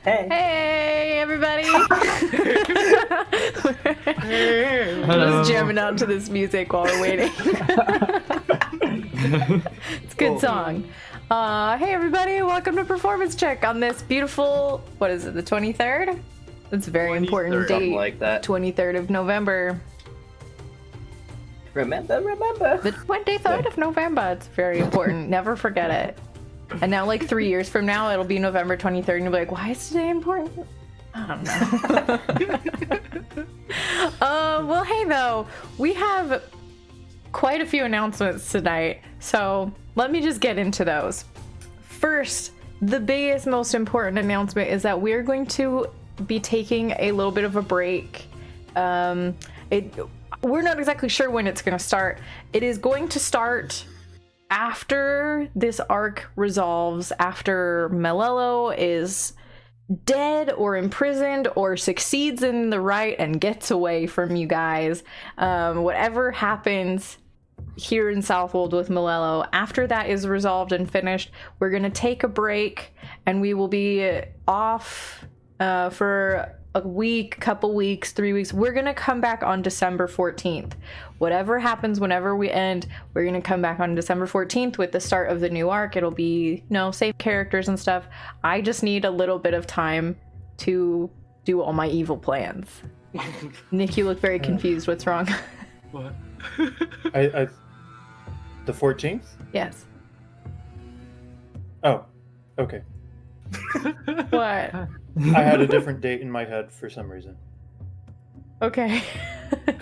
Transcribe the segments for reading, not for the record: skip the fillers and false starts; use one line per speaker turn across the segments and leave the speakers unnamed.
Hey.
Hey, everybody!
Hello.
Just jamming out to this music while we're waiting. It's a good song. Hey, everybody! Welcome to Performance Check on this beautiful, what is it, the 23rd? That's a very important
23rd,
date.
something like that.
23rd of November.
Remember.
The 23rd of November. It's very important. Never forget it. And now, like 3 years from now, it'll be November 23rd, and you'll be like, why is today important? I don't know. Well, hey, though, we have quite a few announcements tonight, so let me just get into those. First, the biggest, most important announcement is that we're going to be taking a little bit of a break. We're not exactly sure when it's going to start. It is going to start after this arc resolves, after Melelo is dead or imprisoned or succeeds in the right and gets away from you guys. Whatever happens here in Southwold with Melelo, after that is resolved and finished, we're going to take a break and we will be off for a week, couple weeks, 3 weeks. We're gonna come back on December 14th. Whatever happens, whenever we end, we're gonna come back on December 14th with the start of the new arc. It'll be, same characters and stuff. I just need a little bit of time to do all my evil plans. Nick, you look very confused. What's wrong?
What?
The 14th?
Yes.
Oh, okay.
What?
I had a different date in my head for some reason.
Okay.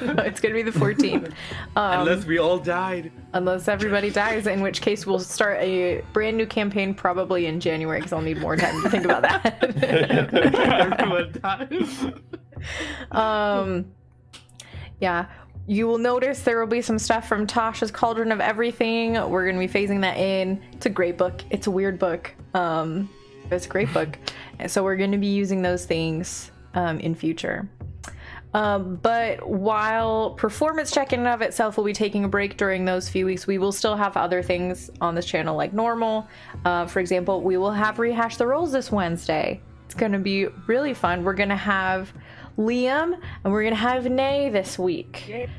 No, it's gonna be the 14th.
Unless we all died.
Unless everybody dies, in which case we'll start a brand new campaign probably in January, because I'll need more time to think about that.
Everyone dies.
Yeah. You will notice there will be some stuff from Tasha's Cauldron of Everything. We're going to be phasing that in. It's a great book. It's a weird book. It's a great book. And so we're going to be using those things in future. But while Performance Check in and of itself will be taking a break during those few weeks, we will still have other things on this channel like normal. For example, we will have Rehash the Rolls this Wednesday. It's going to be really fun. We're going to have Liam and we're going to have Nay this week.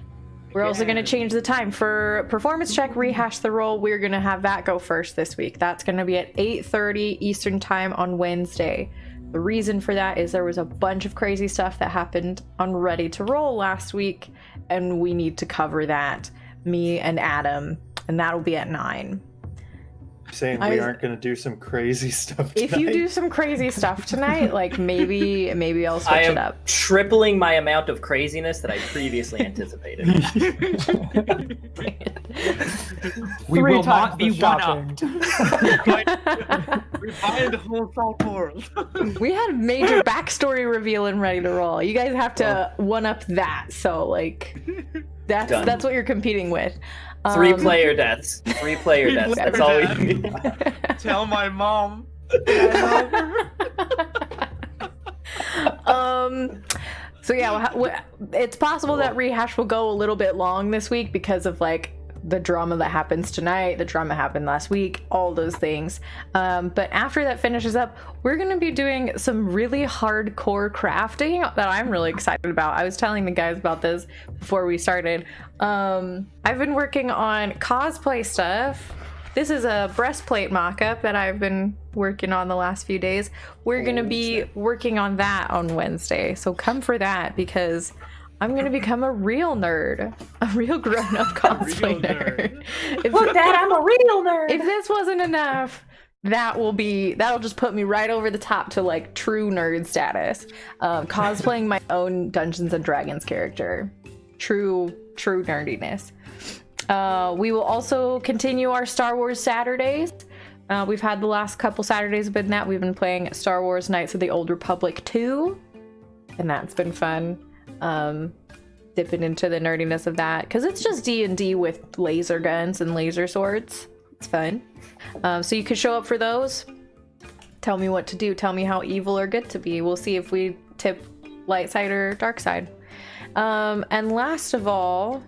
We're also going to change the time. For Performance Check Rehash the Roll, we're going to have that go first this week. That's going to be at 8:30 Eastern Time on Wednesday. The reason for that is there was a bunch of crazy stuff that happened on Ready to Roll last week, and we need to cover that, me and Adam, and that'll be at 9.
Saying we aren't going to do some crazy stuff tonight.
If you do some crazy stuff tonight, like maybe I'll switch it up.
Tripling my amount of craziness that I previously anticipated.
We
Three
will
times
not be
the
one-upped.
shopping.
We buy the whole salt world.
We had major backstory reveal in Ready to Roll. You guys have to one up that, so like that's what you're competing with.
3 player deaths. 3 player deaths. That's all we need.
Tell my mom.
So yeah, it's possible that Rehash will go a little bit long this week because of like the drama that happens tonight, the drama happened last week, all those things. But after that finishes up, we're going to be doing some really hardcore crafting that I'm really excited about. I was telling the guys about this before we started. I've been working on cosplay stuff. This is a breastplate mock-up that I've been working on the last few days. We're going to be working on that on Wednesday. So come for that, because I'm going to become a real nerd. A real grown-up cosplay nerd.
Look, Dad, I'm a real nerd.
If this wasn't enough, that'll just put me right over the top to like true nerd status. Cosplaying my own Dungeons and Dragons character. True nerdiness. We will also continue our Star Wars Saturdays. We've had the last couple Saturdays been that. We've been playing Star Wars Knights of the Old Republic 2, and that's been fun. Dipping into the nerdiness of that, because it's just D&D with laser guns and laser swords. It's fun. So you could show up for those. Tell me what to do. Tell me how evil or good to be. We'll see if we tip light side or dark side. And last of all,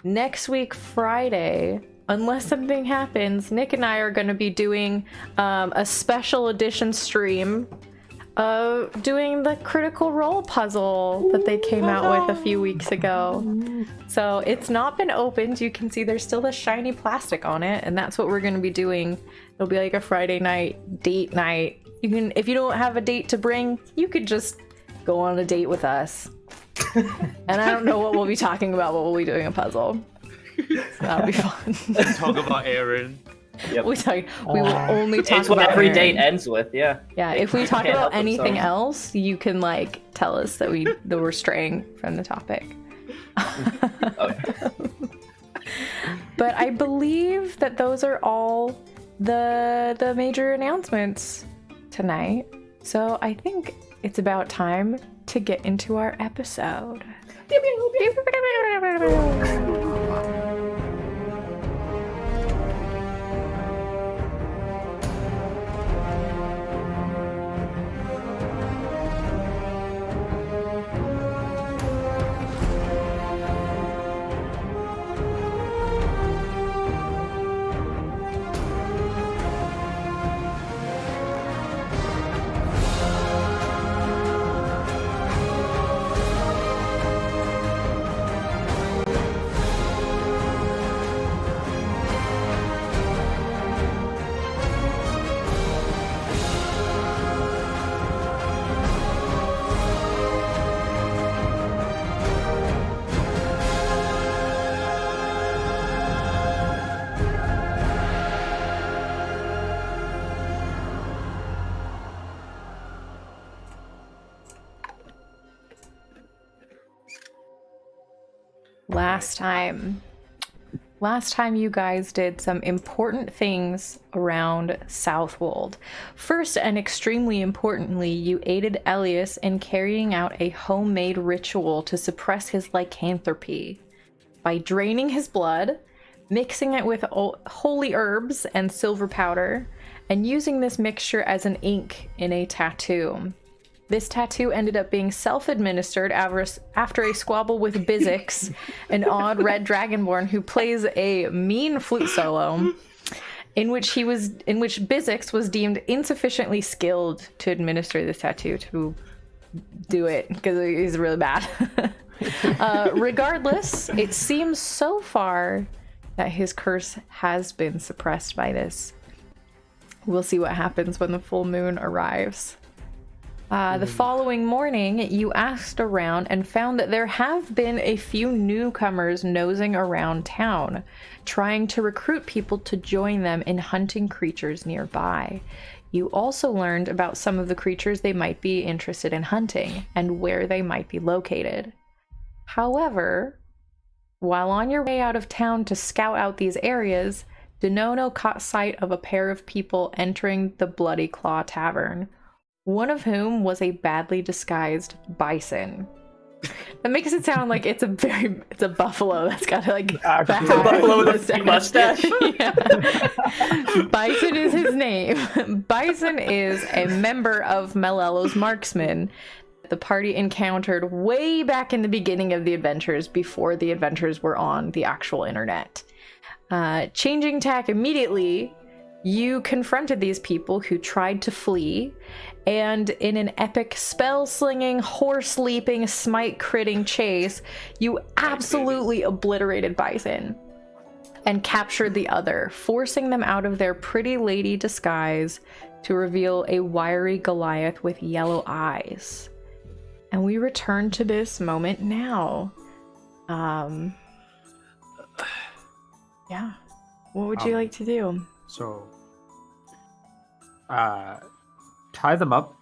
next week Friday, unless something happens, Nick and I are going to be doing a special edition stream doing the Critical Role puzzle that they came out with a few weeks ago. So it's not been opened. You can see there's still the shiny plastic on it, and that's what we're going to be doing. It'll be like a Friday night date night. You can, if you don't have a date to bring, you could just go on a date with us. And I don't know what we'll be talking about, but we'll be doing a puzzle. So that'll be fun.
Talk about Aaron.
Yep.
We will only talk
It's what
about
every
Aaron.
date ends with, yeah.
Yeah, if we talk
Can't help
about anything
themselves.
else, you can like tell us that we're straying from the topic.
Okay.
But I believe that those are all the major announcements tonight. So I think it's about time to get into our episode. Last time you guys did some important things around Southwold. First, and extremely importantly, you aided Elias in carrying out a homemade ritual to suppress his lycanthropy by draining his blood, mixing it with holy herbs and silver powder, and using this mixture as an ink in a tattoo. This tattoo ended up being self-administered after a squabble with Bizix, an odd red dragonborn who plays a mean flute solo, in which Bizix was deemed insufficiently skilled to administer this tattoo to do it because he's really bad. Regardless, it seems so far that his curse has been suppressed by this. We'll see what happens when the full moon arrives. The following morning, you asked around and found that there have been a few newcomers nosing around town, trying to recruit people to join them in hunting creatures nearby. You also learned about some of the creatures they might be interested in hunting and where they might be located. However, while on your way out of town to scout out these areas, Denono caught sight of a pair of people entering the Bloody Claw Tavern, one of whom was a badly disguised bison. That makes it sound like it's a buffalo that's got like
A buffalo with a mustache.
Yeah. Bison is his name. Bison is a member of Melelo's marksmen. The party encountered way back in the beginning of the adventures, before the adventures were on the actual internet. Changing tack immediately, you confronted these people who tried to flee, and in an epic spell-slinging, horse-leaping, smite-critting chase, you absolutely obliterated Bison and captured the other, forcing them out of their pretty lady disguise to reveal a wiry Goliath with yellow eyes. And we return to this moment now. Yeah. What would you like to do?
So, tie them up.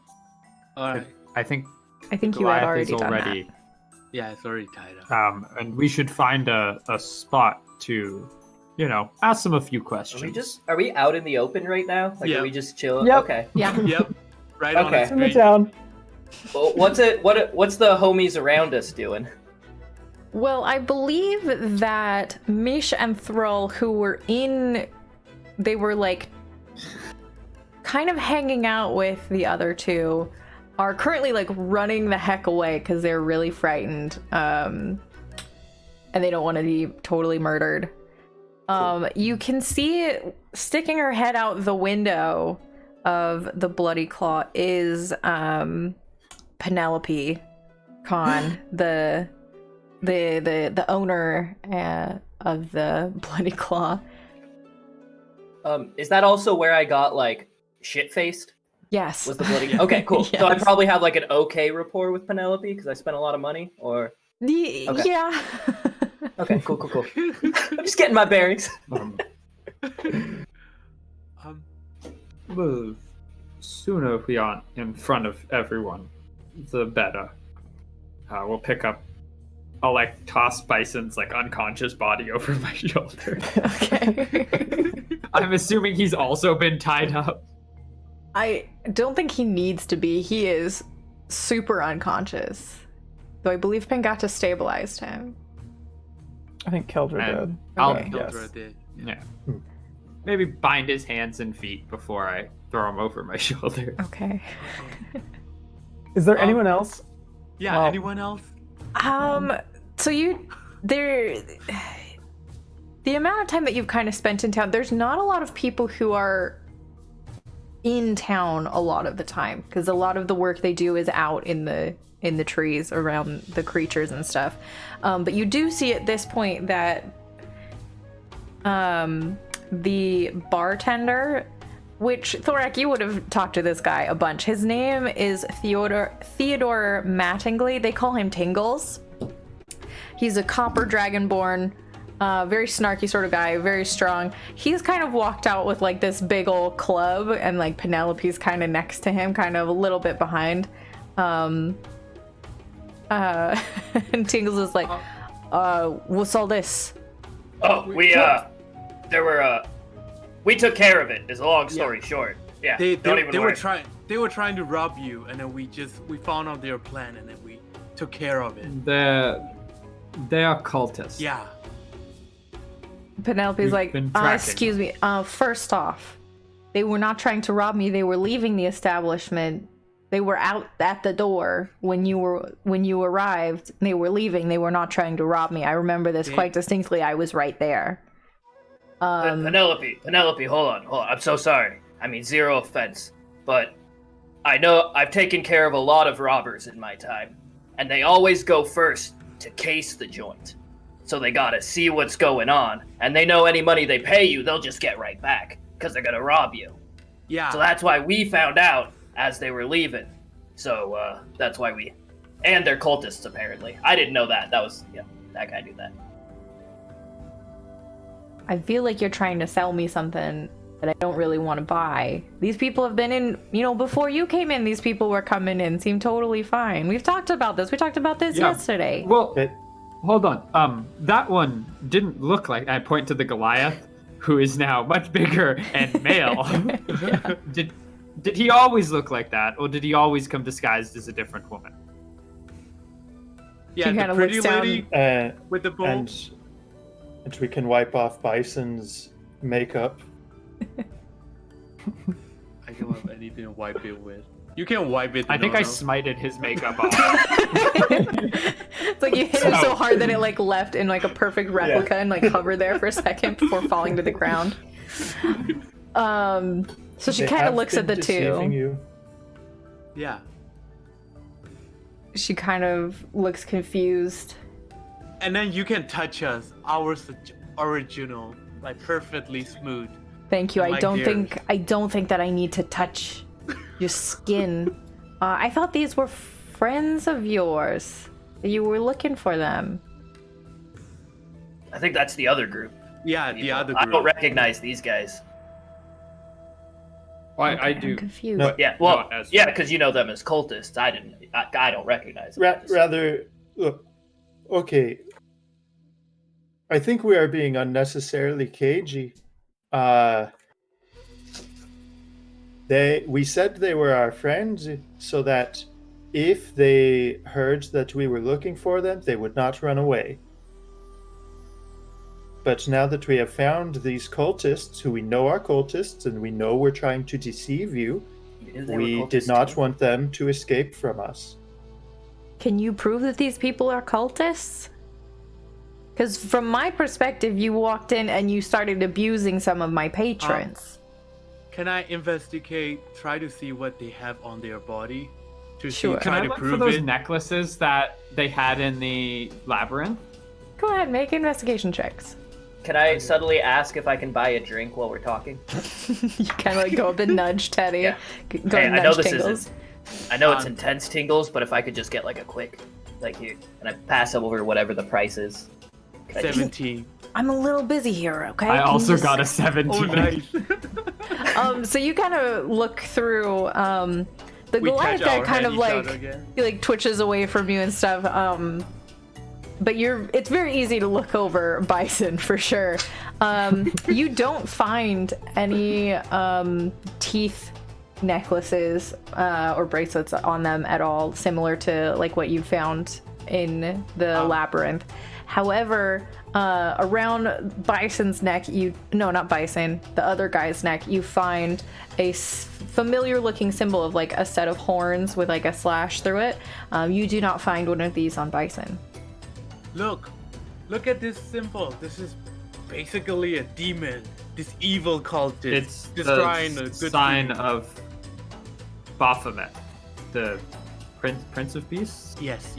Alright.
I think
I think you
Goliath
had already
is
done
already.
Yeah, it's already tied up.
And we should find a spot to, ask them a few questions.
Are we out in the open right now? Like,
Yeah.
are we just chilling?
Yep.
Okay.
that. Yeah.
Yep. Right on
Okay.
the
It's in the
screen.
town.
Well, what's the homies around us doing?
Well, I believe that Mish and Thrall, who were they were like kind of hanging out with the other two, are currently like running the heck away because they're really frightened, and they don't want to be totally murdered. You can see sticking her head out the window, of the Bloody Claw is Penelope Khan, the owner of the Bloody Claw.
Is that also where I got like shit-faced?
Yes.
Was the Bloody? Okay, cool.
Yes.
So I probably have like an okay rapport with Penelope because I spent a lot of money, or okay.
Yeah.
Okay, cool. I'm just getting my bearings.
The sooner we aren't in front of everyone, the better. We'll pick up. I'll like toss Bison's like unconscious body over my shoulder.
Okay.
I'm assuming he's also been tied up.
I don't think he needs to be. He is super unconscious. Though I believe Pangata stabilized him.
I think Keldra did.
I'll
Okay.
Keldra did.
Yeah. Maybe bind his hands and feet before I throw him over my shoulder.
Okay.
Is there anyone else?
Yeah,
Well-
anyone else?
So the amount of time that you've kind of spent in town, there's not a lot of people who are in town a lot of the time, because a lot of the work they do is out in the trees around the creatures and stuff. But you do see at this point that the bartender, which Thorak, you would have talked to this guy a bunch. His name is Theodore Mattingly. They call him Tingles. He's a copper dragonborn, very snarky sort of guy, very strong. He's kind of walked out with like this big old club, and like Penelope's kind of next to him, kind of a little bit behind. And Tingles is like, what's all this?
Oh, we took care of it. Is a long story short. Yeah.
They were
worry.
trying to rob you, and then we found out their plan, and then we took care of it.
They are cultists.
Yeah.
Penelope's
We've
like,
been tracking
excuse me, first off, they were not trying to rob me. They were leaving the establishment. They were out at the door when you arrived. They were leaving. They were not trying to rob me. I remember this quite distinctly. I was right there.
Penelope, hold on. I'm so sorry. I mean, zero offense, but I know I've taken care of a lot of robbers in my time, and they always go first to case the joint. So they gotta see what's going on, and they know any money they pay you, they'll just get right back, because they're gonna rob you.
Yeah.
So that's why we found out as they were leaving. So that's why and they're cultists apparently. I didn't know that. That guy knew that.
I feel like you're trying to sell me something that I don't really want to buy. These people have been in, before you came in, these people were coming in, seemed totally fine. We've talked about this. We talked about this yesterday.
Well, hold on. That one didn't look like. I point to the Goliath, who is now much bigger and male. Did he always look like that, or did he always come disguised as a different woman?
Yeah,
He
the
kinda
pretty
looks down-
lady with the bow.
And we can wipe off Bison's makeup.
I don't have anything to wipe it with. You can wipe it.
I think I smited his makeup off.
It's like you hit him so hard that it like left in like a perfect replica and like hovered there for a second before falling to the ground. So she kind of looks at the two.
You.
Yeah.
She kind of looks confused.
And then you can touch us. Ours original, like perfectly smooth.
Thank you. I
Like
don't
theirs.
think that I need to touch your skin. I thought these were friends of yours. You were looking for them.
I think that's the other group.
Yeah, the other
I
group.
don't recognize these guys.
I
I'm
do.
confused.
No.
Yeah, well,
as-
yeah, because you know them as cultists. I don't recognize them.
Rather, look, okay. I think we are being unnecessarily cagey. We said they were our friends so that if they heard that we were looking for them, they would not run away. But now that we have found these cultists, who we know are cultists, and we know we're trying to deceive you, we did not want them to escape from us.
Can you prove that these people are cultists? Because from my perspective, you walked in and you started abusing some of my patrons.
Can I investigate? Try to see what they have on their body. To
Sure.
see,
Can
try
I
to
look for
prove
those
it.
necklaces that they had in the labyrinth?
Go ahead, make investigation checks.
Can I subtly ask if I can buy a drink while we're talking?
You kind of like go up and nudge Teddy.
Yeah.
Go
Hey,
and
I know
nudge
this
Tingles.
isn't. I know it's intense tingles, but if I could just get like a quick, like here, and I pass over whatever the price is. Can I just-
17.
I'm a little busy here, okay?
I
Can you
also
just-
got a 17.
Oh, nice.
So you kind of look through. The
We
Goliath
touch
guy
our
kind
hand
of
each
like
other again.
he like twitches away from you and stuff. But it's very easy to look over Bison for sure. You don't find any teeth necklaces or bracelets on them at all, similar to like what you found in the labyrinth. However, around Bison's neck, not Bison, the other guy's neck, you find a familiar looking symbol of like a set of horns with like a slash through it. You do not find one of these on Bison.
Look at this symbol. This is basically a demon. This evil cultist.
It's
destroying a
the
good
sign
thing.
of Baphomet, the Prince of Beasts.
Yes.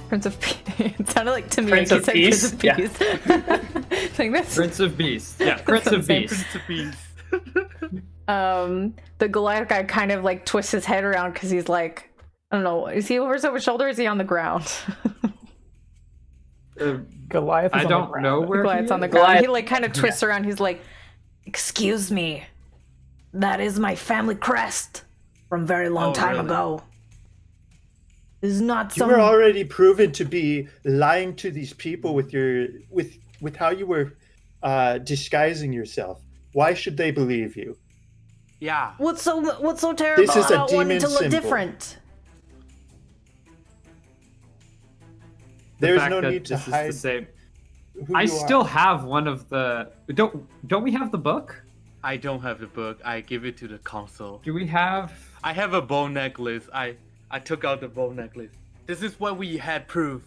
Prince of Peace. It sounded like to me
Prince
like
of
you
Peace?
said
Yeah.
Prince of Peace. I think that's
Prince of Beasts. Yeah, Prince of
Same
Beasts.
Prince of Peace.
the Goliath guy kind of like twists his head around because he's like, I don't know, is he over his shoulder or is he on the ground?
Goliath is
I
on
don't
the
know
ground.
where
Goliath's
he
on the
is.
ground.
Goliath-
He like kind of twists around. He's like, excuse me, that is my family crest from a very long
Oh,
time
really?
ago. This is not
You
some.
were already proven to be lying to these people with your with how you were disguising yourself. Why should they believe you?
Yeah.
What's so terrible
This is a
about wanting
demon
to look
symbol.
different?
The
There's
fact
no
that
need to
this is
hide
the same.
who
I
you
still
are.
have one of the. Don't we have the book?
I don't have the book. I give it to the council.
Do we have?
I have a bow necklace. I took out the bow necklace. This is what we had proof.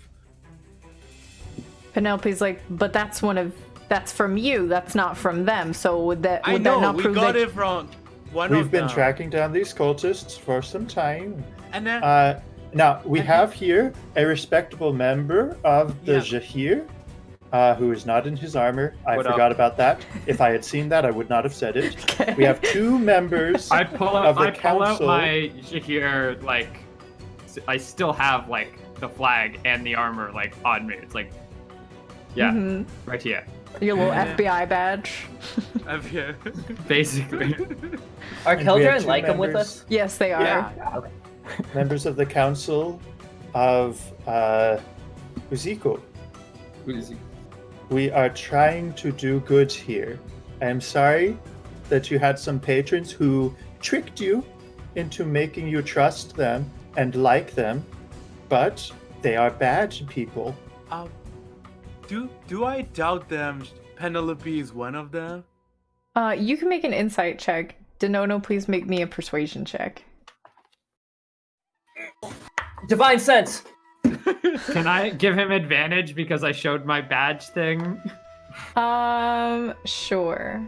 Penelope's like, but that's from you. That's not from them. So would that
I know.
not
We
prove
got
that?
it from one
We've
of
been
them.
tracking down these cultists for some time.
And then
Now we have here a respectable member of the
Yeah.
Zhahir, who is not in his armor. I
What up?
forgot about that. If I had seen that, I would not have said it.
Okay.
We have two members
I pull out.
of the
I pull out
council.
my Zhahir, like. I still have like the flag and the armor like on me. It's like, yeah,
Mhm.
right here,
Your little
Yeah.
FBI badge.
I'm here.
basically.
Are
And we have
Keldra and
two
Lycum with
members.
us?
Yes, they are.
Yeah.
members of the council of Uziko. We are trying to do good here. I am sorry that you had some patrons who tricked you into making you trust them and like them, but they are bad people.
Do I doubt them? Penelope is one of them.
You can make an insight check. Denono, please make me a persuasion check.
Divine sense.
Can I give him advantage because I showed my badge thing?
Sure.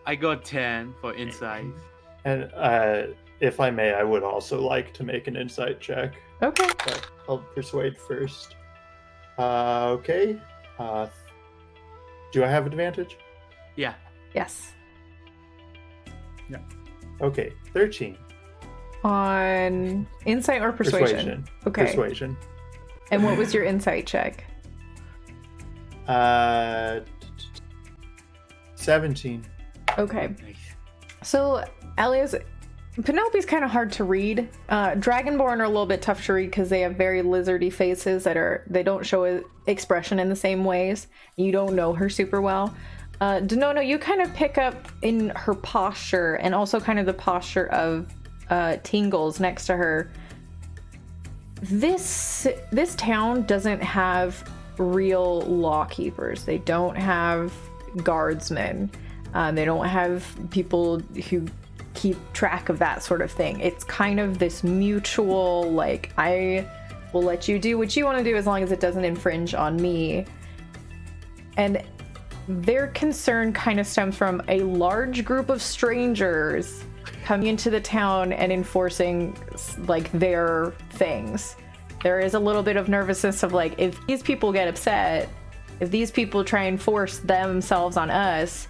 I got 10 for insight.
And if I may, I would also like to make an insight check.
Okay.
But I'll persuade first. Okay. Do I have advantage?
Yeah.
Yes.
Okay, 13.
On insight or persuasion? Okay.
Persuasion.
And what was your insight check?
17.
Okay.
Nice.
So, Alias, Penelope's kind of hard to read. Dragonborn are a little bit tough to read because they have very lizardy faces they don't show expression in the same ways. You don't know her super well. Denono, you kind of pick up in her posture and also kind of the posture of Tingles next to her. This town doesn't have real law keepers. They don't have guardsmen. They don't have people who keep track of that sort of thing. It's kind of this mutual, like, I will let you do what you want to do as long as it doesn't infringe on me. And their concern kind of stems from a large group of strangers coming into the town and enforcing like their things. There is a little bit of nervousness of like, if these people get upset, if these people try and force themselves on us,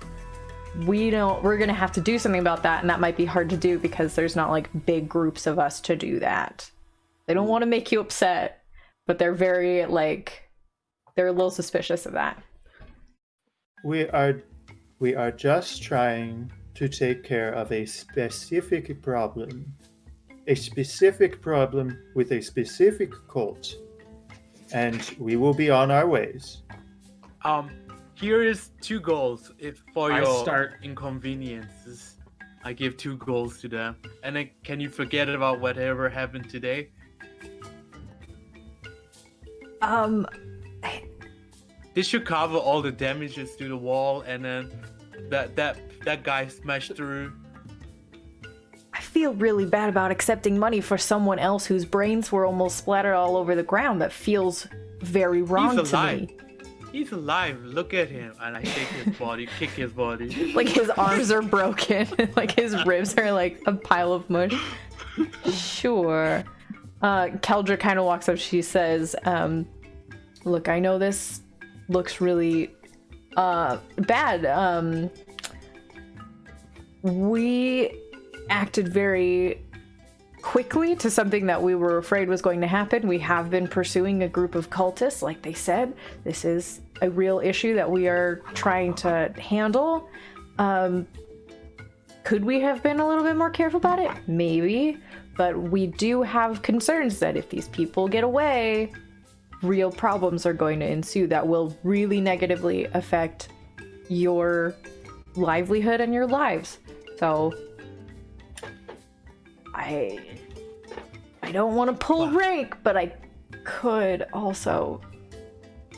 we're gonna have to do something about that, and that might be hard to do because there's not like big groups of us to do that. They don't want to make you upset, but they're very like, they're a little suspicious of that.
We are just trying to take care of a specific problem. A specific problem with a specific cult. And we will be on our ways.
Here is 2 goals for
I
your
start-
inconveniences. I give 2 goals to them. And then can you forget about whatever happened today? This should cover all the damages to the wall, and then that guy smashed through.
I feel really bad about accepting money for someone else whose brains were almost splattered all over the ground. That feels very wrong
He's
to
alive.
me.
He's alive. Look at him. And I shake his body, kick his body.
Like his arms are broken, like his ribs are like a pile of mush. Sure. Keldra kind of walks up. She says, look, I know this looks really bad. We acted very quickly to something that we were afraid was going to happen. We have been pursuing a group of cultists, like they said. This is a real issue that we are trying to handle. Could we have been a little bit more careful about it? Maybe. But we do have concerns that if these people get away, real problems are going to ensue that will really negatively affect your livelihood and your lives. So I don't want to pull rank, but I could also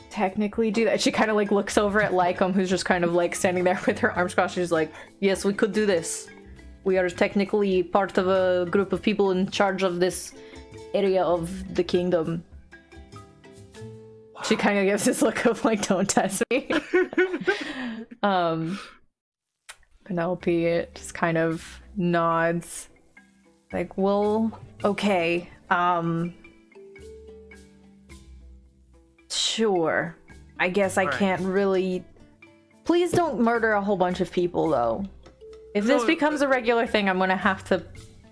technically do that. She kind of like looks over at Lycom, who's just kind of like standing there with her arms crossed. She's like, yes, we could do this. We are technically part of a group of people in charge of this area of the kingdom. She kind of gives this look of like, don't test me. Penelope just kind of nods. Like, well, okay. Sure. I guess I can't really... Please don't murder a whole bunch of people, though. If this becomes a regular thing, I'm gonna have to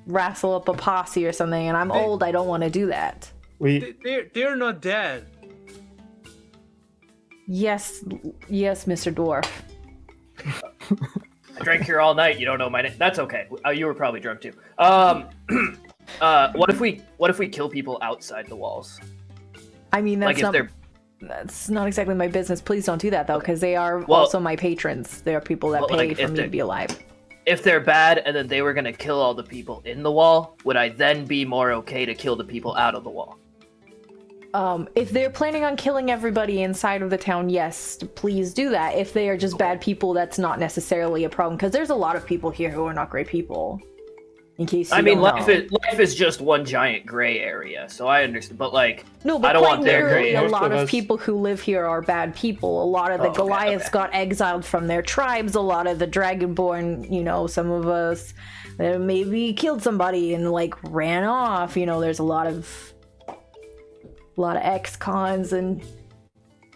wrestle up a posse or something, and I'm old, I don't want to do that.
They're not dead.
Yes, Mr. Dwarf.
I drank here all night. You don't know my name. That's okay. You were probably drunk too. What if we kill people outside the walls?
I mean, that's
Like if they're
that's not exactly my business. Please don't do that, though, because they are also my patrons. They are people that paid for me to be alive.
If they're bad and then they were gonna kill all the people in the wall, would I then be more okay to kill the people out of the wall?
If they're planning on killing everybody inside of the town, yes, please do that. If they are just bad people, that's not necessarily a problem, because there's a lot of people here who are not great people. In case you
I mean,
don't know.
life is just one giant gray area, so I understand. But like,
No, but
I don't
quite
want their
literally,
gray
a
area.
lot
Most of
of
us-
people who live here are bad people. A lot of the Goliaths got exiled from their tribes. A lot of the Dragonborn, you know, some of us maybe killed somebody and like ran off. You know, there's a lot of ex-cons and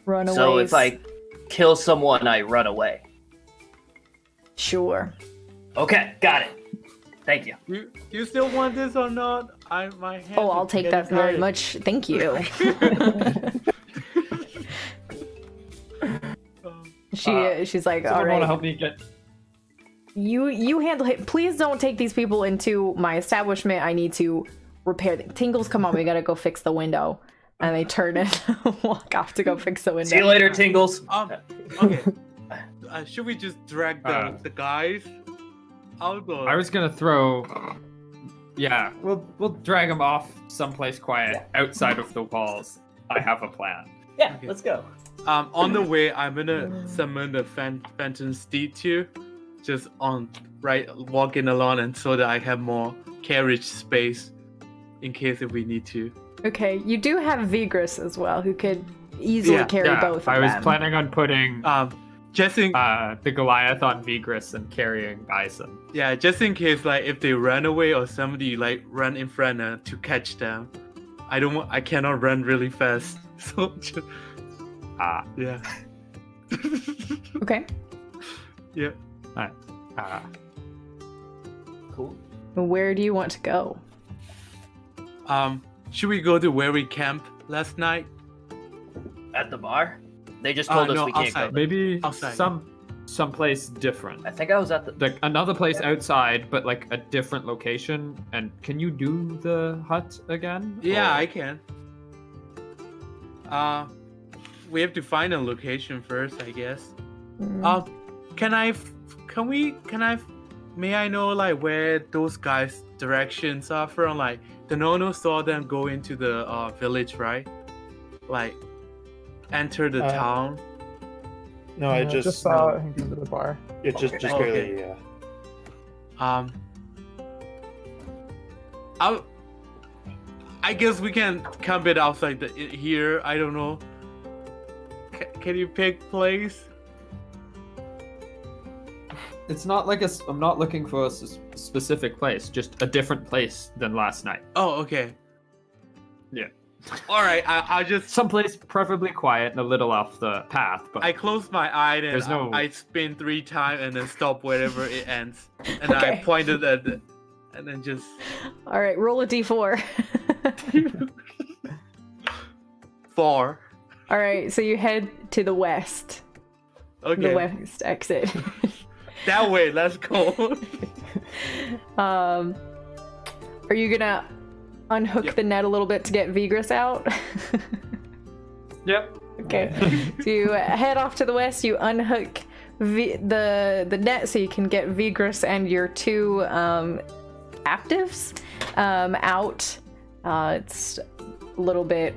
runaways.
So if I kill someone, I run away.
Sure.
Okay, got it. Thank you.
Do you still want this or not? My hands
Oh, I'll
are
take
getting
that very
tired.
much. Thank you. She's like, all
Someone want
right.
to help me get?
You handle it. Please don't take these people into my establishment. I need to repair them. Tingles, come on, we gotta go fix the window. And they turn and walk off to go fix the window.
See you later, Tingles.
Okay. Should we just drag the guys out? Or...
I was gonna throw. Yeah, we'll drag them off someplace quiet outside of the walls. I have a plan.
Yeah, let's go.
On the way, I'm gonna summon the Phantom Steed too, just walking along, and so that I have more carriage space in case if we need to.
Okay, you do have Vigris as well, who could easily carry both of
I was
them.
planning on putting
just in
the Goliath on Vigris and carrying Bison.
yeah, just in case like if they run away or somebody like run in front to catch them. I cannot run really fast. So just, yeah.
Okay.
Yeah.
Cool.
Where do you want to go?
Should we go to where we camped last night?
At the bar? They just told us
no,
we can't
outside.
go.
Maybe
Outside.
someplace different.
I think I was at the.
Like another place outside, but like a different location. And can you do the hut again?
Yeah,
Or-
I can. We have to find a location first, I guess. May I know like where those guys' directions are from? Like the Nono saw them go into the village, right? Like enter the town.
No, I
just saw him go to the bar.
It just
Okay.
barely. Yeah.
I guess we can camp it outside here. I don't know. Can you pick place?
It's not like I'm not looking for a specific place, just a different place than last night.
Oh, okay.
Yeah.
All right. I just
Someplace preferably quiet and a little off the path, but
I close my eye and
There's no-
I spin 3 times and then stop wherever it ends. And I
Okay.
pointed at it and then just
All right, roll a d4.
4.
All right, so you head to the west.
Okay.
The west exit.
That way, let's go.
Are you gonna unhook
Yep.
the net a little bit to get Vigris out?
yep.
Okay. So you head off to the west. You unhook the net so you can get Vigris and your 2 captives out. It's a little bit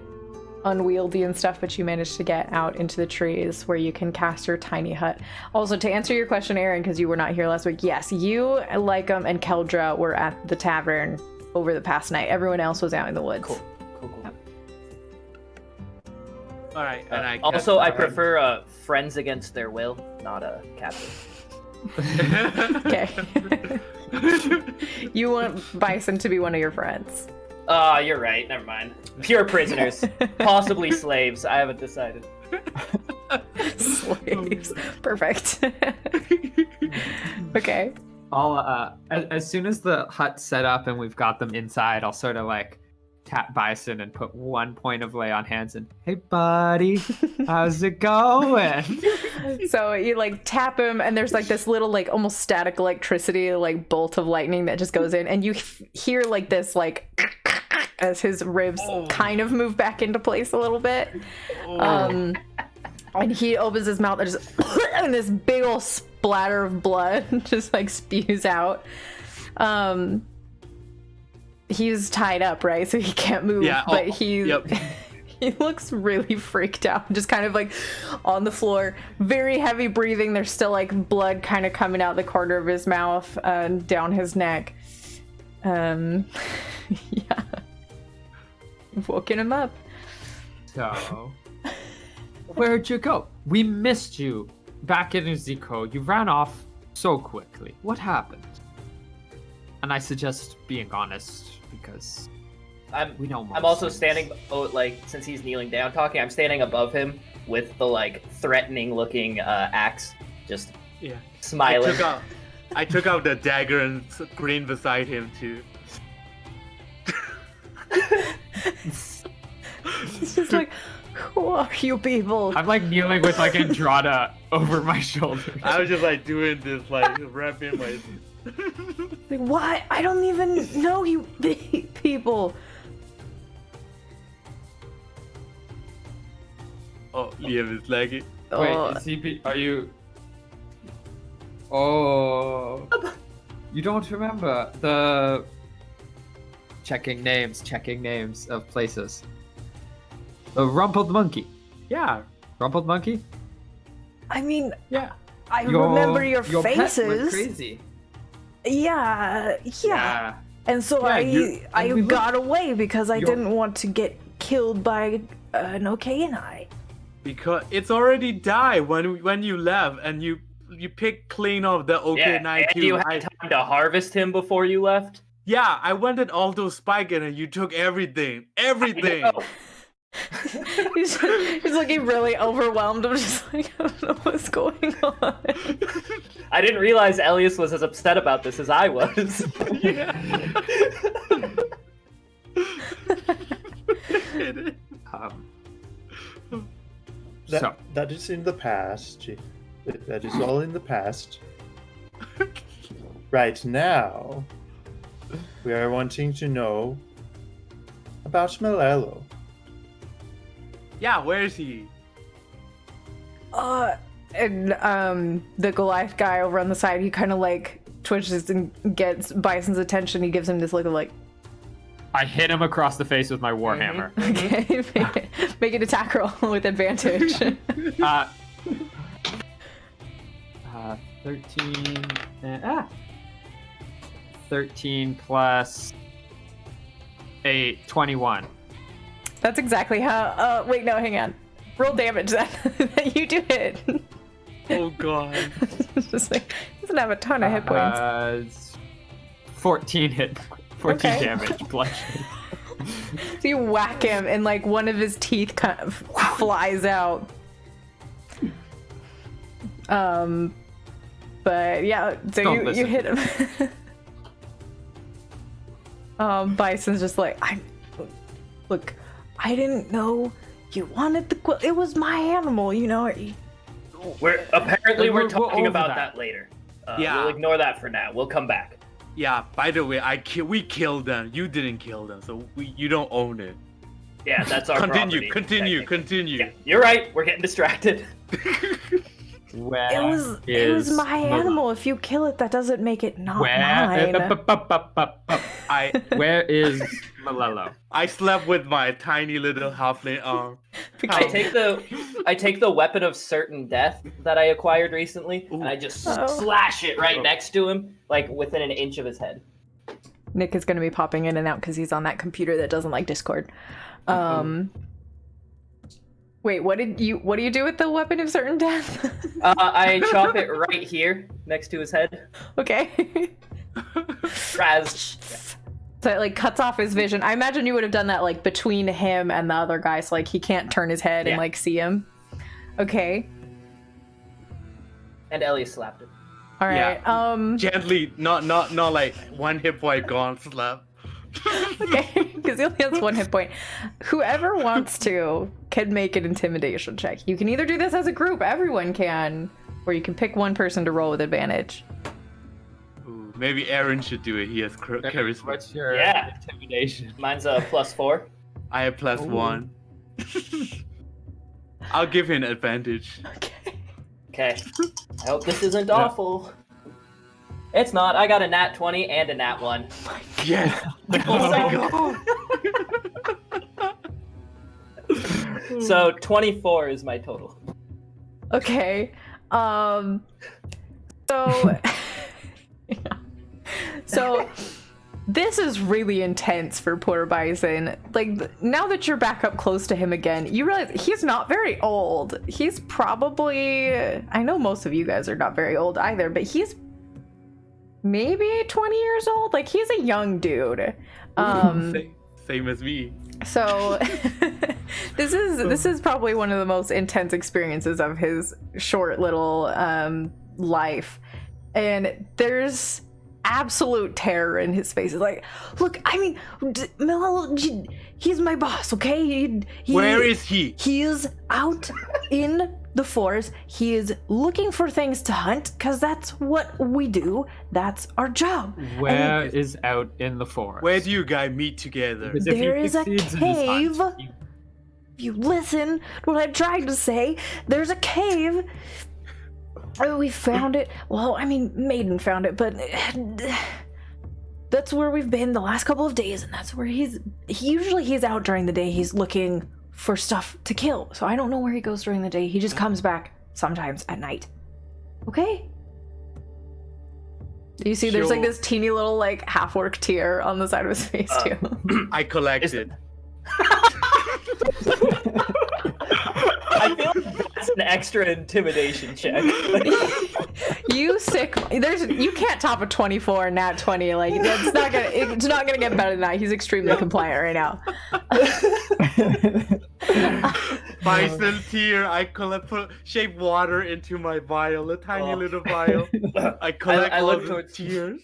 unwieldy and stuff, but you managed to get out into the trees where you can cast your tiny hut. Also, to answer your question, Aaron, because you were not here last week, yes, you, Lycum, and Keldra were at the tavern over the past night. Everyone else was out in the woods.
Cool.
All right. And I
Also, I
cast-
prefer friends against their will, not a captive.
Okay. You want Bison to be one of your friends.
You're right. Never mind. Pure prisoners, possibly slaves. I haven't decided.
Slaves. Perfect. Okay.
I'll as soon as the hut's set up and we've got them inside, I'll sort of like tap Bison and put 1 point of lay on hands and hey buddy, how's it going?
So you like tap him and there's like this little like almost static electricity like bolt of lightning that just goes in and you hear like this like as his ribs kind of move back into place a little bit. And he opens his mouth and just and this big old splatter of blood just like spews out. He's tied up, right? So he can't move,
Yeah,
but he
yep.
he looks really freaked out, just kind of like on the floor, very heavy breathing. There's still like blood kind of coming out the corner of his mouth and down his neck. Yeah. You've woken him up.
So, where'd you go? We missed you back in Uziko. You ran off so quickly. What happened? And I suggest being honest because we know most
I'm also
things.
standing, like, since he's kneeling down talking, I'm standing above him with the, like, threatening-looking axe, just smiling.
I took out the dagger and screamed beside him too.
He's just like, who are you people?
I'm like kneeling with like Andrada over my shoulder.
I was just like doing this, like wrapping my.
Like, what? I don't even know you people.
Oh, Liam is lagging.
Wait, is he? Are you? Oh, you don't remember the checking names of places. The rumpled monkey.
Yeah.
Rumpled monkey.
I mean,
Yeah.
I remember your
pet went
faces.
crazy.
Yeah. And so
Yeah,
I
we
got away because I
You're-
didn't want to get killed by an Okayanai.
Because it's already died when you left, and you picked clean off the
Yeah,
OK92.
and you had time to harvest him before you left?
Yeah, I wanted all those spike and you took everything. Everything.
I know.
He's looking really overwhelmed. I'm just like, I don't know what's going on.
I didn't realize Elias was as upset about this as I was.
So
That is in the past. That is all in the past. Right now, we are wanting to know about Melelo.
Yeah, where is he?
And the Goliath guy over on the side, he kind of like twitches and gets Bison's attention. He gives him this look of like,
I hit him across the face with my warhammer.
okay, make an attack roll with advantage.
13. 13 plus 8, 21.
That's exactly how. Wait, no, hang on. Roll damage then. You do hit.
Oh god.
Just like, doesn't have a ton of hit points.
14 hit. 14
Okay.
damage. Bludgeoning.
So you whack him, and like one of his teeth kind of flies out. But yeah, so
Don't
you
listen.
hit him. Bison's just like, look, I didn't know you wanted the quill. It was my animal, you know.
We're
We'll
talking
over
about
that.
that later.
Yeah.
We'll ignore that for now. We'll come back.
Yeah, by the way, we killed them. You didn't kill them, so you don't own it.
Yeah, that's our property,
Continue.
Yeah, you're right. We're getting distracted.
Where
It was
is
my
Melelo?
animal. If you kill it, that doesn't make it not
Where?
mine.
Where is Melelo?
I slept with my tiny little halfling arm.
I take the weapon of certain death that I acquired recently, and I just slash it right next to him, like within an inch of his head.
Nick is going to be popping in and out because he's on that computer that doesn't like Discord. Wait, what do you do with the weapon of certain death?
I chop it right here next to his head.
Okay.
Raz.
So it like cuts off his vision. I imagine you would have done that like between him and the other guy, so like he can't turn his head and
Yeah.
like see him. Okay.
And Elias slapped him.
All right.
Gently, not like one hit point gone, slap.
Okay, because he only has 1 hit point. Whoever wants to can make an intimidation check. You can either do this as a group, everyone can, or you can pick one person to roll with advantage.
Ooh, maybe Aaron should do it. He has charisma.
What's your intimidation?
Mine's a +4.
I have +1. I'll give him an advantage.
Okay. I hope this isn't awful. It's not. I got a nat 20 and a nat 1.
Yes. Oh my god.
So 24 is my total.
Okay. So so this is really intense for poor Bison. Like now that you're back up close to him again, you realize he's not very old. He's probably, I know most of you guys are not very old either, but he's maybe 20 years old. Like he's a young dude.
Same as me.
So this is probably one of the most intense experiences of his short little life, and there's absolute terror in his face. It's like, look, I mean, Melelo, he's my boss, okay?
Where is he?
He is out in the forest. He is looking for things to hunt because that's what we do. That's our job.
Where is out in the forest?
Where do you guys meet together?
Because if he
There is a
succeeds in his
cave.
hunt,
If you listen to what I tried to say, there's a cave. Oh, we found it. Well, I mean, Maiden found it, but that's where we've been the last couple of days, and that's where he's out during the day. He's looking for stuff to kill. So I don't know where he goes during the day. He just comes back sometimes at night. Okay? You see, there's like this teeny little like half-orc tear on the side of his face too.
I collected.
I feel like an extra intimidation check.
You sick. You can't top a 24 nat 20. Like it's not gonna get better than that. He's extremely compliant right now.
Bison tear. I put shape water into my vial, a tiny little vial. I collect
I
all
look
the
towards-
tears.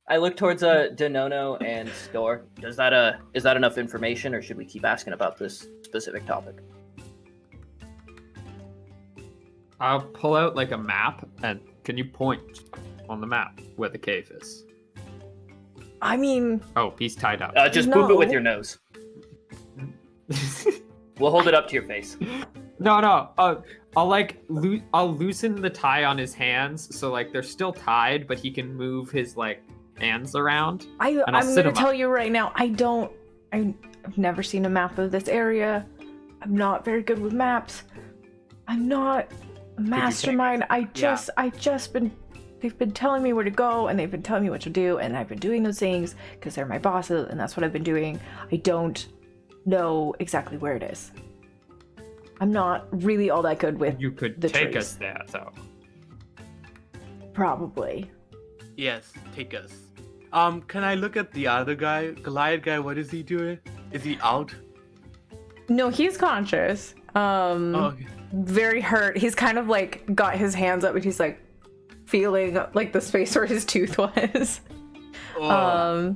I look towards Denono and Store. Is that enough information, or should we keep asking about this specific topic?
I'll pull out like a map, and can you point on the map where the cave is?
I mean,
Oh, he's tied up.
Just boop it with
No.
your nose. We'll hold it up to your face.
No. I'll loosen the tie on his hands, so like they're still tied, but he can move his like hands around.
I'm
I'll sit
gonna
him
tell
up.
you right now. I've never seen a map of this area. I'm not very good with maps. I'm not a mastermind. They've been telling me where to go, and they've been telling me what to do, and I've been doing those things because they're my bosses, and that's what I've been doing. I don't know exactly where it is. I'm not really all that good with
You could
the
take
trees.
us there, though.
Probably.
Yes, take us. Can I look at the other guy, Goliath guy? What is he doing? Is he out?
No, he's conscious.
Oh, okay.
Very hurt. He's kind of like got his hands up, and he's like feeling like the space where his tooth was.
Oh.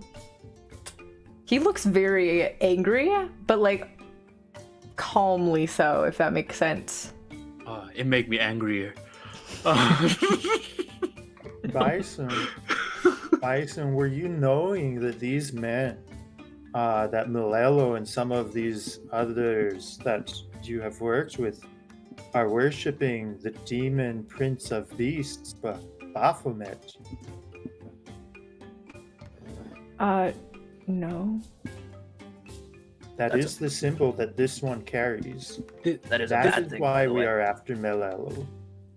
He looks very angry, but like calmly so, if that makes sense.
It make me angrier.
Bison, were you knowing that these men, that Melelo and some of these others that you have worked with, are worshipping the demon prince of beasts, Baphomet?
No.
That
That's
is the symbol that this one carries.
That is a
That
bad
is
thing.
why
by the
we
way.
are after Melelo.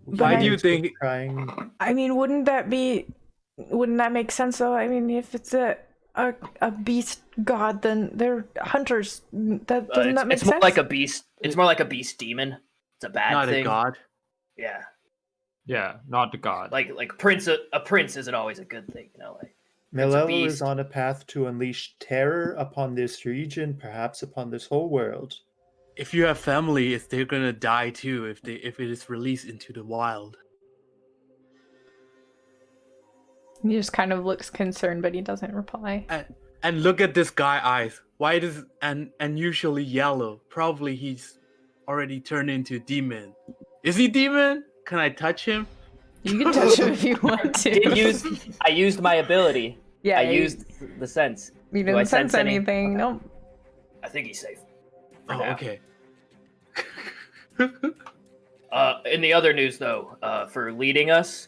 Why do you
Guys,
think?
Trying...
I mean, wouldn't that make sense though? I mean, if it's a beast god, then they're hunters. Doesn't that make
it's
sense?
more like a beast. It's more like a beast demon. It's a bad
Not
thing.
a god.
Yeah,
Yeah, not the god.
like a prince isn't always a good thing. You know, like
Melelo
beast.
is on a path to unleash terror upon this region, perhaps upon this whole world.
If you have family, they're gonna die too if it is released into the wild.
He just kind of looks concerned, but he doesn't reply.
And look at this guy eyes. Why does and usually yellow? Probably he's already turned into demon. Is he demon? Can I touch him?
You can touch him if you want to.
I used my ability.
Yeah,
I used the sense.
You
Do I
didn't sense
sense any-
anything.
Okay.
Nope.
I think he's safe.
Oh,
now.
okay.
In the other news, though, for leading us,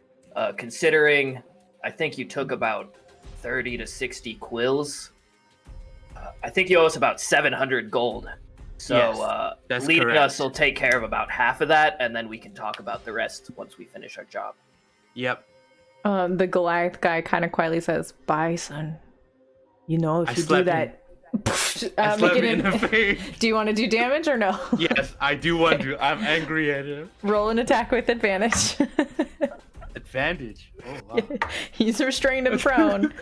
considering I think you took about 30 to 60 quills, I think you owe us about 700 gold. So
Yes, that's
leading
correct.
us will take care of about half of that, and then we can talk about the rest once we finish our job.
Yep.
The Goliath guy kind of quietly says, "Bison, you know if
I
you do
slapped
that,
I
make
slapped
it
him in the face.
Do you want to do damage or no?
Yes, I do want to. I'm angry at him.
Roll an attack with advantage.
Advantage. Oh wow.
He's restrained and prone.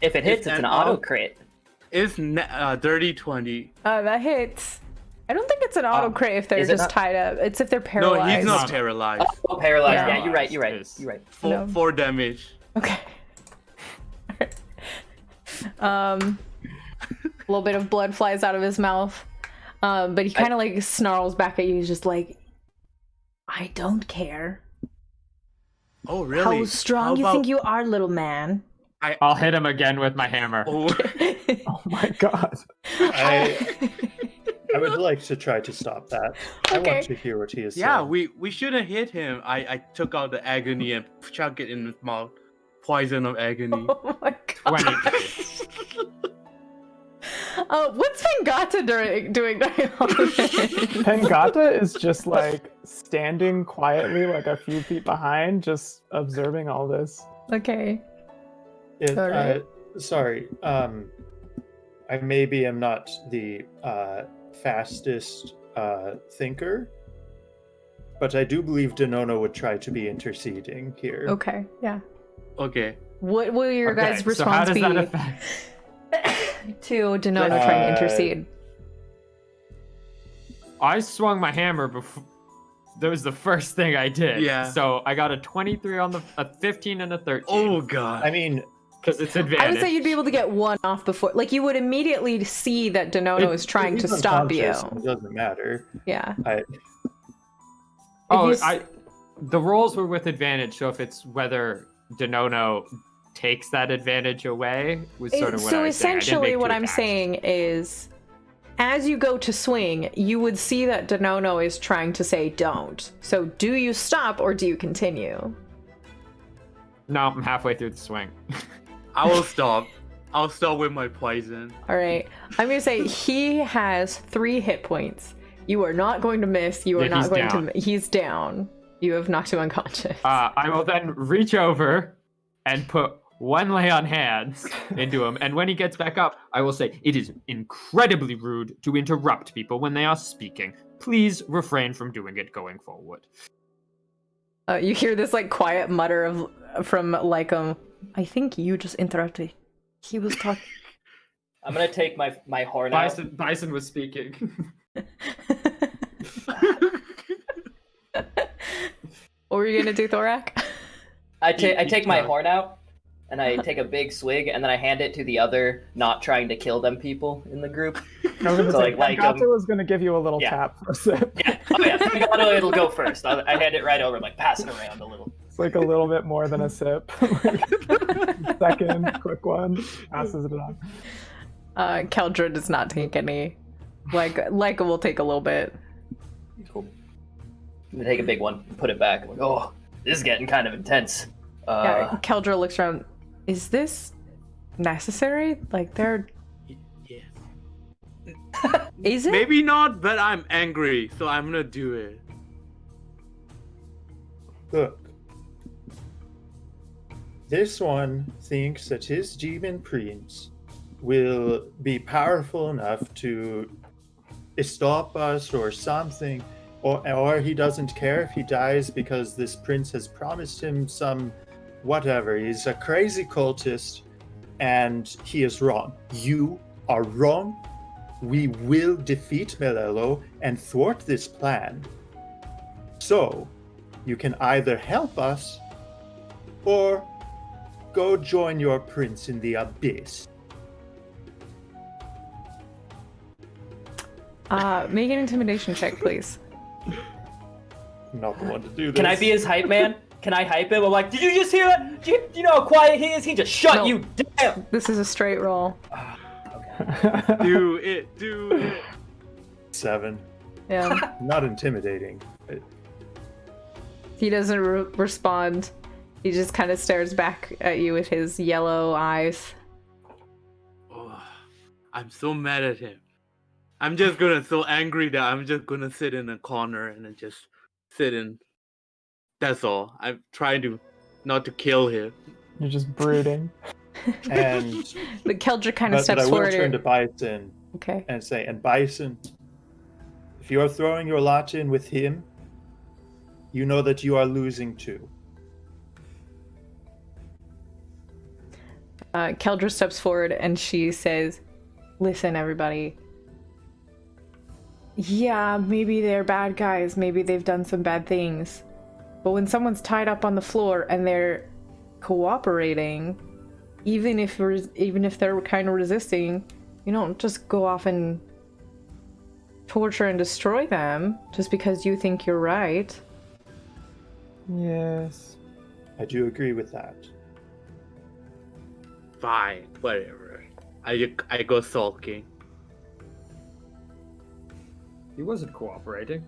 If it hits, it's an auto crit.
It's dirty 20.
That hits. I don't think it's an auto crit if they're
Is it
just
not?
tied up. It's if they're
No,
paralyzed.
he's not paralyzed.
Oh, paralyzed.
Yeah.
Yeah, you're right. You're right.
Yes.
You're right.
No.
4 damage.
Okay. A little bit of blood flies out of his mouth, but he kind of like snarls back at you. He's just like, "I don't care
Oh really?
how strong you think you are, little man."
I'll hit him again with my hammer.
Oh,
Oh my god.
I would like to try to stop that. I
Okay.
want to hear what he is
yeah,
saying.
we shouldn't hit him. I took out the agony and chuck it in his mouth. Poison of agony.
Oh my god.
20.
What's Pangata doing during all of this?
Pengata is just like standing quietly, like a few feet behind, just observing all this.
Okay.
It-
Alright.
sorry, I maybe am not the fastest thinker, But I do believe Denono would try to be interceding here.
Okay, yeah.
Okay.
What will your
Okay,
guys'
so how
response
does
be
that affect?
to Denono trying to intercede?
I swung my hammer before. That was the first thing I did.
Yeah.
So I got a 23 on a 15 and a 13.
Oh god.
I mean,
because it's advantage.
I would say you'd be able to get one off before. Like, you would immediately see that Denono is trying to
he's
stop you.
unconscious, it doesn't matter.
Yeah.
Oh,
If you
the rolls were with advantage, so if it's whether Denono takes that advantage away was sort of what I was saying.
So essentially what I'm saying is, as you go to swing, you would see that Denono is trying to say don't. So do you stop or do you continue?
No, I'm halfway through the swing.
I will stop. I'll start with my poison.
All right. I'm going to say he has 3 hit points. You are not going to miss. You are not going to... He's down. You have knocked him unconscious.
I will then reach over and put one lay on hands into him. And when he gets back up, I will say, it is incredibly rude to interrupt people when they are speaking. Please refrain from doing it going forward.
You hear this like quiet mutter from Lycum. I think you just interrupted. He was talking.
I'm gonna take my horn out.
Bison was speaking.
What were you gonna do, Thorak?
I take my horn out, and I take a big swig, and then I hand it to the other not trying to kill them people in the group.
I was gonna
So,
say,
like,
Gato was gonna give you a little
yeah.
tap for a sip.
Yeah, oh yeah, it'll go first. I hand it right over, like pass it around a little.
It's like a little bit more than a sip. Second, quick one, passes it on.
Keldra does not take any. Like will take a little bit.
Cool. I'm gonna take a big one, put it back. I'm like, oh, this is getting kind of intense.
Yeah, Keldra looks around. Is this necessary? Like, they're...
Yeah.
Is it?
Maybe not, but I'm angry, so I'm gonna do it.
Look. This one thinks that his demon prince will be powerful enough to stop us or something, or he doesn't care if he dies because this prince has promised him some whatever. He's a crazy cultist and he is wrong. You are wrong. We will defeat Melelo and thwart this plan. So, you can either help us or go join your prince in the abyss.
Make an intimidation check, please.
I'm not the one to do this.
Can I be his hype man? Can I hype him? I'm like, did you just hear that? Do you know how quiet he is? He just shut
No.
you down.
This is a straight roll.
Do it.
7.
Yeah.
Not intimidating.
He doesn't respond. He just kind of stares back at you with his yellow eyes.
Oh, I'm so mad at him. I'm just so angry that I'm just gonna sit in a corner and then just sit in. That's all. I'm trying not to kill him.
You're just brooding.
And
The Keldra kind of
but
steps
I will
forward.
turn to Bison
Okay.
and say, and Bison, if you're throwing your lot in with him, you know that you are losing too.
Keldra steps forward and she says, listen, everybody. Yeah, maybe they're bad guys. Maybe they've done some bad things. But when someone's tied up on the floor and they're cooperating, even if they're kind of resisting, you don't just go off and torture and destroy them just because you think you're right.
Yes.
I do agree with that.
Fine, whatever. I go sulking.
He wasn't cooperating.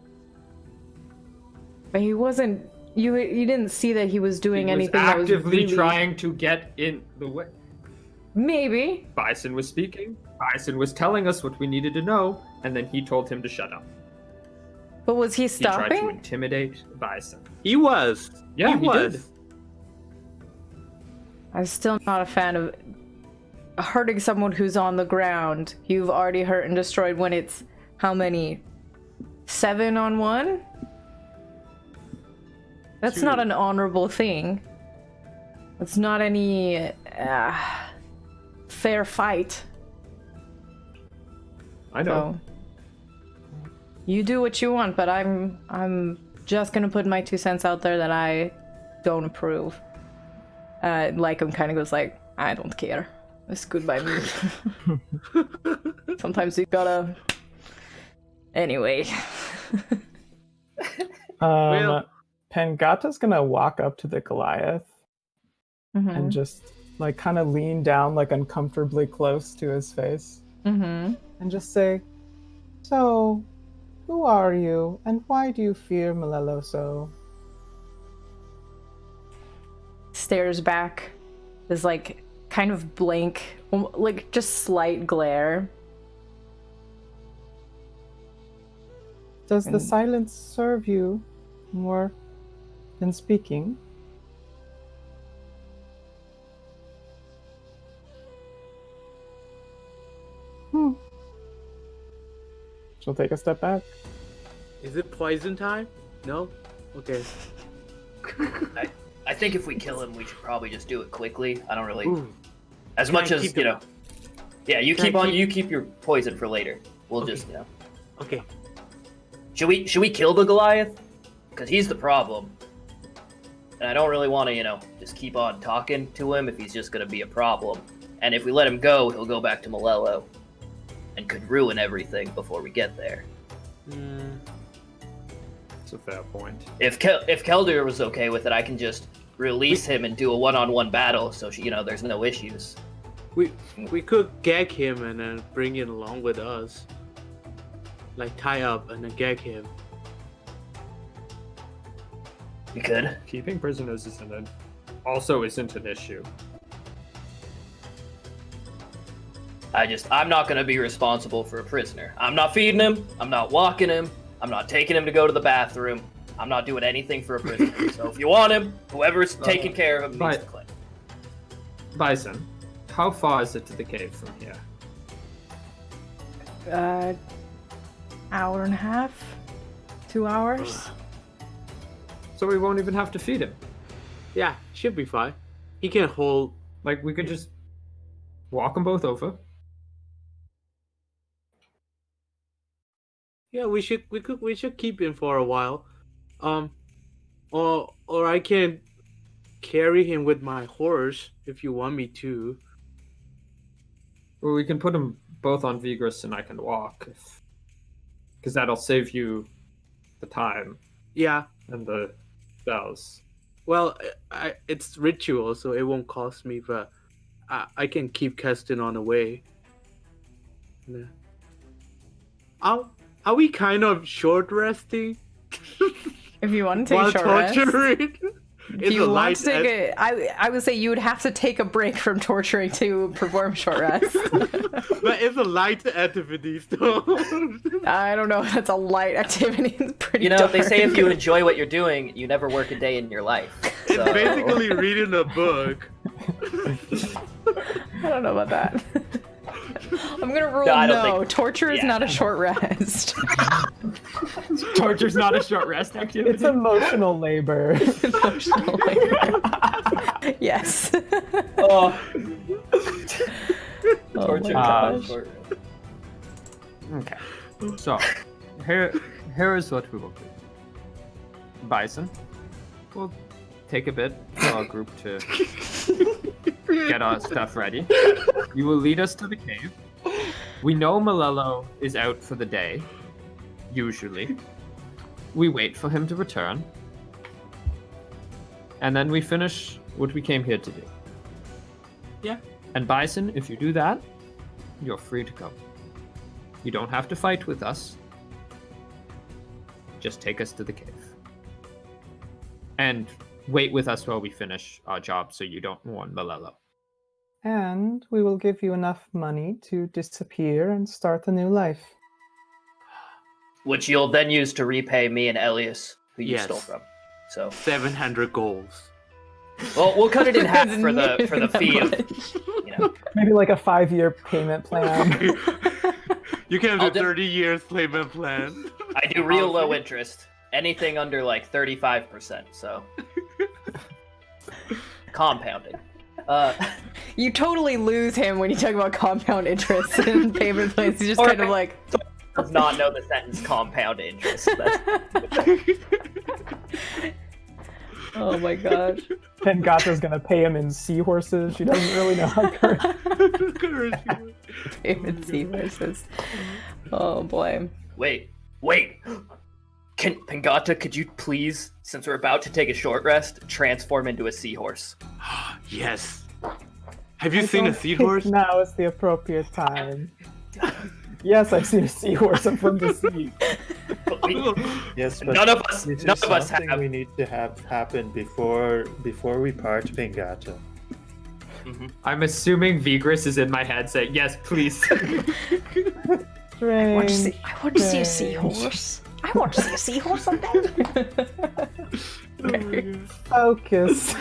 But he wasn't. You didn't see that he was doing
He was
anything that was
actively
really...
trying to get in the way.
Maybe.
Bison was speaking. Bison was telling us what we needed to know, and then he told him to shut up.
But was he
He tried to
stopping?
intimidate Bison.
He was.
Yeah, he
was.
did.
I'm still not a fan of hurting someone who's on the ground. You've already hurt and destroyed when it's how many? 7 on 1? That's
two.
not an honorable thing. It's not any fair fight.
I know.
So you do what you want, but I'm just gonna put my 2 cents out there that I don't approve. Lycum kind of goes like, I don't care. It's good by me. Sometimes you gotta. Anyway.
Well-
Pangata's gonna walk up to the Goliath and just like kind of lean down like uncomfortably close to his face and just say, "So, who are you, and why do you fear Melelo so?"
Stares back. Is like kind of blank, like just slight glare.
Does the silence serve you more than speaking? She'll take a step back.
Is it poison time? No? Okay.
I think if we kill him, we should probably just do it quickly. I don't really,
Ooh.
as
Can
much
I
as
keep
you
the-
know. Yeah, you
Can I
keep on.
keep-
You keep your poison for later. We'll
Okay.
just, you know.
Okay.
Should we kill the Goliath? Because he's the problem. And I don't really want to, you know, just keep on talking to him if he's just going to be a problem. And if we let him go, he'll go back to Melelo and could ruin everything before we get there.
That's a fair point.
If Kelder was okay with it, I can just release him and do a one-on-one battle, so you know there's no issues.
We could gag him and then bring him along with us. Like tie up and then gag him.
We could.
Keeping prisoners isn't an issue.
I'm not going to be responsible for a prisoner. I'm not feeding him. I'm not walking him. I'm not taking him to go to the bathroom. I'm not doing anything for a prisoner. So if you want him, whoever's taking care of him needs to claim.
Bison, how far is it to the cave from here?
Hour and a half, 2 hours.
So we won't even have to feed him.
Yeah, should be fine. He can hold.
Like, we could just walk them both over.
Yeah, we should keep him for a while. Or I can carry him with my horse if you want me to.
Or we can put them both on Vigris and I can walk. Because that'll save you the time
Yeah.
and the spells.
Well, it's ritual, so it won't cost me, but I can keep casting on the way. Yeah. Are we kind of short resting
If you want to take
while
a short rest.
torturing?
If you want to take I would say you would have to take a break from torturing to perform short rest.
But it's a light activity, so.
I don't know if that's a light activity. It's pretty
You know,
dark.
they say if you enjoy what you're doing, you never work a day in your life.
It's
So-
basically reading a book.
I don't know about that. I'm gonna rule
No, I
no.
don't think-
Torture is
yeah.
not a short rest.
Torture's not a short rest activity.
It's emotional labor.
Emotional labor. Yes.
Oh,
Oh
torture.
my gosh.
Okay. So, here is what we will do. Bison, we'll take a bit for our group to get our stuff ready. You will lead us to the cave. We know Melelo is out for the day, usually. We wait for him to return. And then we finish what we came here to do.
Yeah.
And Bison, if you do that, you're free to go. You don't have to fight with us. Just take us to the cave. And wait with us while we finish our job so you don't warn Melelo.
And we will give you enough money to disappear and start a new life.
Which you'll then use to repay me and Elias, who you
Yes.
stole from. So,
700 goals.
well, we'll cut it in half
It's
for
near
the
that
fee of,
much.
you know.
Maybe like a 5-year payment plan.
You can
I'll
have the
do-
30 years payment plan.
I do real low interest, anything under like 35%. So compounding.
You totally lose him when you talk about compound interest in favorite place. He's just
Or-
kind of like,
Does not know the sentence compound interest.
oh my gosh.
Pengata's gonna pay him in seahorses. She doesn't really know how current.
Favorite seahorses. Oh boy.
Wait. Pengata, could you please, since we're about to take a short rest, transform into a seahorse?
Yes. Have you seen a seahorse?
Now is the appropriate time. Yes, I've seen a seahorse. I'm from the sea.
Yes, but
None of us
this is
have.
something we need to have happen before we part, Pengata.
I'm assuming Vigris is in my head saying, yes, please.
I want to see a seahorse. I want to see a seahorse someday.
Focus.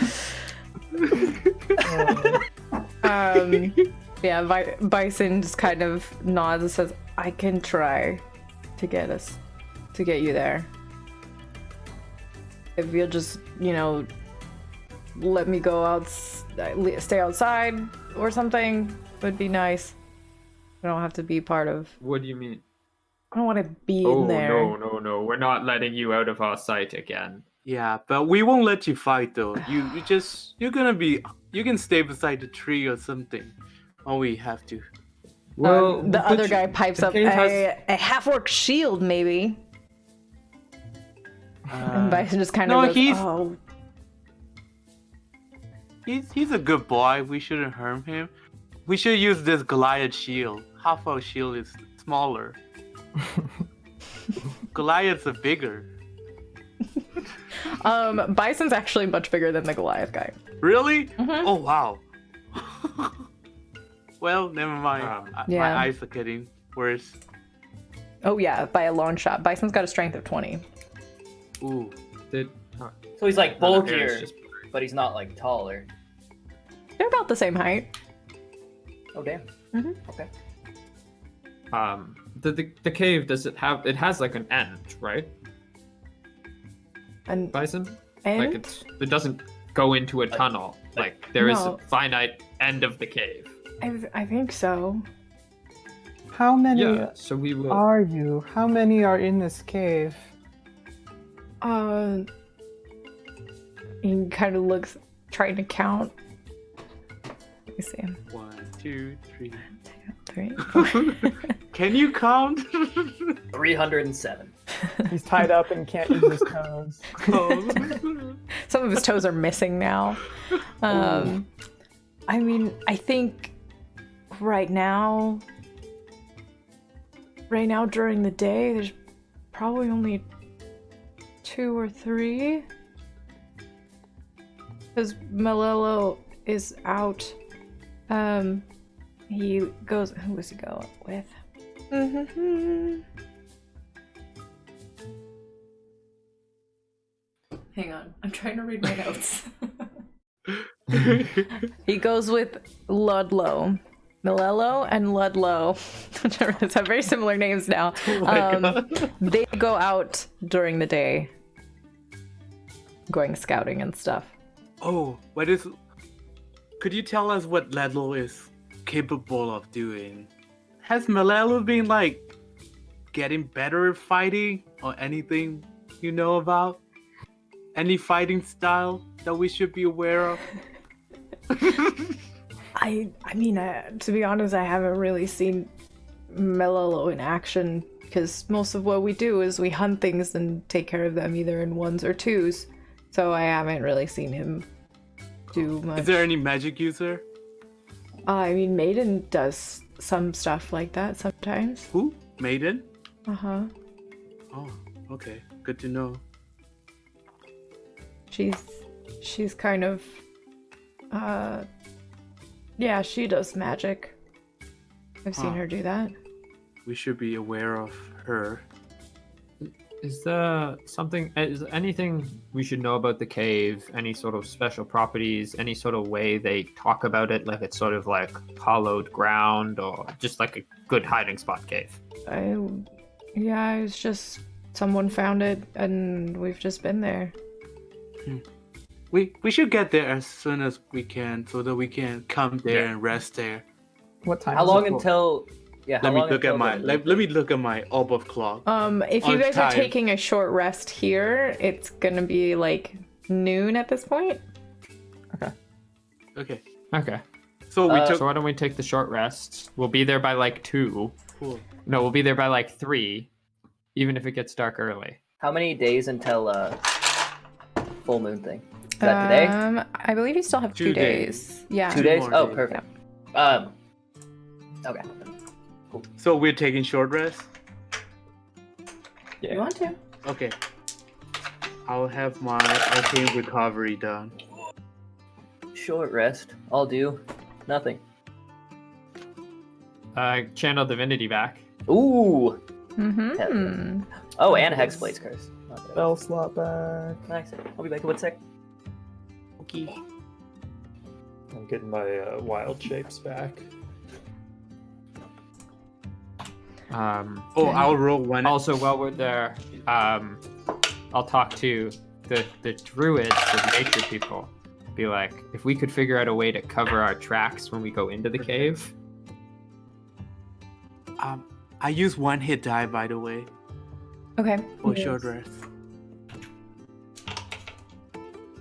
Yeah, Bison just kind of nods and says, I can try to get you there. If you'll just, let me go out, stay outside or something, would be nice. I don't have to be part of.
What do you mean?
I don't want to be
Oh,
in there.
no. We're not letting you out of our sight again.
Yeah, but we won't let you fight though. You can stay beside the tree or something. All we have to.
Well,
the other guy pipes up
cave has-
a half-orc shield, maybe. And Bison just kind of
no,
goes,
he's-
oh,
He's a good boy. We shouldn't harm him. We should use this Goliath shield. Half our shield is smaller. Goliaths are bigger.
Bison's actually much bigger than the Goliath guy.
Really? Oh wow. Well, never mind.
Yeah.
My eyes are getting worse.
Oh yeah, by a long shot. Bison's got a strength of 20.
Ooh.
So he's like
Yeah,
bulkier,
it's just-
but he's not like taller.
They're about the same height.
Oh damn. Okay.
The cave, it has like an end, right?
And
Bison?
and
Like it doesn't go into a tunnel. Like there is
No.
a finite end of the cave.
I think so.
How many
Yeah, so we will.
are you? How many are in this cave?
He kind of looks, trying to count. Let me see.
1, 2, 3.
3, 4.
Can you count?
307.
He's tied up and can't use his toes.
Some of his toes are missing now. I mean, I think right now during the day, there's probably only 2 or 3. Because Melelo is out. He goes. Who does he go with? Hang on, I'm trying to read my notes. He goes with Ludlow. Melelo and Ludlow, which have very similar names now. They go out during the day, going scouting and stuff.
Oh, could you tell us what Ledlo is capable of doing? Has Melelo been like getting better at fighting or anything you know about? Any fighting style that we should be aware of?
I mean, to be honest, I haven't really seen Melelo in action because most of what we do is we hunt things and take care of them either in 1s or 2s. So I haven't really seen him do much.
Is there any magic user?
I mean, Maiden does some stuff like that sometimes.
Who? Maiden?
Uh-huh.
Oh, okay. Good to know.
She's kind of, yeah, she does magic. I've seen her do that.
We should be aware of her.
Is there anything we should know about the cave? Any sort of special properties? Any sort of way they talk about it? Like it's sort of like hollowed ground or just like a good hiding spot cave?
Yeah, it's just Someone found it, and we've just been there.
We should get there as soon as we can, so that we can come there and rest there.
What time?
How
is
long
it?
until? Yeah.
Let me look at my let me look at my orb of clock.
If you
On
guys are
time.
taking a short rest here, it's gonna be like noon at this point.
Okay.
Okay.
So we took.
So why don't we take the short rest? We'll be there by like 2.
Cool.
No, we'll be there by like 3, even if it gets dark early.
How many days until full moon thing? Is that today?
I believe you still have 2
2
days. Yeah.
2 days?
more
Oh,
days.
perfect. Okay.
So we're taking short rest.
You want to?
Okay. I'll have my arcane recovery done.
Short rest. I'll do nothing.
Channel divinity back.
Ooh.
Mm-hmm.
Oh, and Hexblade's curse. Not bad.
Spell slot back.
Nice. I'll be back in 1 sec.
Okay.
I'm getting my wild shapes back.
I'll roll one.
Also, while we're there, I'll talk to the druids, the nature people. Be like, if we could figure out a way to cover our tracks when we go into the cave.
I use 1 hit die, by the way,
Okay.
for short rest.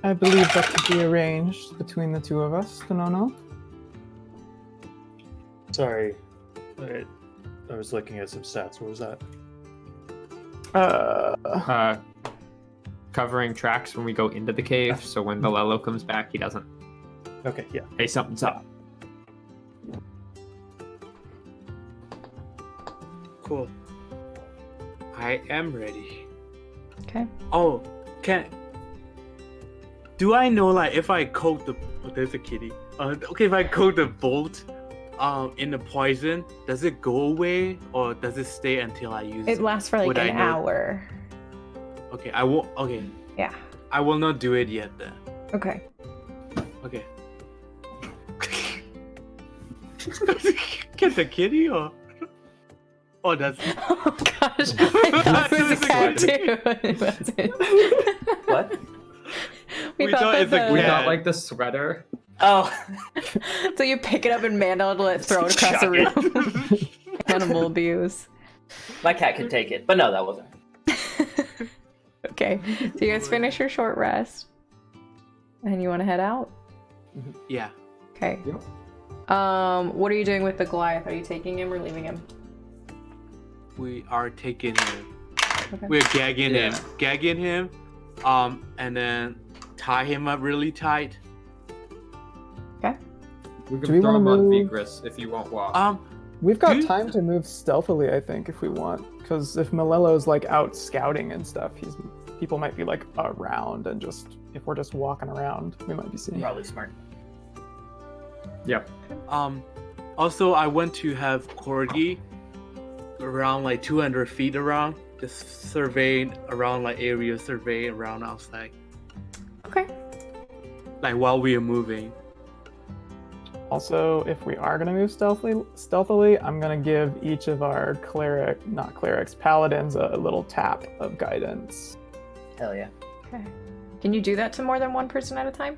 I believe that could be arranged between the two of us, Tonono.
Sorry. I was looking at some stats. What was that?
Covering tracks when we go into the cave, so when Melelo comes back, he doesn't.
Okay, yeah.
Hey, something's up.
Cool. I am ready.
Okay.
Oh, do I know, like, if I coat the... Oh, there's a kitty. Okay, if I coat the bolt in the poison, does it go away, or does it stay until I use it?
It lasts for like
Would I
an
know-
hour.
Okay, I will... Okay,
Yeah.
I will not do it yet, then.
Okay.
Okay. Get the kitty, or... Oh, that's...
Oh gosh, I thought it was a cat too. It wasn't.
What?
We
We
thought
thought
that
it's a
We
the...
got like the sweater.
Oh.
So you pick it up and manhandle it, throw it across the room. Animal abuse.
My cat could take it, but no, that wasn't.
Okay, so you guys finish your short rest, and you want to head out.
Yeah.
Okay. What are you doing with the Goliath? Are you taking him or leaving him?
We are taking him.
Okay.
We're gagging
Yeah.
him, and then tie him up really tight.
Okay.
We
Do
can
we
throw
wanna
him on
move-
Vigris if you won't walk.
We've got
Dude.
time to move stealthily, I think, if we want. Because if Melelo's like out scouting and stuff, people might be like around, and if we're just walking around, we might be seeing.
Probably smart.
Yep.
Also, I want to have Corgi around like 200 feet around, just surveying around, like area survey around outside,
Okay.
like while we are moving.
Also, if we are gonna move stealthily, I'm gonna give each of our paladins a little tap of guidance.
Hell yeah.
Okay. Can you do that to more than one person at a time?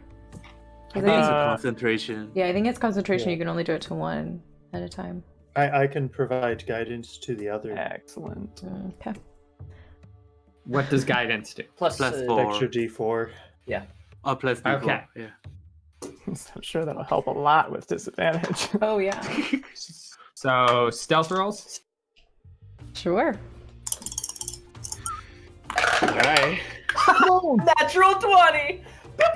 I think it's a concentration.
Yeah, I think it's concentration.
Yeah.
You can only do it to one at a time.
I can provide guidance to the other.
Excellent.
Okay.
What does guidance do?
Plus,
Plus
uh,
4.
Extra D4.
Oh, plus D4.
Okay.
Yeah.
I'm sure that'll help a lot with disadvantage.
Oh yeah.
So stealth rolls.
Sure.
Alright.
Natural 20!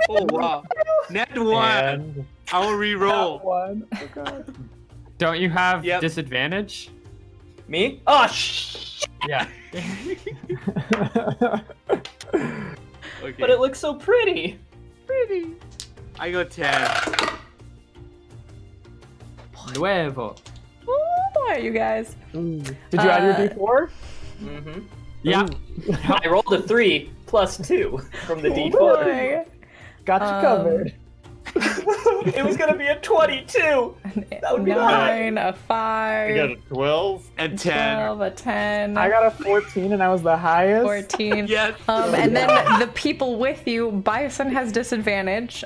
Oh wow. Net 1.
And
I will re-roll.
One. Oh god.
Don't you have
Yep.
disadvantage?
Me? Oh, shh!
Yeah.
Okay.
But it looks so pretty!
I got 10.
Nuevo.
Oh boy, you guys.
Did you add your D4?
Mm-hmm.
Yeah.
I rolled a 3 plus 2 from the D4.
Boy.
Got you covered.
It was gonna be a 22!
a 9, a 5.
I got a 12.
And 10.
12, a 10.
I got a 14 and I was the highest.
14.
Yes.
And then the people with you, Bison has disadvantage,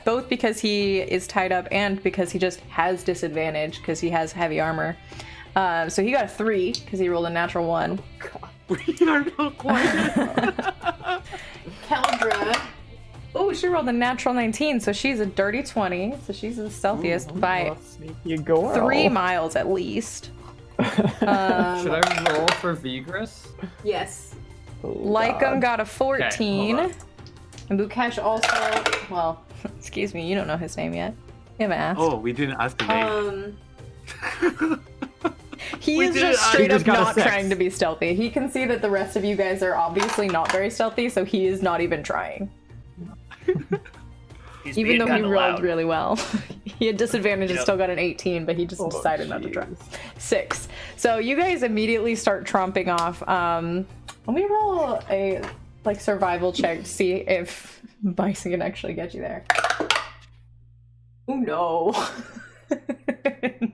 both because he is tied up and because he just has disadvantage because he has heavy armor. So he got a 3 because he rolled a natural 1.
We are not quite.
Keldra. Oh, she rolled a natural 19, so she's a dirty 20. So she's the stealthiest by
Sneaky girl.
3 miles at least.
Should I roll for Vigris?
Yes.
Oh,
Lycum
God.
got a
Okay,
14.
hold
And Bukesh also, well, excuse me, you don't know his name yet. You haven't asked.
Oh, we didn't ask the name.
He
We
is
did
just
it.
straight
He
up
just got a
not
6.
trying to be stealthy. He can see that the rest of you guys are obviously not very stealthy, so he is not even trying.
He's
Even
being
though he
kinda
rolled
loud.
really well. He had disadvantage and
Yep.
still got an 18, but he just decided not to try.
jeez.
6. So you guys immediately start tromping off. Let me roll a survival check to see if Bison can actually get you there. Oh no.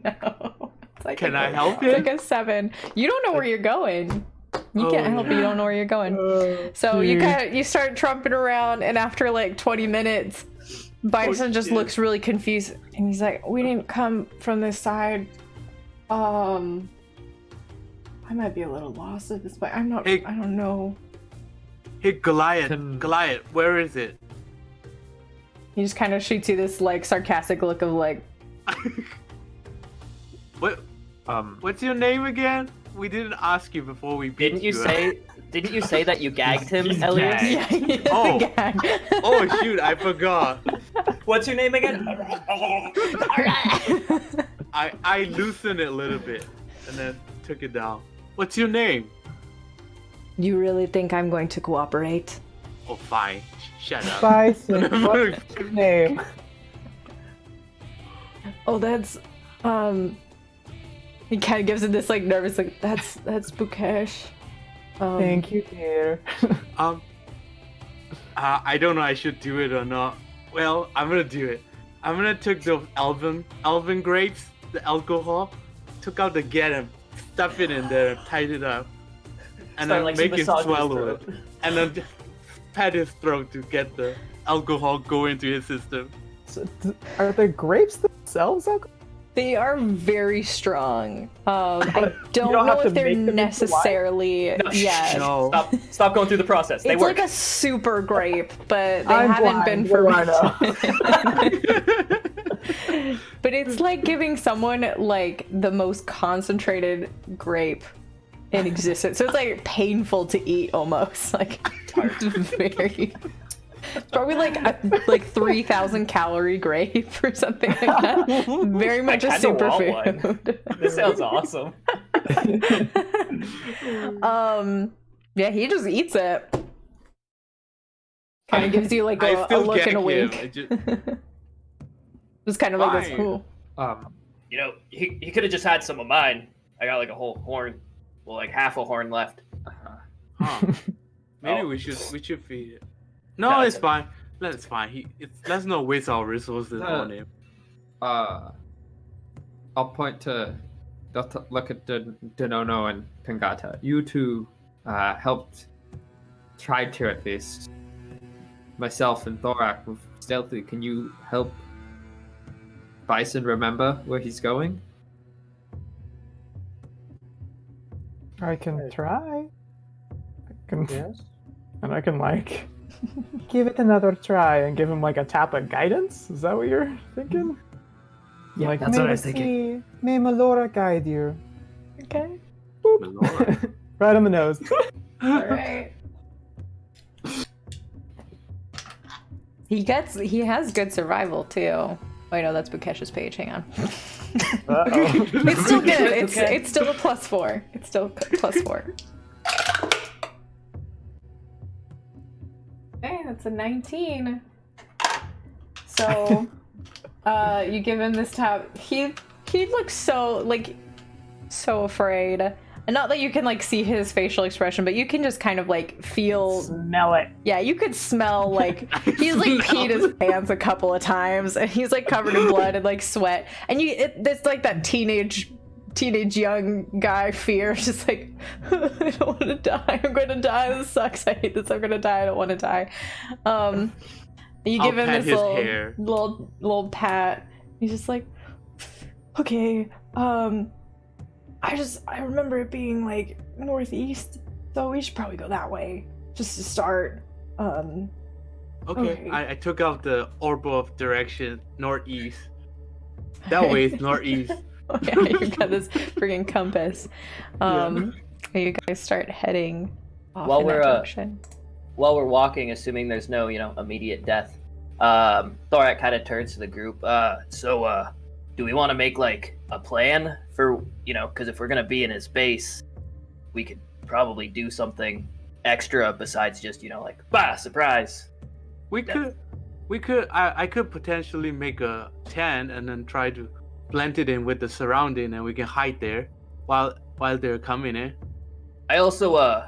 No. It's like
Can
a-
I help
It's
him?
like a 7. You don't know where you're going. You can't help it. You don't know where you're going. So
Gee.
you start trumping around, and after like 20 minutes, Bison just
shit.
looks really confused, and he's like, "We didn't come from this side. I might be a little lost at this point. I'm not.
Hey.
I don't know."
Hey, Goliath.
Can-
Goliath, where is it?
He just kind of shoots you this like sarcastic look of like,
What? What's your name again? We didn't ask you before we beat
Didn't you say that you gagged him,
He's
Elias?
gagged.
"Yeah, he is a
Oh.
gag."
Oh shoot, I forgot.
What's your name again?
I loosened it a little bit and then took it down. What's your name?
You really think I'm going to cooperate?
Oh, fine. Shut up.
Bison, what's your name?
Oh, that's He kind of gives it this like nervous like that's Bukesh.
Thank you, dear.
I don't know I should do it or not. Well, I'm gonna do it. I'm gonna take the elven grapes, the alcohol, took out the get and stuff it in there and tied it up. And
Start,
then
like,
make it
massaging his
swallow it.
throat.
And then just pat his throat to get the alcohol go into his system.
So, are the grapes themselves alcohol?
They are very strong. I don't
don't
know
have to
if they're
make them into wine?
necessarily. Yeah,
No.
Stop going through the process. They
it's
work.
like a super grape, but they
I'm
haven't been
blind, what do I
fermented. But it's like giving someone like the most concentrated grape in existence. So it's like painful to eat almost. Like it's very. It's probably like a 3,000 calorie grape or something like that. Very much a
kinda want
superfood.
This sounds awesome.
Yeah, he just eats it. Kind of gives you like
I
a
still
look
gag
and a
him.
wink.
It just-
Just kind of like this.
Fine.
Ooh.
You know, he could have just had some of mine. I got like a whole horn. Well, like half a horn left.
Huh. Maybe
Oh.
we should feed it. No,
No,
it's
it's-
fine. It's fine. Let's not waste our resources on him.
I'll point to look at Denono and Pingata. You two helped, tried to at least. Myself and Thorak with stealthy. Can you help Bison remember where he's going?
I can try.
Yes.
And I can like give it another try and give him like a tap of guidance. Is that what you're thinking?
Yeah,
like,
that's what I was
"May the
thinking."
sea- May Melora guide you.
Okay.
Melora.
Right on the nose.
All right. He has good survival too. Wait, no, that's Bukesh's page. Hang on.
Uh-oh.
It's still good.
Okay.
It's still a +4. It's still +4. Okay, that's a 19. So, you give him this tap. He looks so afraid. and not that you can like see his facial expression, but you can just kind of like feel.
Smell it.
Yeah, you could smell like he's like peed his pants a couple of times, and he's like covered in blood and like sweat, and it's like that teenage young guy fear, just like I don't want to die. I'm going to die. This sucks. I hate this. I'm going to die. I don't want to die. You give him this little pat. He's just like, okay. I remember it being like northeast, so we should probably go that way just to start.
Okay. I took out the orb of direction northeast. That way it's northeast.
Yeah, you've got this friggin' compass. You guys start heading off in that direction.
While we're walking, assuming there's no, immediate death, Thorak kind of turns to the group. So do we want to make like a plan for, because if we're gonna be in his base, we could probably do something extra besides just, like, surprise.
We could. I could potentially make a tent and then try to blend it in with the surrounding, and we can hide there while they're coming in.
I also,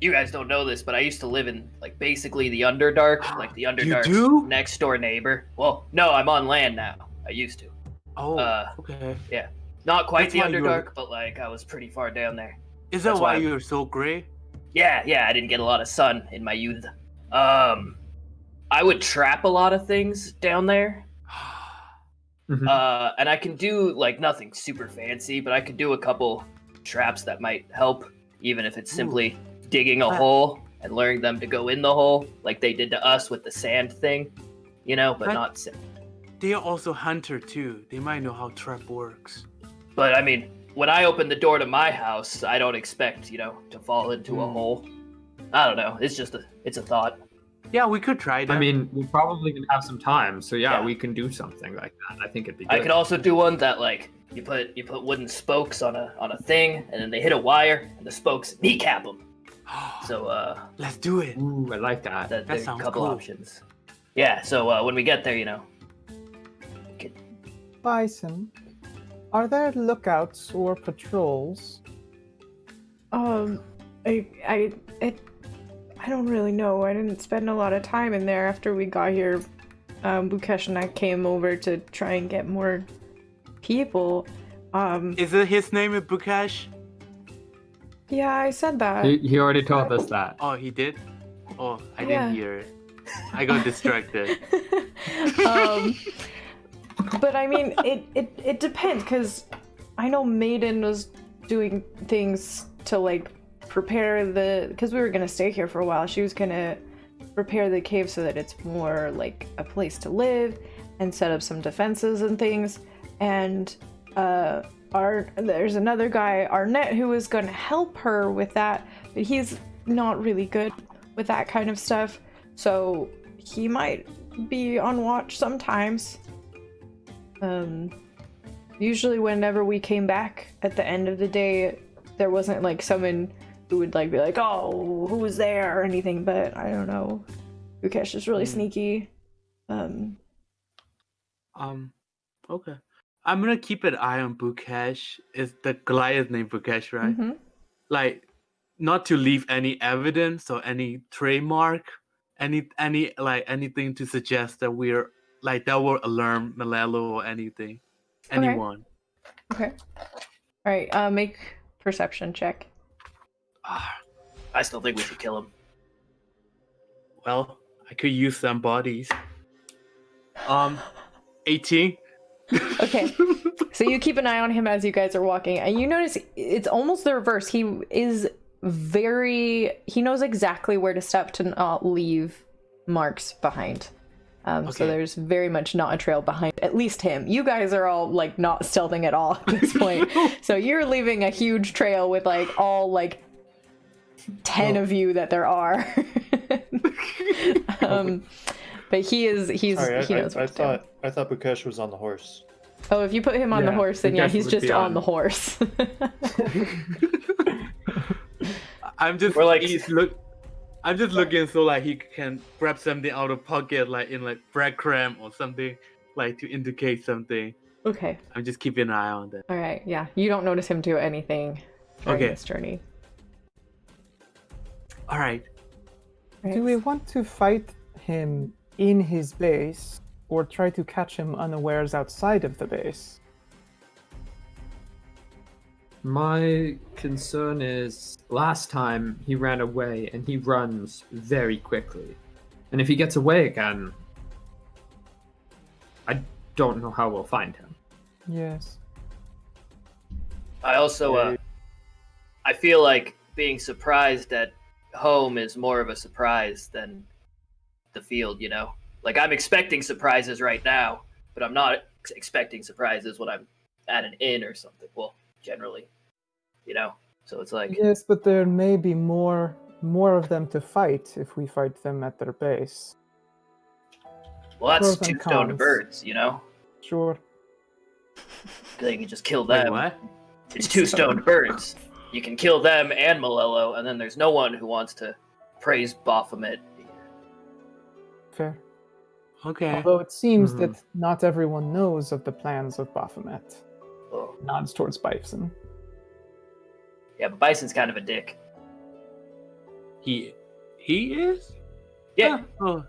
you guys don't know this, but I used to live in like basically the Underdark, like the Underdark's next door neighbor. Well, no, I'm on land now. I used to.
Oh, okay.
Yeah, not quite the Underdark, but like I was pretty far down there.
Is that why you're so gray?
Yeah, I didn't get a lot of sun in my youth. I would trap a lot of things down there.
Mhm.
And I can do like nothing super fancy, but I could do a couple traps that might help, even if it's simply digging a hole and luring them to go in the hole, like they did to us with the sand thing, but not.
They are also hunter too. They might know how trap works.
But I mean, when I open the door to my house, I don't expect, to fall into a hole. I don't know. It's a thought.
Yeah, we could try that.
I mean, we're probably gonna have some time, so yeah, we can do something like that. I think it'd be good.
I could also do one that like you put wooden spokes on a thing, and then they hit a wire, and the spokes kneecap them. So
let's do it.
Ooh, I like that.
There's
sounds
a couple
cool.
options. Yeah. So when we get there,
Bison, are there lookouts or patrols?
I don't really know. I didn't spend a lot of time in there after we got here. Bukesh and I came over to try and get more people.
Is it his name is Bukesh?
Yeah, I said that.
He already told us that.
Oh, he did? Oh, I didn't hear it. I got distracted.
But I mean, it depends, because I know Maiden was doing things to like prepare because we were gonna stay here for a while. She was gonna prepare the cave so that it's more like a place to live and set up some defenses and things. And there's another guy, Arnett, who was gonna help her with that, but he's not really good with that kind of stuff, so he might be on watch sometimes. Usually whenever we came back at the end of the day, there wasn't like someone who would like be like, oh, who was there or anything, but I don't know. Bukesh is really sneaky.
Okay. I'm gonna keep an eye on Bukesh. Is the Goliath named Bukesh, right?
Mm-hmm.
Like, not to leave any evidence or any trademark, any like anything to suggest that we're like that will alarm Melelo or anything, anyone.
Okay. All right. Make perception check.
I still think we should kill him.
Well, I could use some bodies. 18.
Okay. So you keep an eye on him as you guys are walking, and you notice it's almost the reverse. He knows exactly where to step to not leave marks behind. So there's very much not a trail behind at least him. You guys are all like not stealthing at all at this point. So you're leaving a huge trail with like all like 10 of you that there are. But he's
Sorry,
he knows
I thought Bukesh was on the horse.
Oh, if you put him on the horse, then yeah, he's just on the horse.
I'm just looking so like he can grab something out of pocket, like in like breadcrumb or something, like to indicate something.
Okay.
I'm just keeping an eye on that.
All right. Yeah, you don't notice him do anything during
Okay.
this journey.
All right.
Do we want to fight him in his base or try to catch him unawares outside of the base?
My concern is last time he ran away and he runs very quickly. And if he gets away again, I don't know how we'll find him.
Yes.
I also, I feel like being surprised at home is more of a surprise than the field, you know? Like, I'm expecting surprises right now, but I'm not expecting surprises when I'm at an inn or something. Well, generally, you know? So it's like...
Yes, but there may be more of them to fight if we fight them at their base.
Well, that's
Pros and
2 stoned
cons.
birds, you know?
Sure.
They can just kill
Wait,
them.
what?
It's 2 stoned birds. You can kill them and Melelo, and then there's no one who wants to praise Baphomet.
Fair.
Okay.
Although it seems that not everyone knows of the plans of Baphomet.
Oh.
Nods towards Bison.
Yeah, but Bison's kind of a dick.
He is?
Yeah,
Oh,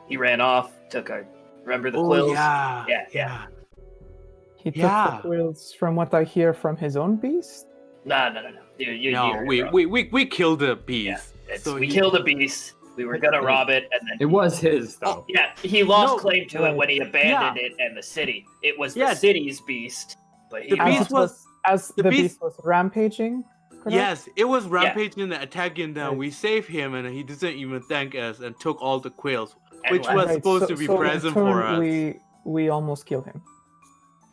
he ran off, took our... Remember the
oh
quills?
yeah.
Yeah.
He took
Yeah.
the quills from what I hear from his own beast.
No. You
No,
heard it wrong.
we killed the beast.
We killed a beast. We were gonna rob it, and then
It was his, though.
yeah, he lost
No,
claim to it when he abandoned it and the city. It was the
Yeah.
city's beast, but he
The beast was
as
the
the
beast-
beast was rampaging. correct?
Yes, it was rampaging and attacking them. We saved him, and he didn't even thank us and took all the quails,
And
which
left.
was
Right,
supposed
so-
to be
so in
present
turn,
for us.
We almost killed him.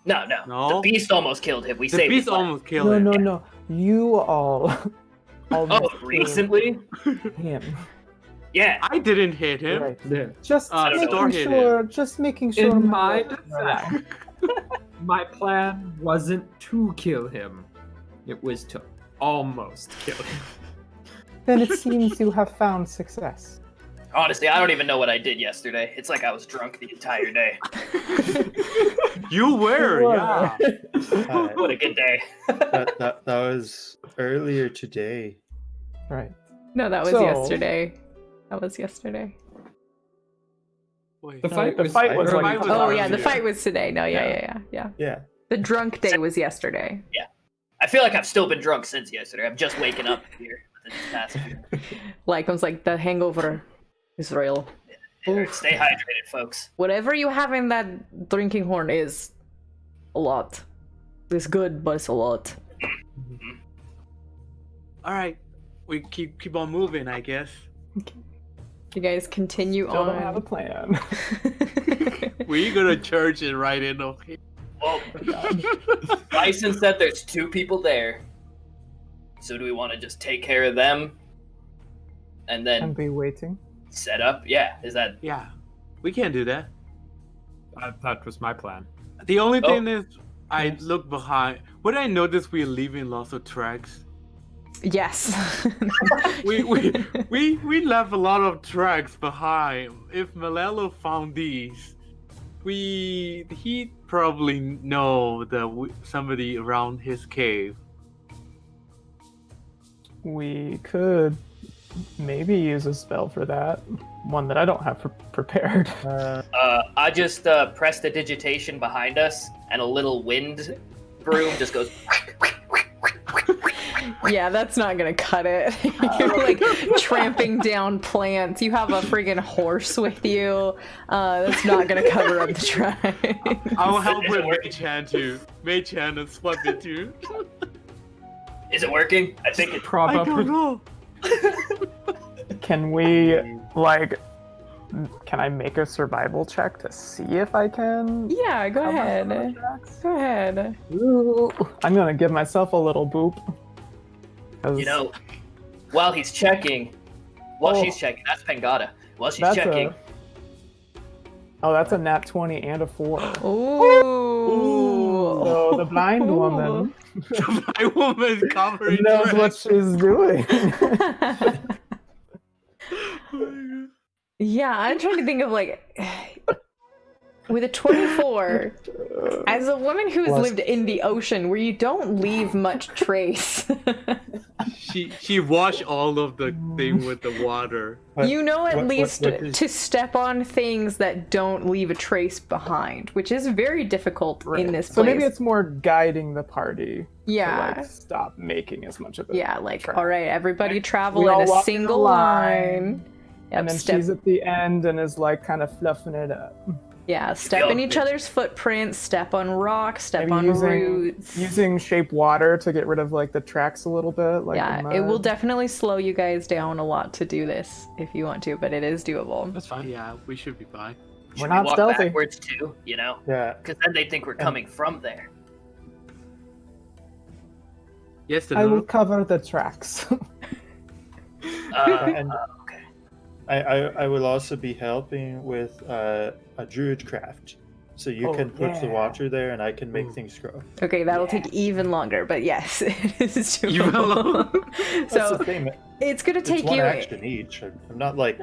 No.
No.
The beast almost killed him. We
The
saved
beast
his life.
almost killed
No,
him.
no. You all. almost
Oh, recently?
killed him.
Yeah.
I didn't hit him.
Right.
Yeah.
Just
I don't know.
making sure. Just making sure.
In my
Relax.
defense, my plan wasn't to kill him. It was to almost kill him.
Then it seems you have found success.
Honestly, I don't even know what I did yesterday. It's like I was drunk the entire day.
You were, yeah.
What a good day.
That was earlier today.
Right.
No, that was
So-
yesterday. That was yesterday.
Wait,
The fight
the
was,
fight was
the
like.
fight was
Oh yeah,
earlier.
the fight was today. No, yeah.
Yeah.
The drunk day was yesterday.
I feel like I've still been drunk since yesterday. I'm just waking up here within this past few.
Like I was like the hangover is real.
Stay hydrated, folks.
Whatever you have in that drinking horn is a lot. It's good, but it's a lot.
All right, we keep on moving, I guess.
You guys continue
Still don't
on.
have a plan.
We're gonna charge it right in. Okay.
Well, Bison said there's 2 people there. So do we want to just take care of them and then
And be waiting.
set up? Yeah, is that...
Yeah, we can't do that.
That was my plan.
The only
Oh.
thing is, I look behind. Would I notice we're leaving lots of tracks?
Yes.
We left a lot of tracks behind. If Melelo found these, he'd probably know that somebody around his cave.
We could maybe use a spell for that. One that I don't have prepared.
I just pressed the digitation behind us, and a little wind broom just goes...
Yeah, that's not gonna cut it. You're like tramping down plants. You have a friggin' horse with you. That's not gonna cover up the track.
I'll help
Is
with
it working?
Mage Hand and swap it too.
Is it working? I think it...
Prop
I
up.
don't know.
Can we can I make a survival check to see if I can?
Yeah, go ahead. Go ahead.
Ooh, I'm gonna give myself a little boop. 'Cause
You know, while he's checking... While
Oh.
she's checking, that's Pengata. While she's
that's
checking...
that's a nat 20 and a 4.
Ooh.
So the blind woman
My woman's covering
knows
tracks.
what she's doing.
Yeah, I'm trying to think of like With a 24, as a woman who has
Plus-
lived in the ocean where you don't leave much trace,
She washed all of the thing with the water.
What-
you know at
what
least
is-
to step on things that don't leave a trace behind, which is very difficult in this place.
So maybe it's more guiding the party.
Yeah.
To, like, stop making as much of it.
Yeah, like, all right, everybody travel
We all
in a
walk in a
single line. Yep,
And then
step,
she's at the end and is like kind of fluffing it up.
yeah, step in each other's footprints, step on rocks, step
Maybe
on
using
roots.
using shape water to get rid of like the tracks a little bit. Like
Yeah,
the
it will
mud.
definitely slow you guys down a lot to do this if you want to, but it is doable.
That's fine.
Yeah, we should be fine.
Should
We're
we
not
walk
stealthy.
backwards too, you know?
Yeah.
Because then they think we're coming from there.
Yes, the
I will
little...
cover the tracks.
And
Okay.
I will also be helping with a druid craft. So you
Oh,
can put the
yeah.
water there and I can make
Ooh.
things grow.
Okay, that'll take even longer, but yes, it is
Even
doable.
That's
So
the thing.
it's gonna
It's
take
one
you.
action each. I'm not like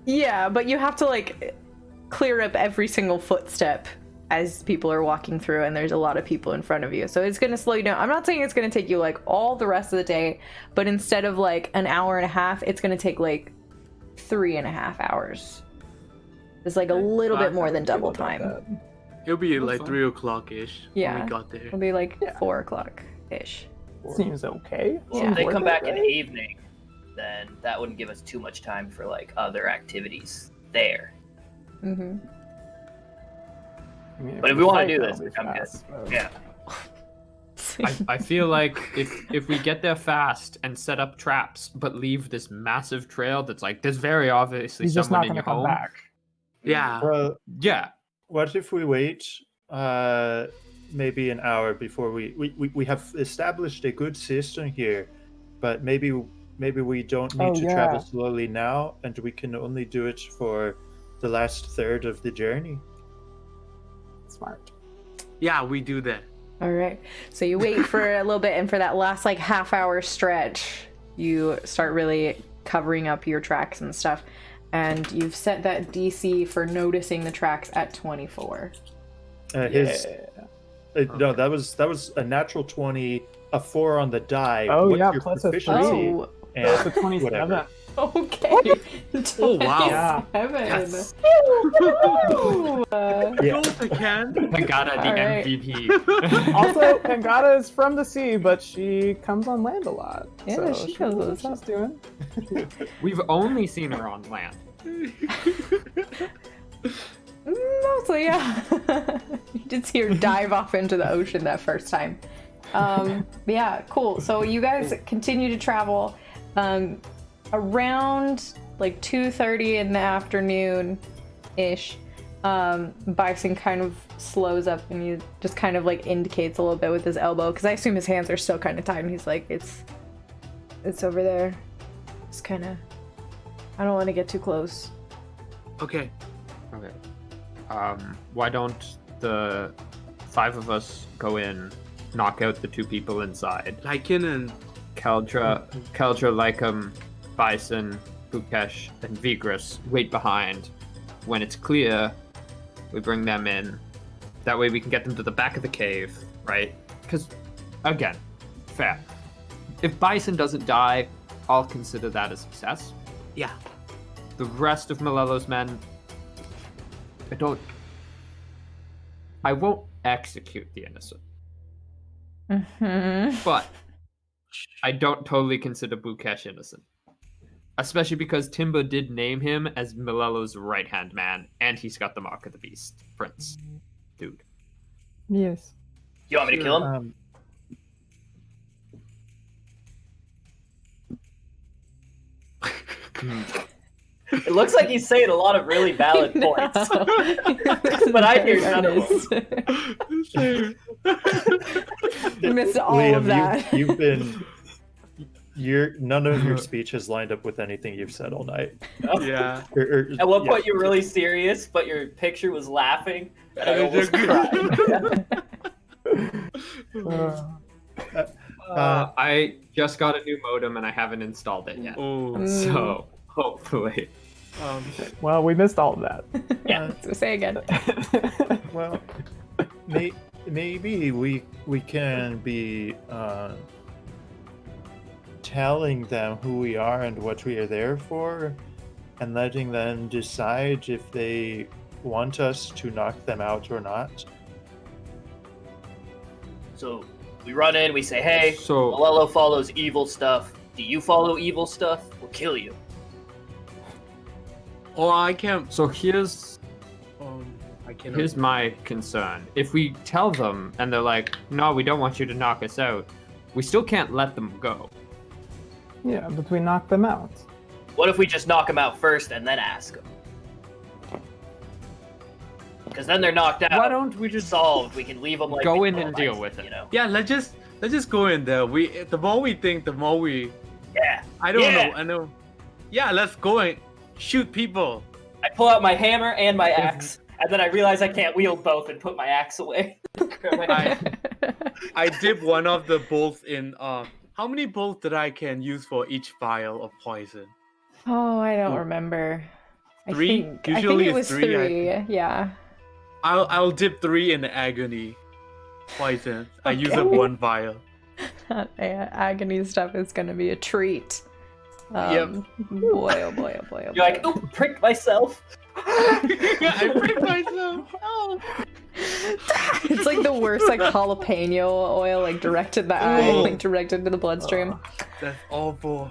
Yeah, but you have to like clear up every single footstep as people are walking through, and there's a lot of people in front of you. So it's gonna slow you down. I'm not saying it's gonna take you like all the rest of the day, but instead of like an hour and a half, it's gonna take like 3.5 hours. It's like a little bit more than double time.
It'll be
That's
like
fine.
3 o'clock-ish
Yeah.
when we got there.
It'll be like
Yeah.
4 o'clock-ish.
Seems okay.
Well,
Yeah.
if they come back in the
right?
evening, then that wouldn't give us too much time for like other activities there.
Mm-hmm.
I mean,
But if we wanna
fight,
do
that'll
this,
be
I'm good.
fast, but-
Yeah.
I feel like if we get there fast and set up traps, but leave this massive trail that's like there's very obviously
He's just
someone
not
in
gonna
your
come
home.
back.
Yeah.
well,
Yeah,
what if we wait maybe an hour before we have established a good system here, but maybe we don't need
Oh,
to
yeah.
travel slowly now, and we can only do it for the last third of the journey.
Smart.
Yeah, we do that.
All right. So you wait for a little bit, and for that last like half-hour stretch, you start really covering up your tracks and stuff. And you've set that DC for noticing the tracks at 24.
His no, that was a natural 20, a 4 on the die.
Oh,
What's
yeah,
your
plus a
proficiency?
Oh,
And
It's a 27.
whatever.
okay.
Oh, wow.
Yeah.
27.
Yes.
Woo!
Yeah.
Close again.
Pagata the
All right.
MVP.
Also, Pangata is from the sea, but she comes on land a lot.
Yeah,
so
she knows
knows
what's
what she's doing.
We've only seen her on land.
Mostly, yeah. You did see her dive off into the ocean that first time. But yeah, cool. So you guys continue to travel around like 2:30 in the afternoon ish. Bison kind of slows up and he just kind of like indicates a little bit with his elbow, because I assume his hands are still kind of tied, and he's like, it's over there. It's kind of, I don't want to get too close.
Okay.
Okay. Why don't the 5 of us go in, knock out the 2 people inside?
Lycan and
Keldra, Lycum, Bison, Bukesh, and Vigris wait behind. When it's clear, we bring them in. That way we can get them to the back of the cave, right? Because, again, fair. If Bison doesn't die, I'll consider that a success.
yeah.
The rest of Melelo's men, I won't execute the innocent,
Mm-hmm.
but I don't totally consider Bukesh innocent. Especially because Timba did name him as Melelo's right-hand man, and he's got the Mark of the Beast, Prince. Dude.
Yes.
You want me to kill him? It looks like he's saying a lot of really valid points. But I hear none of them.
You missed all
Liam,
of that.
You've been. None of your speech has lined up with anything you've said all night.
Yeah.
At one
yeah.
point, you were really serious, but your picture was laughing. And I
I
almost cried.
I just got a new modem and I haven't installed it yet.
Oh.
So, hopefully.
Well, we missed all of that.
Yeah, so say again.
Well, maybe we can be telling them who we are and what we are there for, and letting them decide if they want us to knock them out or not.
So we run in, we say, hey,
So-
Melelo follows evil stuff. Do you follow evil stuff? We'll kill you.
Oh, I can't.
So here's
I cannot.
here's my concern. If we tell them and they're like, no, we don't want you to knock us out, we still can't let them go.
Yeah, but we knocked them out.
What if we just knock them out first and then ask them? Because then they're knocked out.
Why don't we just
solved? We can leave them like
go
we
in and
normalize,
deal with it?
You know?
Yeah, let's just go in there. The more we think, the more we.
Yeah.
I don't
Yeah.
know. I know. Yeah, let's go and shoot people.
I pull out my hammer and my axe, and then I realize I can't wield both and put my axe away.
I dip one of the bolts in. How many bolts that I can use for each vial of poison?
Oh, I don't remember.
Three?
I think
Usually
it
it's
was
three, I
three. Yeah.
I'll dip 3 in the agony poison. I use up 1 vial.
That agony stuff is gonna be a treat.
Yep.
Boy, oh boy, oh boy, oh boy.
You're like, ooh, prick myself.
Yeah, I pricked myself. Oh.
It's like the worst, like jalapeno oil, like direct in the eye,
Ooh.
like direct into the bloodstream.
That's awful.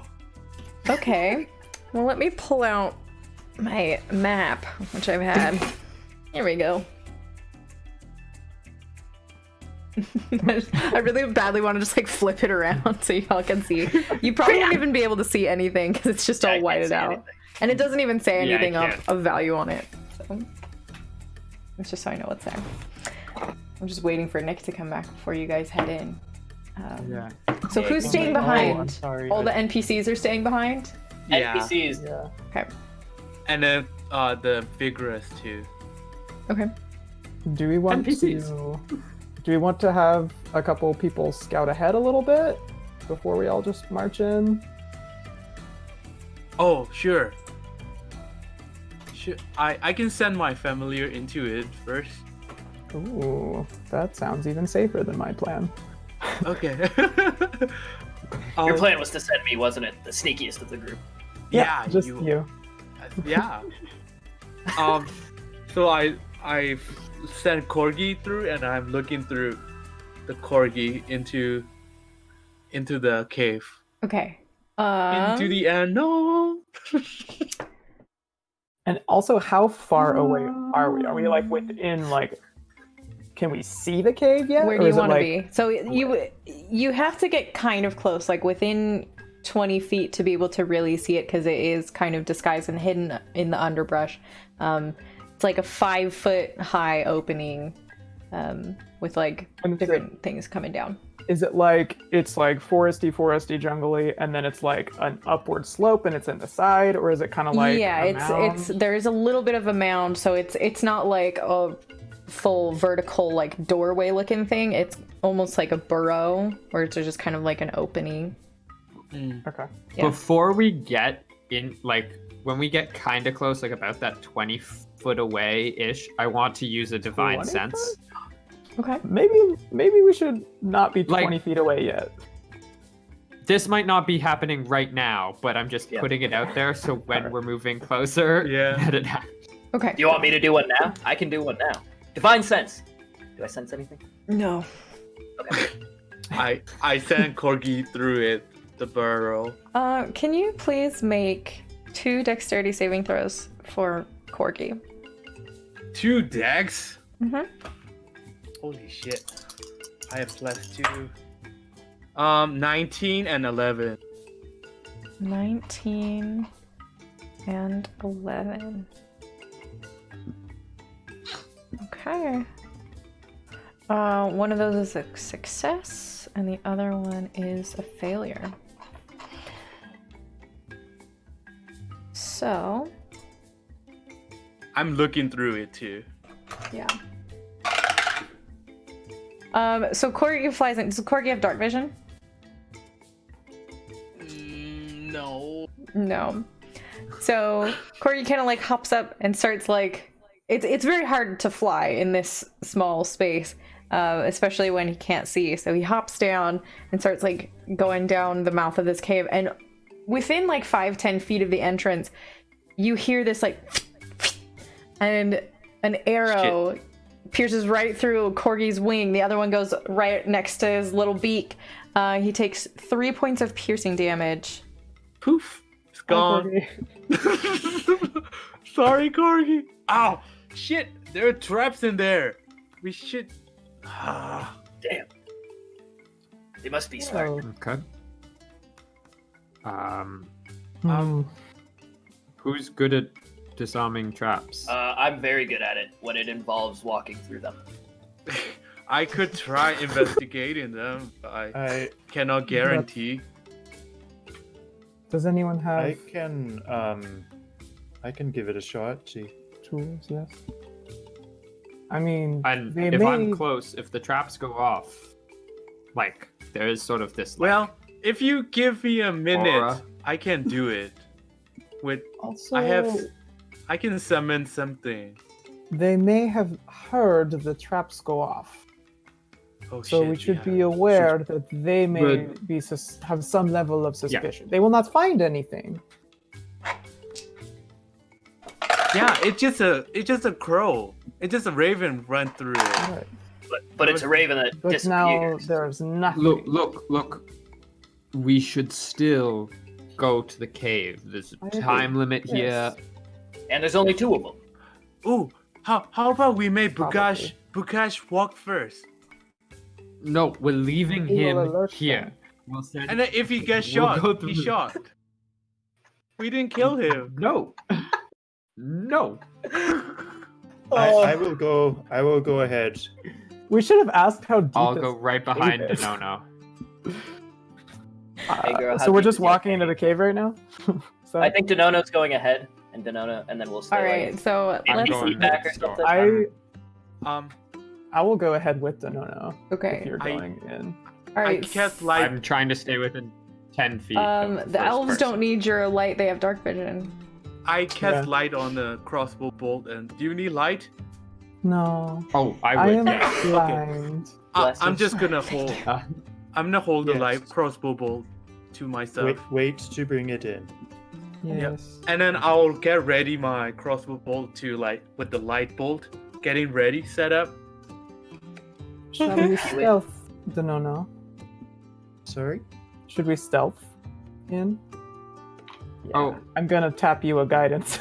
Okay, well let me pull out my map, which I've had. Here we go. I really badly want to just like flip it around so y'all can see. You probably won't even be able to see anything because it's just
Yeah, I
all
can't
whited
see
out.
anything.
And it doesn't even say
Yeah, I
anything
can't.
of value on it. So it's just so I know what's there. I'm just waiting for Nick to come back before you guys head in.
Yeah.
So who's
Oh,
staying
I'm
behind?
sorry.
All the NPCs are staying behind?
Yeah.
NPCs.
Yeah.
Okay.
And then the vigorous too.
Okay.
Do we want
NPCs.
Do we want to have a couple people scout ahead a little bit before we all just march in?
Oh, sure. Sure. I can send my familiar into it first.
Ooh, that sounds even safer than my plan.
Okay.
Your plan was to send me, wasn't it? The sneakiest of the group.
Yeah,
just you.
Yeah. So I sent Corgi through, and I'm looking through the Corgi into the cave.
Okay.
Into the unknown.
And also, how far away are we? Are we like within like? Can we see the cave yet?
Where
Or
do you
is it,
want to
like-
be? So you have to get kind of close, like within 20 feet to be able to really see it because it is kind of disguised and hidden in the underbrush. It's like a 5-foot high opening with like
And is
different things coming down.
Is it like it's like foresty, jungly, and then it's like an upward slope and it's in the side, or is it kind of like
yeah,
a
it's
mound?
there's a little bit of a mound, so it's not like a full vertical like doorway looking thing. It's almost like a burrow where it's just kind of like an opening.
Okay.
Yeah.
Before we get in, like, when we get kind of close, like about that 20 foot away-ish, I want to use a divine
20
sense.
Okay.
Maybe we should not be
Like-
20 feet away yet.
This might not be happening right now, but I'm just
Yeah.
putting it out there so when we're moving closer,
Yeah.
that it happens.
Okay.
Do you want me to do one now? I can do one now. Divine sense. Do I sense anything?
No.
I sent Corgi through it, the burrow.
Can you please make 2 dexterity saving throws for Corgi?
2 decks.
Mhm.
Holy shit! I have +2. 19 and 11.
19 and 11. Okay. One of those is a success, and the other one is a failure. So,
I'm looking through it too.
yeah. So Corgi flies in. Does Corgi have dark vision?
No.
No. So Corgi kind of like hops up and starts like it's very hard to fly in this small space, especially when he can't see. So he hops down and starts like going down the mouth of this cave, and within like 5-10 feet of the entrance, you hear this like, and an arrow pierces right through Corgi's wing. The other one goes right next to his little beak. He takes 3 points of piercing damage.
Poof. It's gone. Sorry, Corgi. Ow. Shit. There are traps in there. We should...
Damn. They must be smart.
Okay. Who's good at disarming traps?
I'm very good at it when it involves walking through them.
I could try investigating them, but I cannot guarantee.
Does anyone have
I can give it a shot. See.
tools? Yes. I mean,
And
they
if
may...
I'm close, if the traps go off, like, there is sort of this, like,
Well, if you give me a minute,
aura.
I can do it. With
Also,
I can summon something.
they may have heard the traps go off.
Oh
So
shit,
we should
yeah.
be aware that they may
But-
be have some level of suspicion. They will not find anything.
Yeah, it's just a crow. It's just a raven run through it.
Right.
But it's a raven that
But now
disappears.
there's nothing.
Look. We should still go to the cave. There's
I
a
agree.
time limit
Yes.
here.
And there's only 2 of them.
Ooh, how about we make
Probably.
Bukash walk first?
No, we're leaving
We will
him
alert
here.
them.
We'll send...
And then if he gets
We'll
shot,
go through
he's
the-
shot. We didn't kill him.
No. No.
I will go. I will go ahead.
We should have asked how deep.
I'll
this
go right behind
cave is.
Denono.
Hey, girl, how
So we're
deep
just
is it?
walking into the cave right now. So
I think Denono's going ahead, and then we'll stay.
All right,
like,
so
I'm
let's.
going
feedback or
next door.
something.
I will go ahead with Denono if
Okay.
you're
I-
going in.
All
I
right.
kept like
I'm trying to stay within 10 feet. of
The
first
elves
person.
don't need your light; they have dark vision.
I cast
Yeah.
light on the crossbow bolt. And do you need light?
No,
Oh, I
I
would.
am
yeah.
blind.
Bless
I'm
you.
just gonna hold.
Uh,
I'm gonna hold the
Yes.
light crossbow bolt to myself,
Wait to bring it in.
Yes.
and then I'll get ready my crossbow bolt to like with the light bolt, getting ready, set up.
Shall we stealth, Denono?
Sorry.
Should we stealth in? Yeah.
Oh.
I'm gonna tap you a guidance.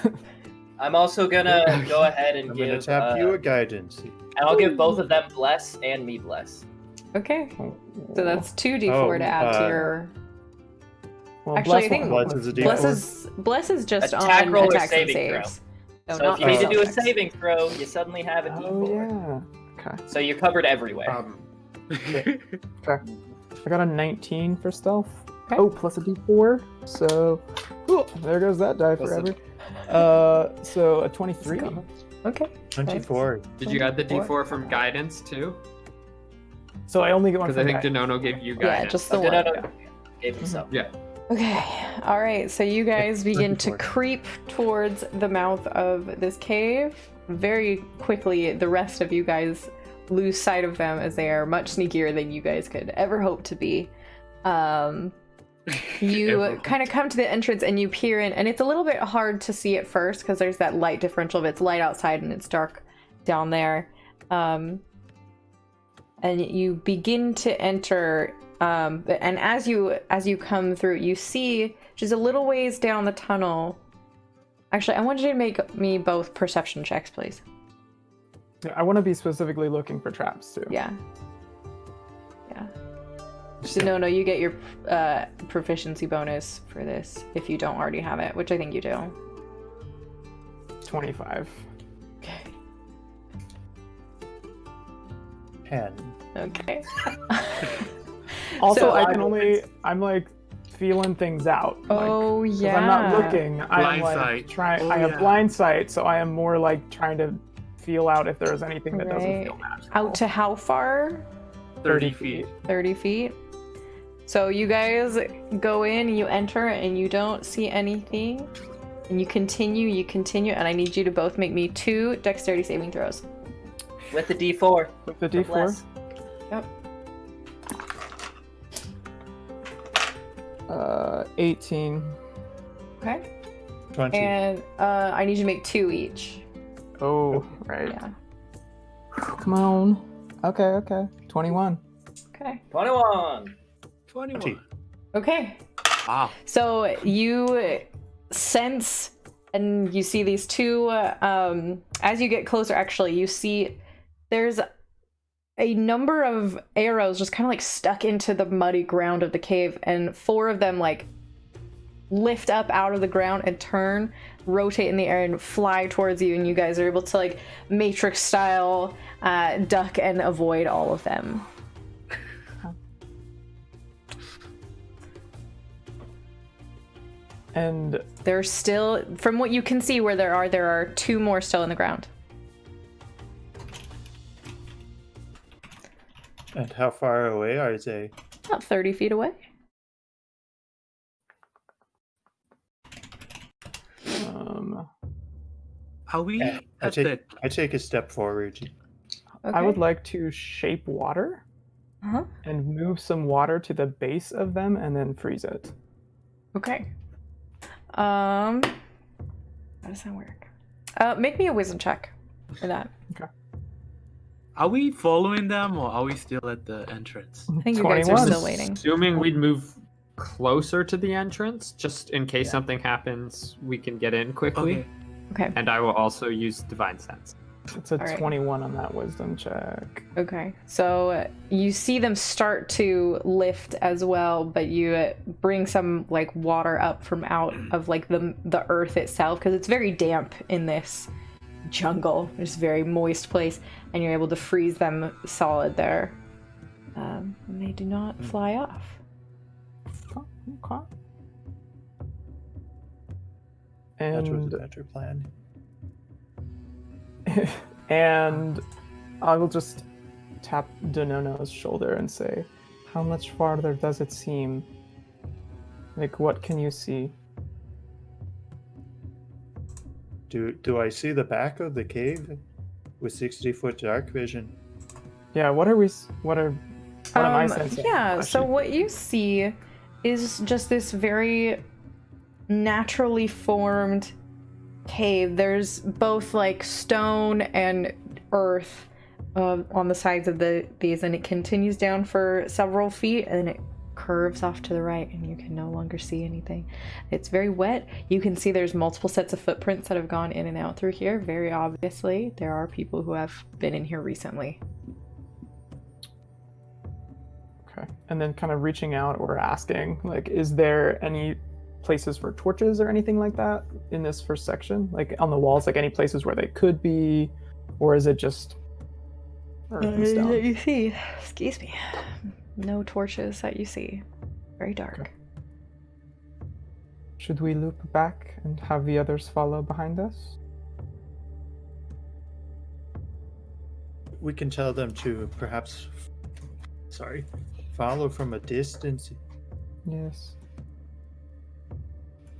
I'm also gonna go ahead and
I'm
give.
gonna tap you a guidance.
And I'll give both of them bless and me bless.
Okay. So that's 2d4 to add to your.
Well,
Actually, I
bless
think
one.
Bless is a D4.
Bless is just
Attack
on
roll or
attacks and
saving throw.
saves.
So
not
if you need to
spell
do a
checks.
saving throw, you suddenly have a
Oh
d4.
yeah. Okay.
So you're covered everywhere.
Okay. I got a 19 for stealth.
Okay.
Oh, plus a d4. So, oh, there goes that die
Plus a-
forever. So a 23.
Okay.
24.
Did you add the D4 from guidance too?
So I only get one.
Because I
from
think
guidance.
Denono gave you
Yeah,
guidance.
just the
Oh,
one.
Denono gave himself.
Yeah.
Okay. All right. So you guys begin to
24.
creep towards the mouth of this cave. Very quickly, the rest of you guys lose sight of them as they are much sneakier than you guys could ever hope to be. You kind of come to the entrance and you peer in, and it's a little bit hard to see at first because there's that light differential. It's light outside and it's dark down there. And you begin to enter. And as you come through, you see just a little ways down the tunnel. Actually, I want you to make me both perception checks, please.
Yeah, I want to be specifically looking for traps too.
Yeah. So no, you get your proficiency bonus for this if you don't already have it, which I think you do.
25.
Okay.
10.
Okay.
Also,
So,
I can only. I'm like feeling things out.
Oh
Like, 'cause
yeah.
I'm not looking. I'm
Blind
like
sight.
trying.
Oh,
I have
yeah.
blind sight, so I am more like trying to feel out if there's anything that doesn't
Right.
feel natural.
Out to how far?
30 feet.
30 feet. So you guys go in, you enter, and you don't see anything. And you continue, and I need you to both make me 2 dexterity saving throws.
With the D4.
With the D4?
Yep.
18.
Okay.
20.
And I need you to make 2 each.
Oh, right.
Yeah.
Come on. Okay. 21.
Okay.
21.
21.
Okay.
Wow.
So you sense and you see these 2 as you get closer, actually you see there's a number of arrows just kind of like stuck into the muddy ground of the cave, and 4 of them like lift up out of the ground and turn, rotate in the air and fly towards you, and you guys are able to like Matrix style duck and avoid all of them.
And
there's still, from what you can see where there are 2 more still in the ground.
And how far away are they?
About 30 feet away.
Are we
I take a step forward.
Okay.
I would like to shape water and move some water to the base of them and then freeze it.
Okay. How does that work? Make me a wisdom check for that.
Okay.
Are we following them or are we still at the entrance?
I think you guys are
21.
still waiting.
Assuming we'd move closer to the entrance, just in case something happens, we can get in quickly.
Okay.
And I will also use Divine Sense.
It's a
All right.
21 on that wisdom check.
Okay. So you see them start to lift as well, but you bring some like water up from out of like the earth itself, because it's very damp in this jungle. It's a very moist place, and you're able to freeze them solid there. And they do not fly off.
Okay.
That was
And
a better plan.
and I will just tap Denono's shoulder and say, how much farther does it seem? Like, what can you see?
Do I see the back of the cave with 60-foot dark vision?
Yeah, what am I sensing?
Yeah, so
actually?
what you see is just this very naturally formed cave. There's both like stone and earth on the sides of these, and it continues down for several feet, and then it curves off to the right, and you can no longer see anything. It's very wet. You can see there's multiple sets of footprints that have gone in and out through here. Very obviously, there are people who have been in here recently.
Okay. And then kind of reaching out or asking, like, is there any places for torches or anything like that in this first section? Like on the walls, like any places where they could be, or is it just earth and stone?
You see, excuse me, no torches that you see. Very dark.
Okay. Should we loop back and have the others follow behind us?
We can tell them to perhaps, follow from a distance.
Yes.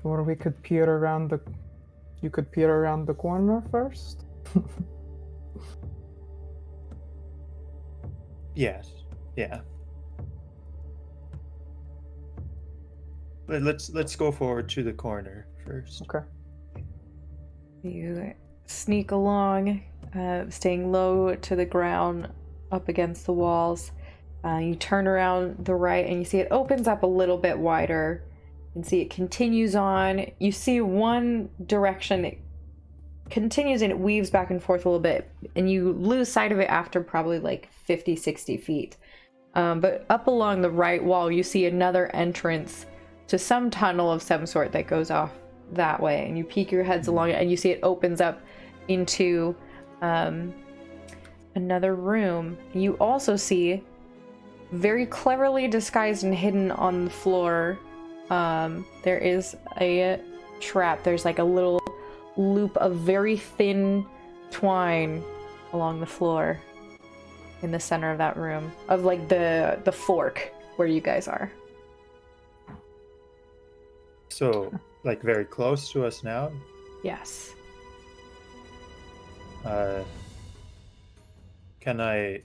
Or we could peer around the... You could peer around the corner first?
Yes. Yeah. Let's go forward to the corner first.
Okay.
You sneak along, staying low to the ground, up against the walls. You turn around the right, and you see it opens up a little bit wider. You can see it continues on. You see one direction, it continues and it weaves back and forth a little bit, and you lose sight of it after probably like 50-60 feet. But up along the right wall, you see another entrance to some tunnel of some sort that goes off that way, and you peek your heads along it, and you see it opens up into another room. You also see, very cleverly disguised and hidden on the floor, there is a trap. There's like a little loop of very thin twine along the floor in the center of that room, of like the fork where you guys are.
So like very close to us now.
Yes.
Can I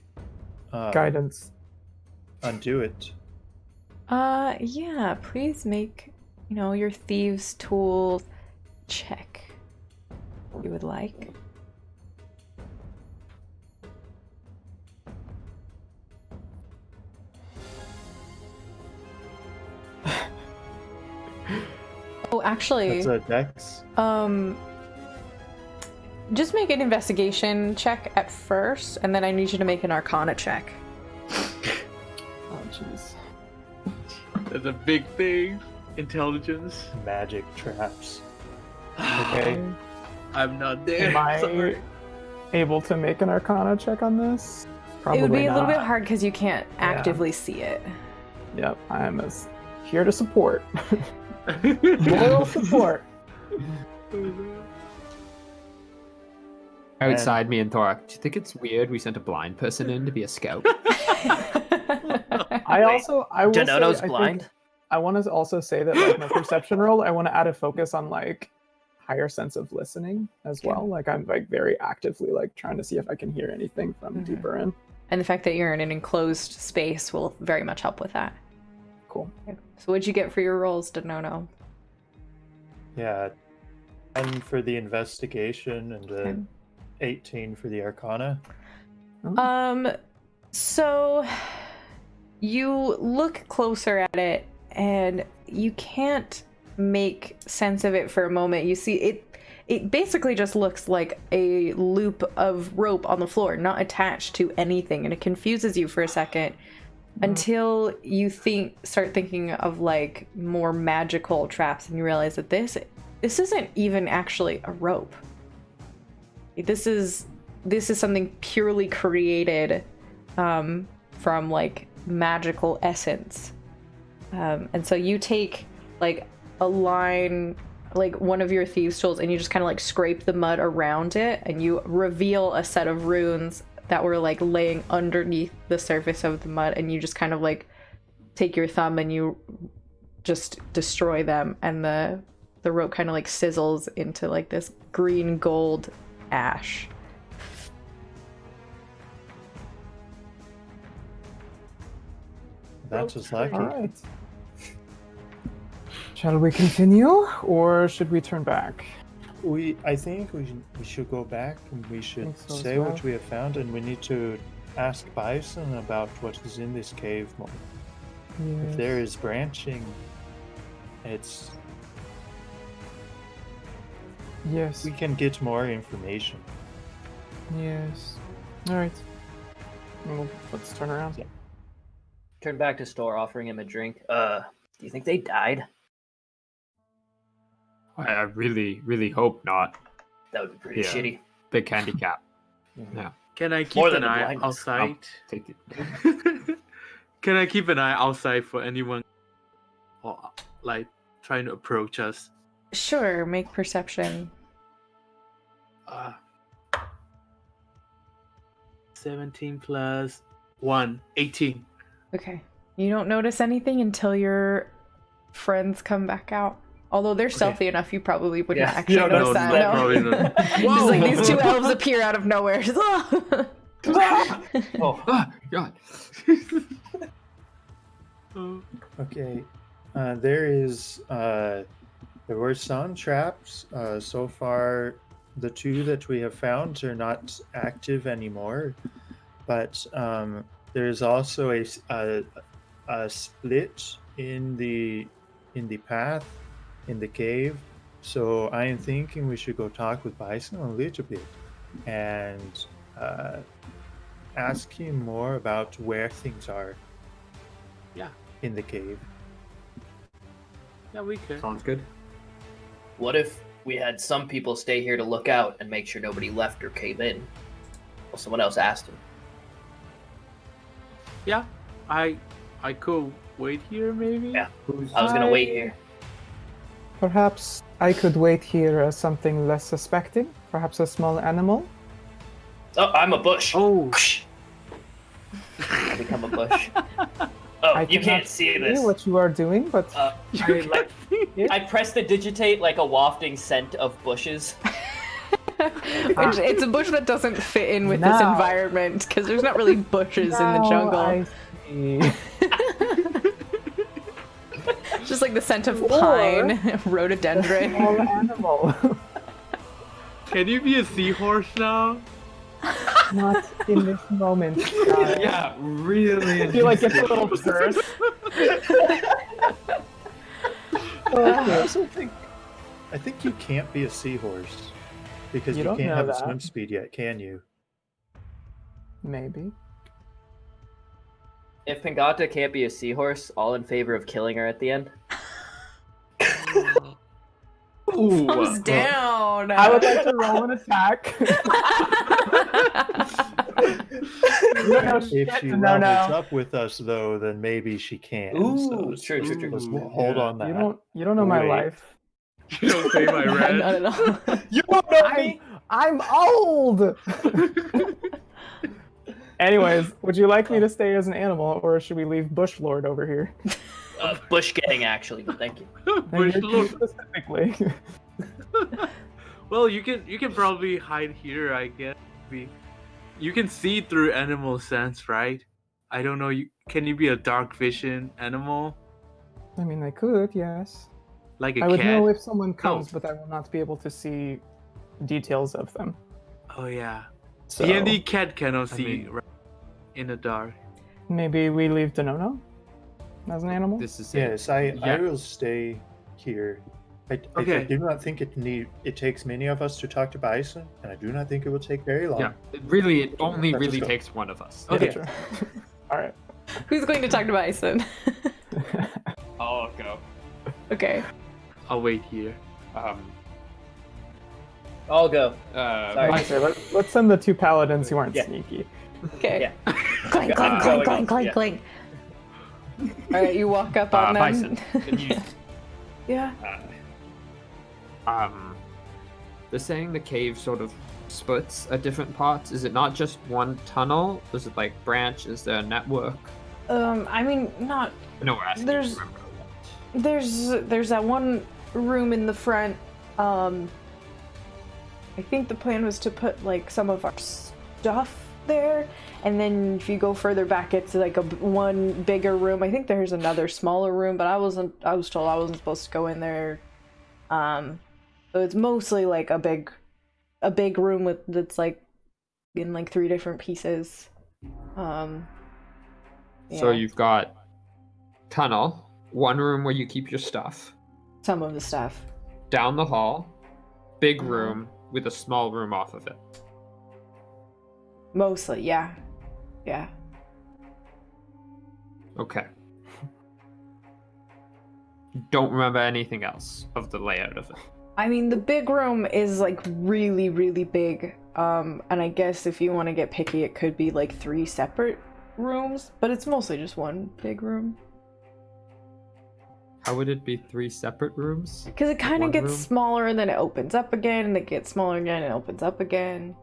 Guidance.
undo it?
Yeah, please make, your thieves' tool check. You would like. Oh, actually,
That's a dex.
just make an investigation check at first, and then I need you to make an Arcana check.
Oh, jeez.
That's a big thing. Intelligence.
Magic traps.
Okay.
I'm not there.
Am I
Sorry.
able to make an Arcana check on this? Probably
It would be a little bit
not.
hard because you can't actively see it.
Yep, I am here to support. Loyal support.
Outside me and Thorak, do you think it's weird we sent a blind person in to be a scout?
I will say,
Donono's
I think
blind?
I want to also say that like my perception roll, I want to add a focus on like higher sense of listening as well. Like I'm like very actively like trying to see if I can hear anything from deeper in.
And the fact that you're in an enclosed space will very much help with that.
Cool.
Okay. So what'd you get for your rolls, Donono?
Yeah. 10 for the investigation and
Okay.
18 for the arcana.
So you look closer at it and you can't make sense of it for a moment. You see it basically just looks like a loop of rope on the floor, not attached to anything, and it confuses you for a second until you start thinking of like more magical traps, and you realize that this isn't even actually a rope. This is something purely created from like magical essence. And so you take like a line, like one of your thieves' tools, and you just kind of like scrape the mud around it, and you reveal a set of runes that were like laying underneath the surface of the mud, and you just kind of like take your thumb and you just destroy them, and the rope kind of like sizzles into like this green gold ash.
That was lucky.
All right. Shall we continue, or should we turn back?
I think we should go back and we should
Think so as
say
well.
what we have found, and we need to ask Bison about what is in this cave more. If there is branching,
Yes.
we can get more information.
Yes. All right. Well, let's turn around.
Yeah.
Turn back to store, offering him a drink. Do you think they died?
I really, really hope not.
That would be pretty
Yeah.
shitty.
Big handicap.
Can I keep
More
an
than a
eye
blindness.
outside?
Take it.
Can I keep an eye outside for anyone or like trying to approach us?
Sure, make perception.
17 plus 1, 18.
Okay. You don't notice anything until your friends come back out. Although they're stealthy enough, you probably wouldn't
Yeah.
actually notice that. No.
Probably not.
Just like these two elves appear out of nowhere. Just, "Ah!"
Oh,
Ah, God.
Okay. There were some traps. So far, the two that we have found are not active anymore. But there's also a split in the path in the cave. So I am thinking we should go talk with Bison a little bit and ask him more about where things are.
Yeah.
In the cave.
Yeah, we could.
Sounds good.
what if we had some people stay here to look out and make sure nobody left or came in? Well, someone else asked him.
Yeah, I could wait here maybe.
Yeah. I was gonna wait here.
Perhaps I could wait here as something less suspecting. Perhaps a small animal.
Oh, I'm a bush.
Oh,
I become a bush. Oh,
I
you
cannot
can't see this.
what you are doing, but
I prestidigitate like a wafting scent of bushes.
It's a bush that doesn't fit in with this
Now-
environment because there's not really bushes in the
now
jungle.
I see.
Just like the scent of pine, rhododendron.
Small animal.
Can you be a seahorse now?
Not in this moment. guys.
Yeah, really.
I feel like it's a little purse.
I think you can't be a seahorse because
You
you
don't
can't
know
have a
that.
swim speed yet, can you?
Maybe.
If Pangata can't be a seahorse, all in favor of killing her at the end.
Ooh.
Thumbs down.
I would like to roll an attack. You don't know
If
shit,
she
no,
levels
no.
up with us, though, then maybe she can.
Ooh,
so
true.
let's hold on that.
You don't know my
Wait.
life.
You don't pay my rent.
Not at all.
You don't know me.
I'm old. Anyways, would you like me to stay as an animal, or should we leave Bush Lord over here?
Bush getting actually, but thank you.
Bush
And
Lord.
specifically.
Well, you can probably hide here, I guess. You can see through animal sense, right? I don't know. Can you be a dark vision animal,
I mean, I could, yes.
like a
I would
cat?
know if someone comes,
Oh.
but I will not be able to see details of them.
Oh yeah.
So
D&D cat cannot see
mean-
right in the dark.
maybe we leave Denono as an animal.
This is
Yes, I
Yeah.
will stay here. I
Okay.
do not think it takes many of us to talk to Bison, and I do not think it will take very long.
Yeah, it only
Let's
really
just go.
takes one of us.
Okay.
Sure. All right.
Who's going to talk to Bison?
I'll go.
Okay.
I'll wait here.
I'll go.
Sorry.
Okay, let's send the two paladins who aren't
Yeah.
sneaky.
Okay.
Yeah.
Clank, clank,
going
clank,
on,
clank, clank,
yeah.
clank. All right, you walk up on them.
Bison, can you,
Yeah.
they're saying the cave sort of splits at different parts. Is it not just one tunnel? Is it like branch? Is there a network?
I mean, not.
No, we're asking.
There's-
You to remember.
There's that one room in the front. I think the plan was to put like some of our stuff there, and then if you go further back, it's like one bigger room. I think there's another smaller room, but I was told I wasn't supposed to go in there. So it's mostly like a big room that's like in like 3 different pieces.
So
Yeah,
you've got tunnel, one room where you keep your stuff.
some of the stuff.
Down the hall, big
Uh-huh.
room with a small room off of it.
Mostly, yeah. Yeah.
Okay. Don't remember anything else of the layout of it.
I mean, the big room is like really, really big. And I guess if you want to get picky, it could be like 3 separate rooms, but it's mostly just one big room.
How would it be 3 separate rooms?
Because it kind of
One
gets
room?
smaller and then it opens up again, and it gets smaller again and it opens up again.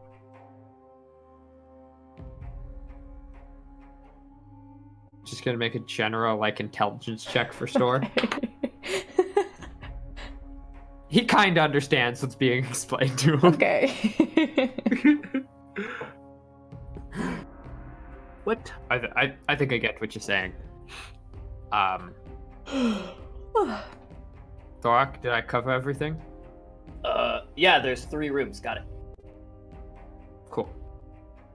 Just gonna make a general like intelligence check for Store. He kind of understands what's being explained to him.
Okay.
What?
I think I get what you're saying. Thorak, did I cover everything?
Yeah, there's 3 rooms. Got it.
Cool.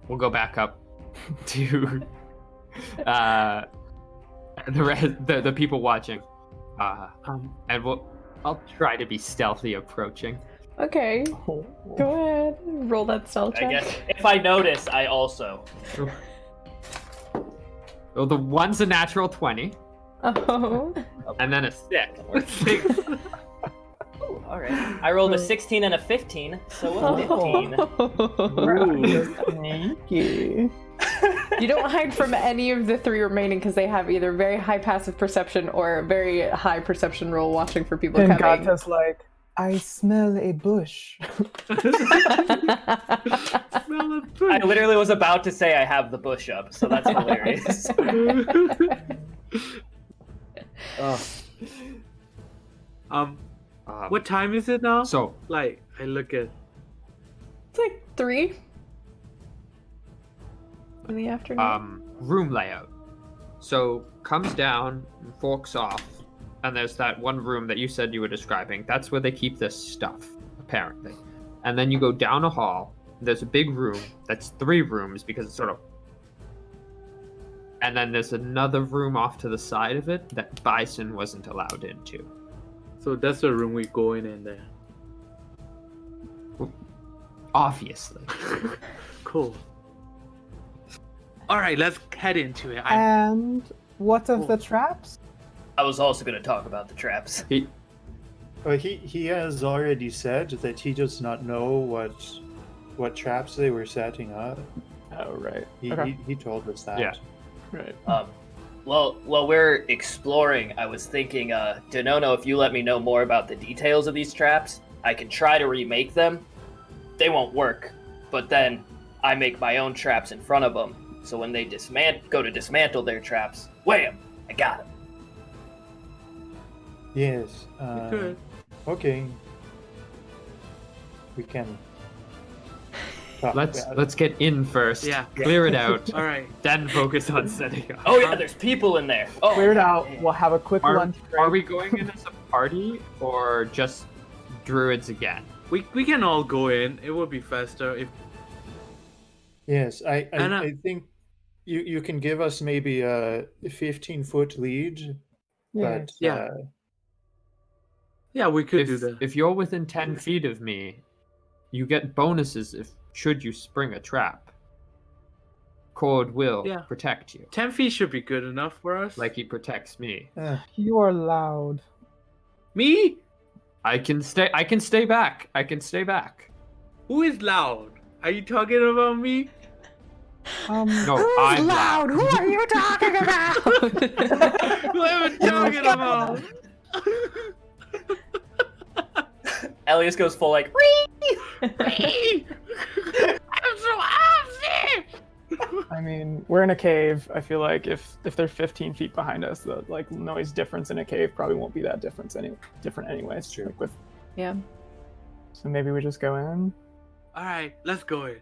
We'll go back up to the people watching. And I'll try to be stealthy approaching.
Okay.
Oh.
Go ahead. Roll that stealth check.
I guess if I notice, I also.
Well, the one's a natural 20,
Oh.
and then a 6.
All right. I rolled a 16 and a 15, so a 15.
Sneaky.
You don't hide from any of the 3 remaining because they have either very high passive perception or very high perception roll watching for people
And
coming.
Gata's like, I smell a bush.
I literally was about to say I have the bush up, so that's hilarious.
What time is it now?
So,
Like, I look at.
It's like 3 in the afternoon.
room layout. So comes down, and forks off, and there's that one room that you said you were describing. That's where they keep this stuff, apparently. And then you go down a hall. There's a big room that's 3 rooms because it's sort of. And then there's another room off to the side of it that Bison wasn't allowed into.
So that's the room we go in there.
Obviously.
Cool. All right, let's head into it.
And what of the traps?
I was also going to talk about the traps.
He,
He has already said that he does not know what traps they were setting up.
Oh, right.
He told us that.
Yeah.
Right.
Well, while we're exploring, I was thinking, Denono, if you let me know more about the details of these traps, I can try to remake them. They won't work, but then I make my own traps in front of them, so when they go to dismantle their traps, wham! I got them.
Yes.
Good.
Okay. We can. talk about it.
let's get in first.
Yeah.
Clear it out.
All right.
Then focus on setting up.
Oh yeah, there's people in there. Oh,
Clear it out.
yeah.
We'll have a quick
Are,
lunch break.
are we going in as a party or just druids again?
We can all go in. It would be faster if.
Yes, I
And,
think you can give us maybe a 15-foot lead,
Yeah.
but
Yeah. Yeah, we could do that.
If you're within 10 feet of me, you get bonuses should you spring a trap. Cord will
Yeah.
protect you,
10 feet should be good enough for us.
like he protects me.
You are loud.
me?
I can stay back. I can stay back.
Who is loud? Are you talking about me?
No,
Who's
I'm
loud? Who are you talking about?
Who am I talking about?
Elias goes full like,
I'm so awesome!
I mean, we're in a cave. I feel like if they're 15 feet behind us, the like noise difference in a cave probably won't be that different anyways.
True.
Like,
Yeah.
so maybe we just go in.
All right, let's go in.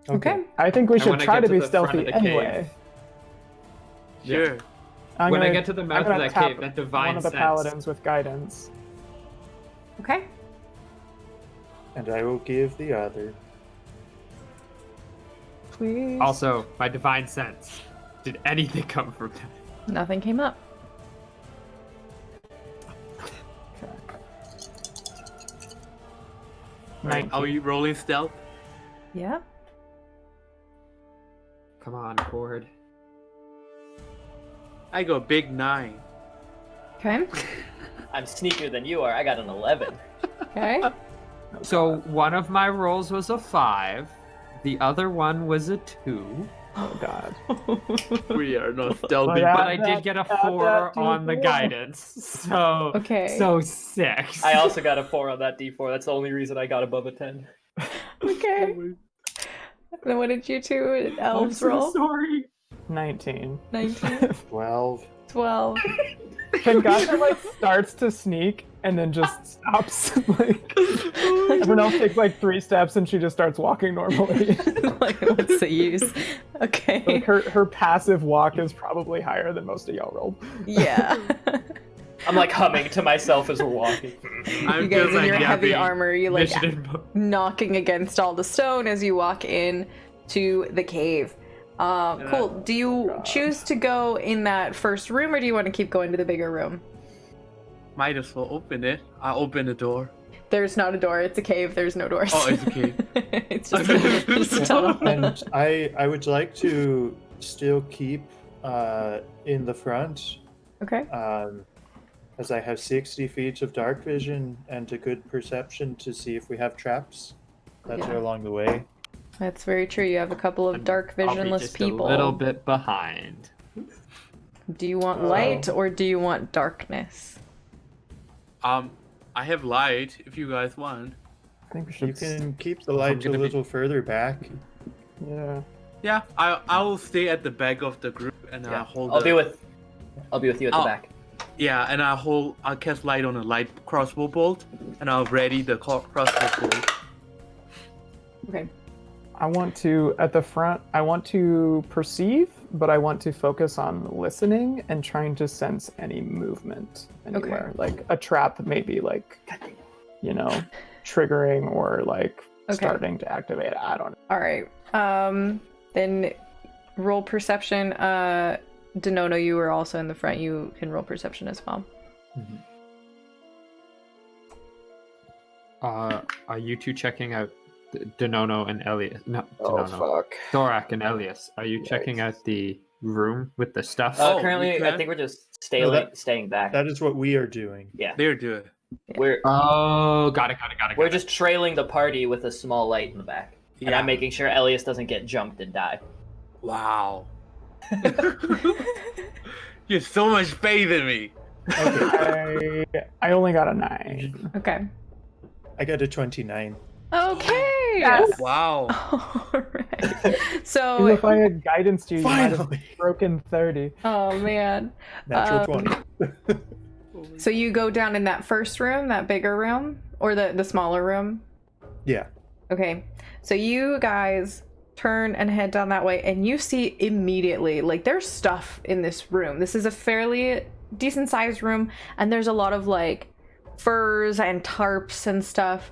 Okay.
I think we
And
should
when I
try
get
to
to
be
the front of
stealthy
the cave-
anyway.
Sure.
I'm
When I
gonna-
get to the
I'm
mouth of
gonna
that
tap
cave, that divine
one of the
sense.
paladins with guidance.
Okay.
And I will give the other.
Please.
Also, my divine sense. Did anything come from that?
Nothing came up.
Right, are we rolling stealth?
Yeah.
Come on, Cord.
I go big 9.
Okay.
I'm sneakier than you are. I got an 11.
Okay.
So one of my rolls was a 5. The other one was a 2.
Oh God.
We are not stealthy.
But
But I did get a 4 on the guidance. So
Okay.
So 6.
I also got a 4 on that D4. That's the only reason I got above a 10.
Okay. Then what did you two elves
I'm so
roll?
sorry.
19.
19,
12.
12.
Kengasha like starts to sneak and then just stops. Like everyone else takes like 3 steps and she just starts walking normally.
Like, what's the use? Okay.
Like her passive walk is probably higher than most of y'all rolled.
Yeah.
I'm like humming to myself as we're walking.
I'm
You guys
just
in your
like
heavy
yapping.
armor, you like
Mission invo-
knocking against all the stone as you walk in to the cave. Cool. Do you choose to go in that first room, or do you want to keep going to the bigger room?
Might as well open it. I'll open the door.
There's not a door. It's a cave. There's no doors.
Oh, it's a cave.
It's just a tunnel.
And I would like to still keep in the front,
Okay.
as I have 60 feet of dark vision and a good perception to see if we have traps that
Yeah.
are along the way.
That's very true. You have a couple of dark
I'll be
visionless
just
people.
a little bit behind.
Do you want light or do you want darkness?
I have light if you guys want.
I think we should.
You can keep the light a
gonna be-
little further back.
Yeah.
Yeah, I will stay at the back of the group and
Yeah.
I'll hold.
I'll be with you at the
Oh.
back.
Yeah, and I'll cast light on a light crossbow bolt, and I'll ready the crossbow bolt.
Okay.
I want to, at the front, I want to perceive, but I want to focus on listening and trying to sense any movement anywhere. Like a trap, maybe like, you know, triggering or like starting to activate. I don't know.
All right. Then roll perception. Denono, you were also in the front. You can roll perception as well.
Are you two checking out Denono and Elias? No,
Oh,
Denono.
fuck.
Thorak and Elias. Are you checking out the room with the stuff?
Currently, I think we're just staying back.
That is what we are doing.
Yeah.
They're doing.
We're
Got it.
we're just trailing the party with a small light in the back. And
Yeah.
I'm making sure Elias doesn't get jumped and die.
Wow. You have so much faith in me.
Okay, I only got a 9.
Okay.
I got a 29.
Okay.
Yes.
Wow.
All right. So,
If I had guidance you, you might have
Finally.
broken 30.
oh man.
Natural 20.
So you go down in that first room, that bigger room, or the smaller room?
Yeah.
Okay. So you guys turn and head down that way, and you see immediately, like, there's stuff in this room. This is a fairly decent sized room, and there's a lot of like furs and tarps and stuff,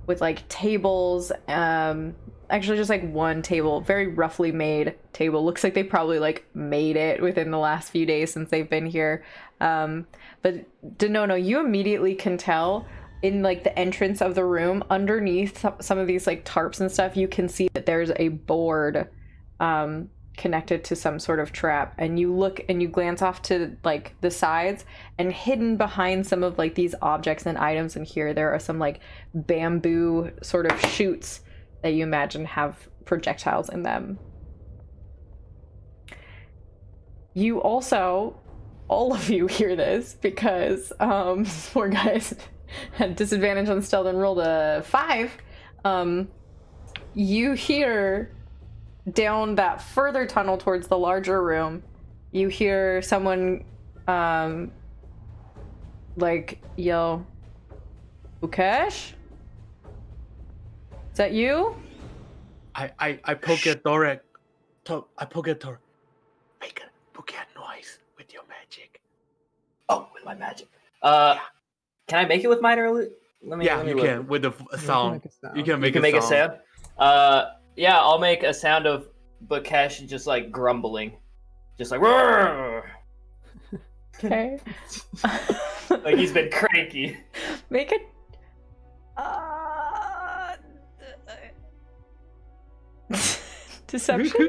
with like tables, actually just like one table, very roughly made table. Looks like they probably like made it within the last few days since they've been here. But Denono, you immediately can tell in like the entrance of the room, underneath some of these like tarps and stuff, you can see that there's a board connected to some sort of trap, and you look and you glance off to like the sides, and hidden behind some of like these objects and items in here, there are some like bamboo sort of chutes that you imagine have projectiles in them. You also, all of you hear this because poor guys had disadvantage on stealth and rolled a 5. You hear down that further tunnel towards the larger room, you hear someone like yell, Ukesh? Is that you?
I poke at Thorak. I poke at Thorak. Make a noise with your magic.
Oh, with my magic. Can I make it with mine early? Let me
You
look.
can with the sound. You can make,
You can make a sound. Yeah, I'll make a sound of Bakesh just like grumbling, just like "Roar!"
Okay.
Like he's been cranky.
Make it. Deception?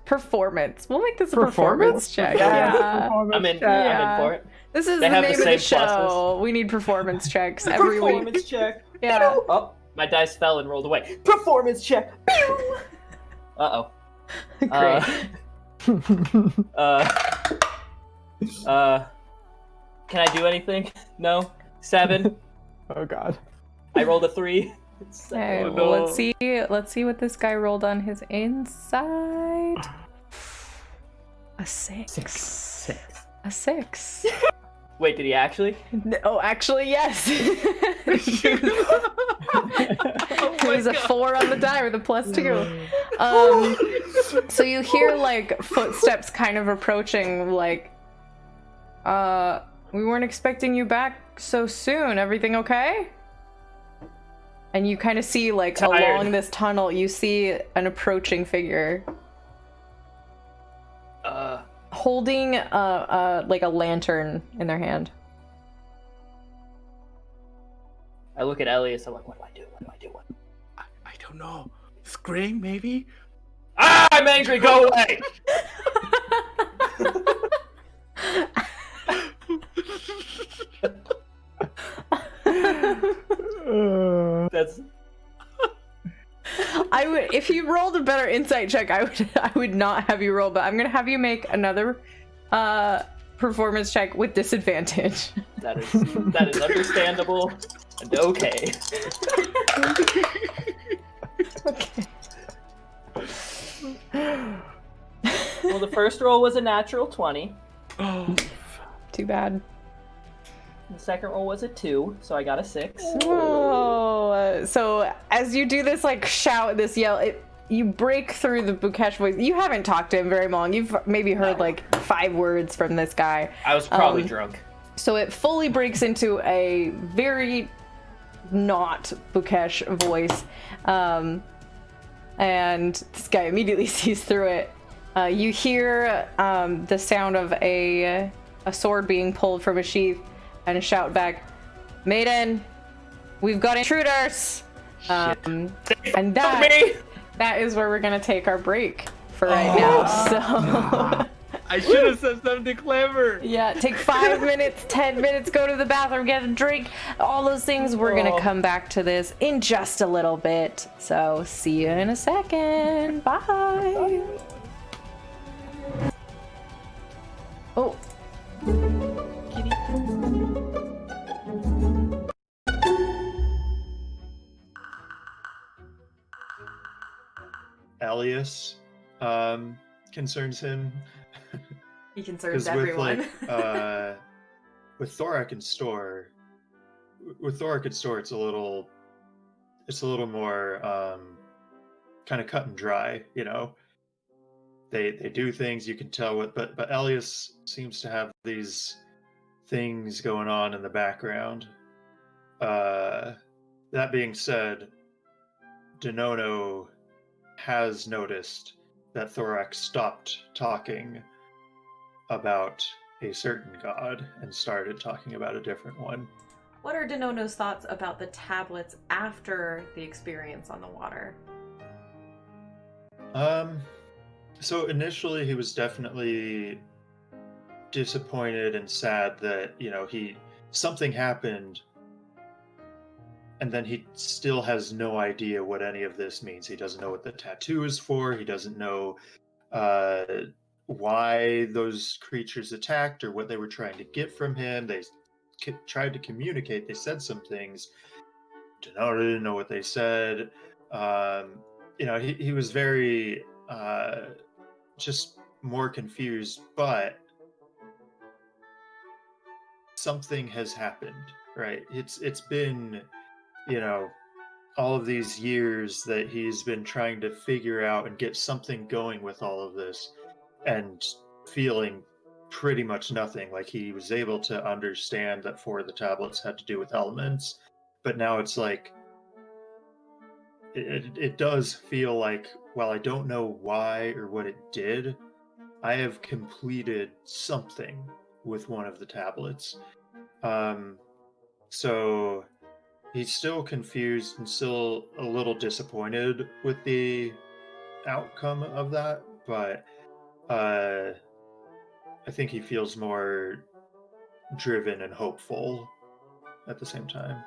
Performance. We'll make this a performance check. Yeah.
I'm in for it.
This is
They
the
have the
name of the
same
show.
pluses.
We need performance checks every week.
Performance check.
Yeah.
Oh, my dice fell and rolled away. Performance check. Uh-oh.
Great.
Can I do anything? No. 7.
Oh god.
I rolled a 3.
Okay,
Oh,
well,
no.
let's see what this guy rolled on his inside. A 6. A 6.
Wait, did he actually?
Oh, actually, yes. It was a 4 on the die with a +2. So you hear like footsteps kind of approaching, like, we weren't expecting you back so soon. Everything okay? And you kind of see, like, along this tunnel, you see an approaching figure. Holding like a lantern in their hand.
I look at Elias. I'm like, what do I do?
I don't know. Scream maybe.
Ah, I'm angry. Go away. That's.
I would, if you rolled a better insight check, I would not have you roll, but I'm gonna have you make another performance check with disadvantage.
That is understandable and okay.
Okay.
Well, the first roll was a natural 20.
Too bad.
The second roll was a 2, so I got a 6.
Oh, so as you do this like shout, this yell, you break through the Bukesh voice. You haven't talked to him very long. You've maybe heard like 5 words from this guy.
I was probably drunk.
So it fully breaks into a very not Bukesh voice. And this guy immediately sees through it. You hear the sound of a sword being pulled from a sheath and shout back, "Maiden, we've got intruders!" And that is where we're going to take our break for right now. So
I should have said something clever.
yeah, take 5 minutes, 10 minutes, go to the bathroom, get a drink, all those things. We're going to come back to this in just a little bit. So see you in a second. Bye. Oh.
Elias concerns him.
He concerns
'Cause
everyone.
With Thorak and Store, it's a little more kind of cut and dry. You know, they do things you can tell what, but Elias seems to have these things going on in the background. That being said, Denono has noticed that Thorak stopped talking about a certain god and started talking about a different one.
What are Denono's thoughts about the tablets after the experience on the water?
So initially he was definitely disappointed and sad that, you know, something happened, and then he still has no idea what any of this means. He doesn't know what the tattoo is for. He doesn't know why those creatures attacked or what they were trying to get from him. They tried to communicate. They said some things. Denono didn't know what they said. You know, he was very just more confused, but something has happened, right? It's been, you know, all of these years that he's been trying to figure out and get something going with all of this, and feeling pretty much nothing. Like, he was able to understand that 4 of the tablets had to do with elements, but now it's like it does feel like, while I don't know why or what it did, I have completed something with one of the tablets. So he's still confused and still a little disappointed with the outcome of that, but I think he feels more driven and hopeful at the same time.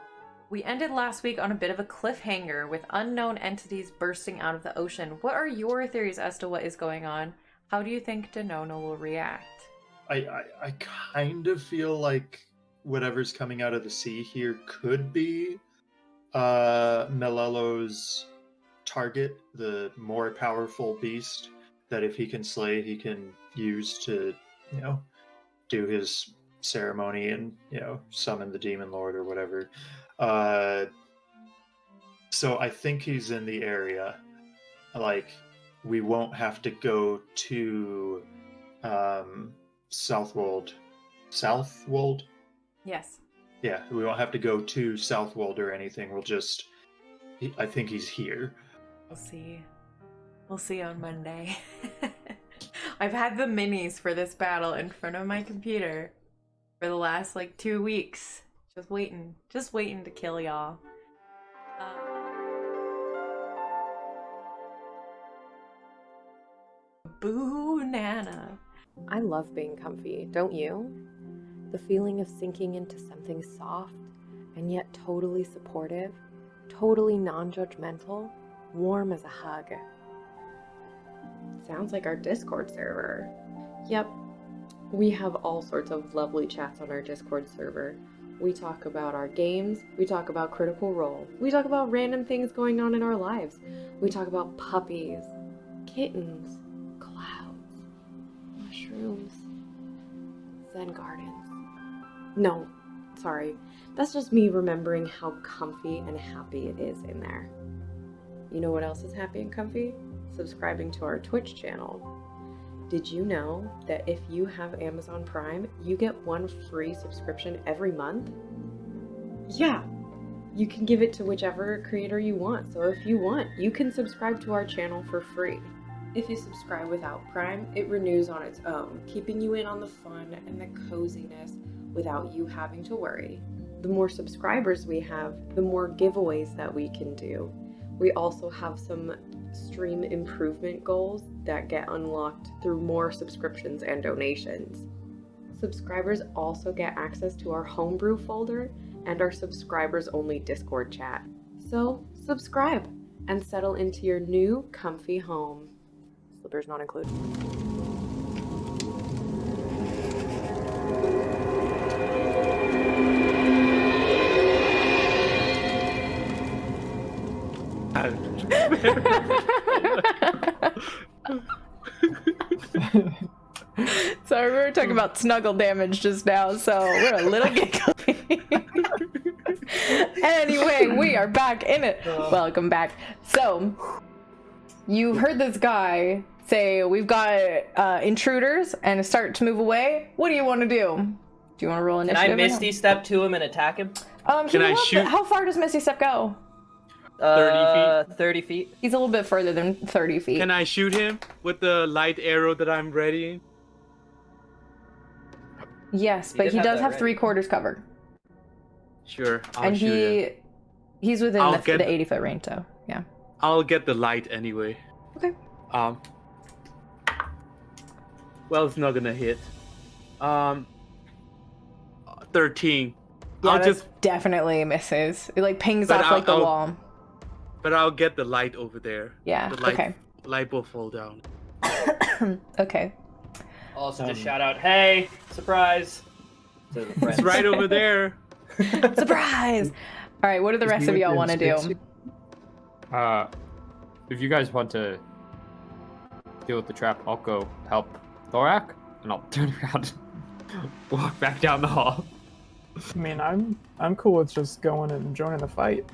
We ended last week on a bit of a cliffhanger with unknown entities bursting out of the ocean. What are your theories as to what is going on? How do you think Denono will react?
I kind of feel like whatever's coming out of the sea here could be Melelo's target, the more powerful beast that if he can slay, he can use to, you know, do his ceremony and, you know, summon the demon lord or whatever. So I think he's in the area. Like, we won't have to go to Southwold. Southwold?
Yes.
Yeah, we won't have to go to Southwold or anything. We'll just... I think he's here.
We'll see. We'll see on Monday. I've had the minis for this battle in front of my computer for the last, like, 2 weeks. Just waiting to kill y'all. Boo Nana.
I love being comfy, don't you? The feeling of sinking into something soft and yet totally supportive, totally non-judgmental, warm as a hug. Sounds like our Discord server. Yep, we have all sorts of lovely chats on our Discord server. We talk about our games, we talk about Critical Role, we talk about random things going on in our lives, we talk about puppies, kittens, clouds, rooms. Zen gardens. No, sorry. That's just me remembering how comfy and happy it is in there. You know what else is happy and comfy? Subscribing to our Twitch channel. Did you know that if you have Amazon Prime, you get 1 free subscription every month? Yeah, you can give it to whichever creator you want. So if you want, you can subscribe to our channel for free. If you subscribe without Prime, it renews on its own, keeping you in on the fun and the coziness without you having to worry. The more subscribers we have, the more giveaways that we can do. We also have some stream improvement goals that get unlocked through more subscriptions and donations. Subscribers also get access to our homebrew folder and our subscribers only Discord chat. So subscribe and settle into your new comfy home. Slippers not included.
Sorry, we were talking about snuggle damage just now, so we're a little giggly. Anyway, we are back in it. Welcome back. So, you've heard this guy say, we've got intruders, and start to move away. What do you want to do? Do you want to roll initiative?
Can I Misty Step to him and attack him?
Can I shoot?
How far does Misty Step go?
30 feet?
30 feet.
He's a little bit further than 30 feet.
Can I shoot him with the light arrow that I'm readying?
Yes, but he does have 3/4 cover.
Sure, I'll
and
shoot him.
he's within the 80-foot range, so yeah.
I'll get the light anyway.
Okay.
Well, it's not gonna hit. 13.
Yeah,
I'll
that
just
definitely misses. It like pings
But
off like the
I'll-
wall.
But I'll get the light over there.
Yeah.
The light,
Okay.
light will fall down.
Okay.
Also, just shout out, "Hey, surprise!" to the friends.
It's right over there.
Surprise! All right. What do the rest of y'all want to do?
If you guys want to deal with the trap, I'll go help Thorak, and I'll turn around and walk back down the hall.
I mean, I'm cool with just going and joining the fight.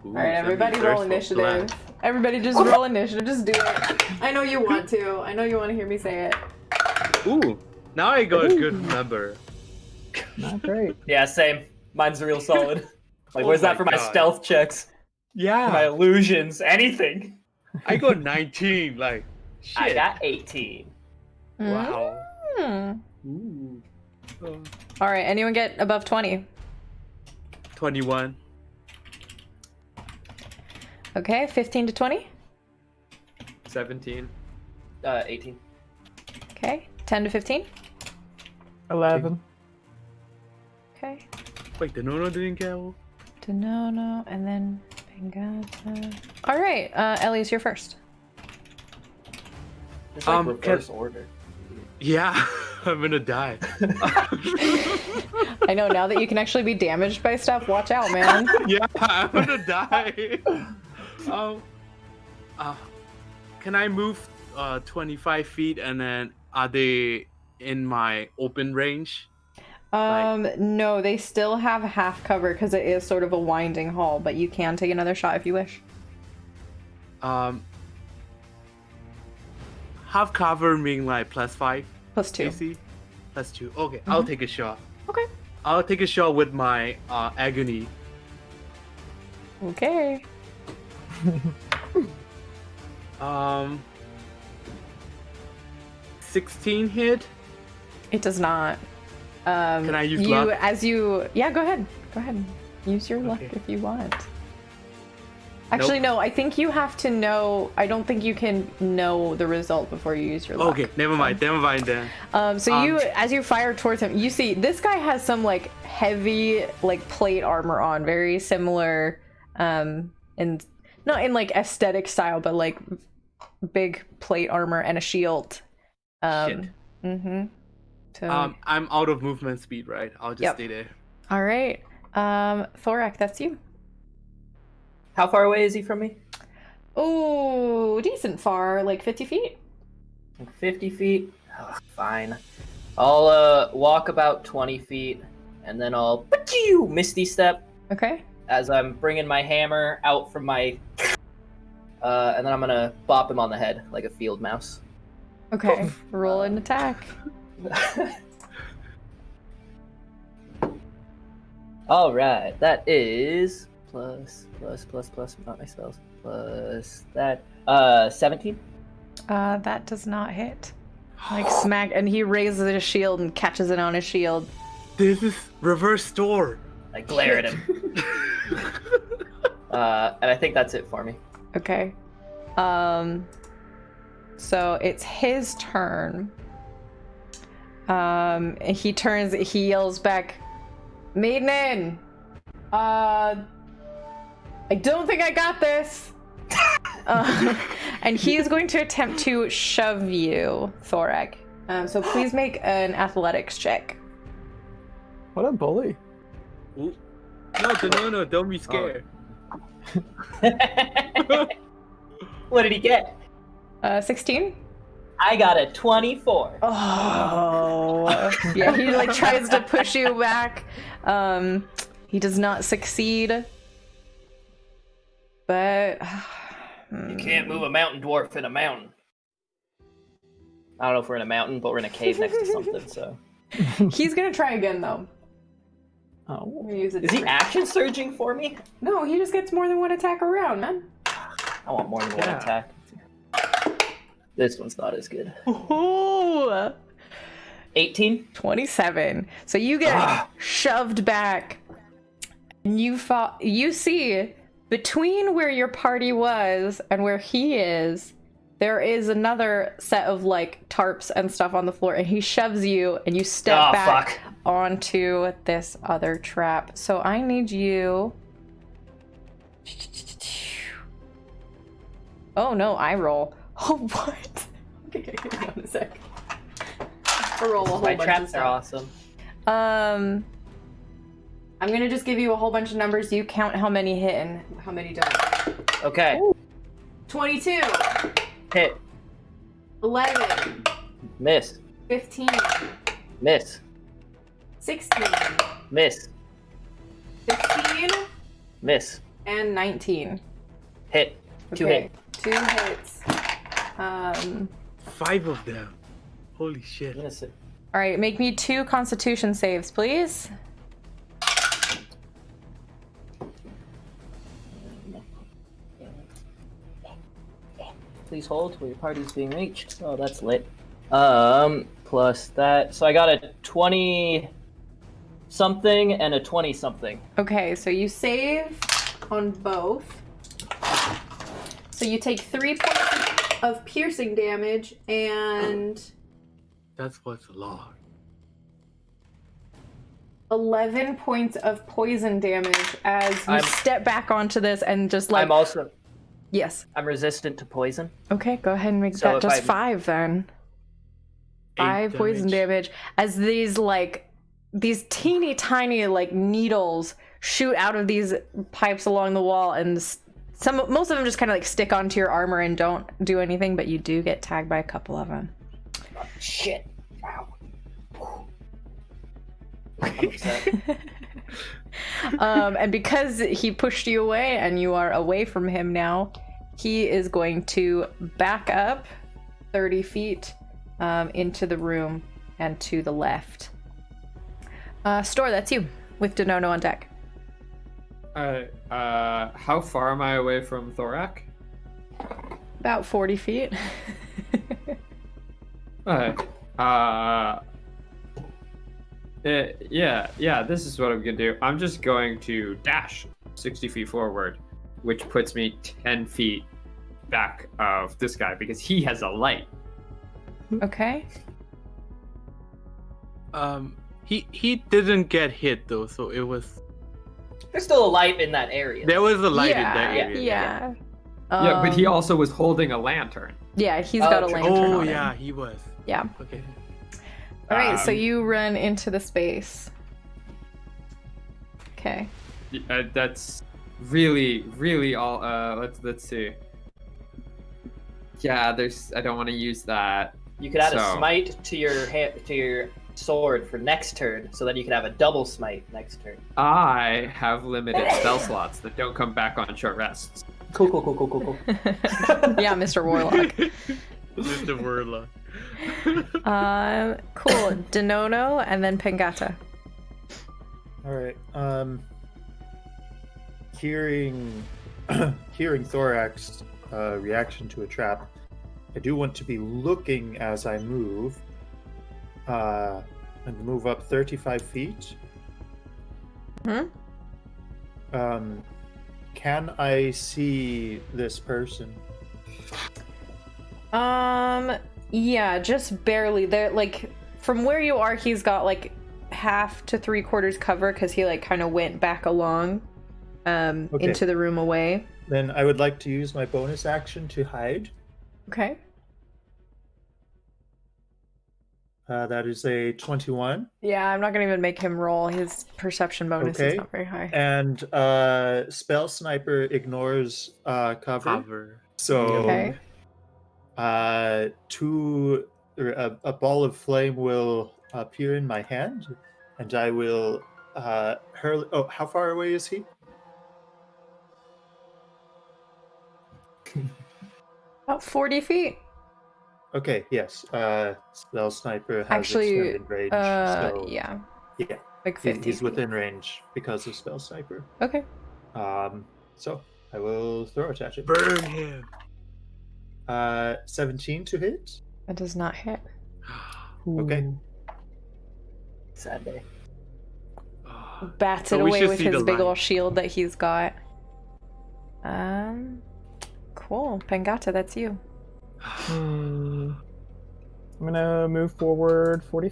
Ooh,
All right, everybody roll initiative. Everybody just roll initiative. Just do it. I know you want to. I know you want to hear me say it.
Ooh, now I got a good number.
Not great.
Yeah, same. Mine's real solid. Like,
Oh
where's that
my
for my
God.
stealth checks?
Yeah,
My illusions? Anything?
I got 19. Like, shit.
I got 18.
Wow.
Hmm.
Ooh.
All right. Anyone get above 20?
21.
Okay. 15 to 20.
17.
18.
Okay. 10 to 15.
11.
Okay.
Wait, the Nono didn't go?
Denono, and then Bengata. All right. Elias, you're first.
It's like
can-
reverse order.
Yeah, I'm gonna die.
I know, now that you can actually be damaged by stuff, watch out, man.
Yeah, I'm gonna die. Can I move 25 feet and then are they in my open range?
No, they still have half cover because it is sort of a winding hall, but you can take another shot if you wish.
Half cover meaning like +5
+2.
AC? +2. Okay, I'll take a shot.
Okay.
I'll take a shot with my agony.
Okay.
16 hit.
It does not.
Can I use
you,
luck?
Yeah, go ahead. Go ahead. Use your luck
Okay.
if you want. Actually, no, I think you have to know. I don't think you can know the result before you use your luck.
Okay, never mind then.
So you, as you fire towards him, you see this guy has some like heavy like plate armor on, very similar, and not in like aesthetic style, but like big plate armor and a shield.
Shit.
Mm-hmm. So,
I'm out of movement speed, right? I'll just
Yep.
stay there.
all right, Thorak, that's you.
How far away is he from me?
Oh, decent far, like 50 feet.
50 feet? Oh, fine. I'll walk about 20 feet, and then I'll Misty Step
Okay.
as I'm bringing my hammer out from my... and then I'm gonna bop him on the head like a field mouse.
Okay. Roll an attack.
All right, that is plus, not my spells, plus that, 17?
That does not hit. Like smack, and he raises his shield and catches it on his shield.
This is reverse store.
I glare at him. And I think that's it for me.
Okay. So it's his turn. He turns, he yells back, Maiden! I don't think I got this! And he is going to attempt to shove you, Thorak. So please make an athletics check.
What a bully.
Ooh. No, don't be scared.
What did he get?
16?
I got a 24.
Oh. Yeah, he like tries to push you back. He does not succeed. But
You can't move a mountain dwarf in a mountain. I don't know if we're in a mountain, but we're in a cave next to something, so.
he's gonna try again though.
Oh.
I'm gonna use a
Is he
different-
action surging for me?
No, he just gets more than one attack around, man.
I want more than one attack. This one's not as good.
Ooh.
18?
27. So you get shoved back. And you see between where your party was and where he is, there is another set of like tarps and stuff on the floor, and he shoves you and you step back onto this other trap. So I need you. Oh no, I roll. Oh, what? Okay, hang on a sec. I roll a whole
My
bunch of
traps
stuff.
are awesome.
I'm gonna just give you a whole bunch of numbers. You count how many hit and how many don't.
Okay.
Ooh. 22.
Hit.
11.
Miss.
15.
Miss.
16.
Miss.
15.
Miss.
And 19.
Hit. Two
Okay,
hit.
2 hits.
5 of them. Holy shit.
Alright, make me 2 constitution saves, please.
Please hold till your party's being reached. Oh, that's lit. Plus that. So I got a 20 something and a 20 something.
Okay, so you save on both. So you take 3 points of piercing damage and
That's what's a lot.
11 points of poison damage as you step back onto this and just like...
I'm also...
Yes.
I'm resistant to poison.
Okay, go ahead and make
So
that
if
just
I-
5 then. 5 poison damage as these like these teeny tiny like needles shoot out of these pipes along the wall, and most of them just kind of like stick onto your armor and don't do anything, but you do get tagged by a couple of them.
Oh, shit. Wow. I'm upset.
And because he pushed you away and you are away from him now, he is going to back up 30 feet into the room and to the left. Store, that's you with Denono on deck.
How far am I away from Thorak?
About 40 feet.
Okay. Yeah, this is what I'm gonna do. I'm just going to dash 60 feet forward, which puts me 10 feet back of this guy because he has a light.
Okay.
He didn't get hit though, so it was.
There's still a light in that area.
There was a light in that area.
Yeah.
Yeah, but he also was holding a lantern.
Yeah, he's got a lantern
Oh
on
yeah,
him.
he was.
Yeah.
Okay.
All right, so you run into the space. Okay.
That's really all. Let's see. Yeah, I don't want to use that.
You could add a
So-
smite to your sword for next turn, so then you could have a double smite next turn.
I have limited spell slots that don't come back on short rests.
Cool.
Yeah, Mr. Warlock.
Mr. Warlock.
Cool. Denono and then Pengata.
All right. Hearing Thorax reaction to a trap, I do want to be looking as I move, and move up 35 feet. Can I see this person?
Yeah, just barely. There, like, from where you are, he's got like half to 3/4 cover because he like kind of went back along, into the room away.
Then I would like to use my bonus action to hide.
Okay.
That is a 21.
Yeah, I'm not gonna even make him roll. His perception bonus is
Okay.
not very high.
And Spell Sniper ignores cover. So
Okay.
a ball of flame will appear in my hand, and I will hurl. Oh, how far away is he?
About 40 feet.
Okay, yes. Spell Sniper has
Actually,
extended range. So
yeah,
yeah,
like 50
he's
feet.
within range because of Spell Sniper.
Okay.
So I will throw it at him.
Burn him.
17 to hit.
That does not hit.
Okay.
Sad day.
Bats
So
it
we
away
should
with
see
his
the
big
line.
old shield that he's got. Cool. Pengata, that's you.
I'm gonna move forward 40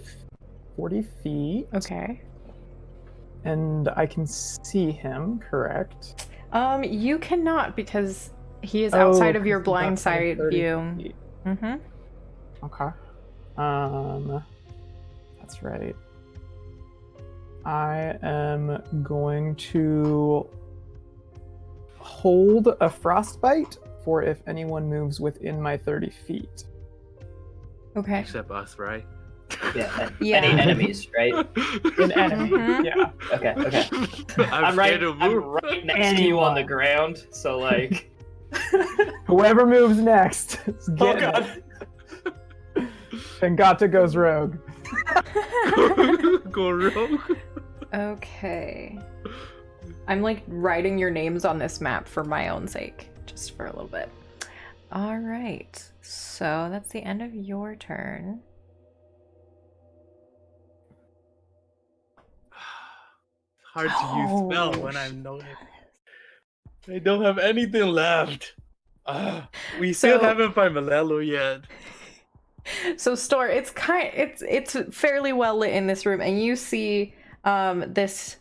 feet.
Okay.
And I can see him, correct?
You cannot because he is outside of your
'cause he's
blind
outside
side
30
view.
feet.
Mm-hmm.
Okay. That's right. I am going to hold a frostbite for if anyone moves within my 30 feet.
Okay.
Except us, right?
Yeah.
Yeah.
Any enemies, right?
An enemy.
Mhm.
Yeah.
Okay.
I'm
right.
scared to
I'm
move.
right next to you on the ground, so like.
Whoever moves next is
Oh
getting
god.
it. And Gata goes rogue.
Go rogue.
Okay. I'm like writing your names on this map for my own sake, just for a little bit. All right. So that's the end of your turn.
Hard to use
Oh,
spell when I'm no. I don't have anything left. We still
So-
haven't found Melelo yet.
So Stor, it's fairly well lit in this room, and you see this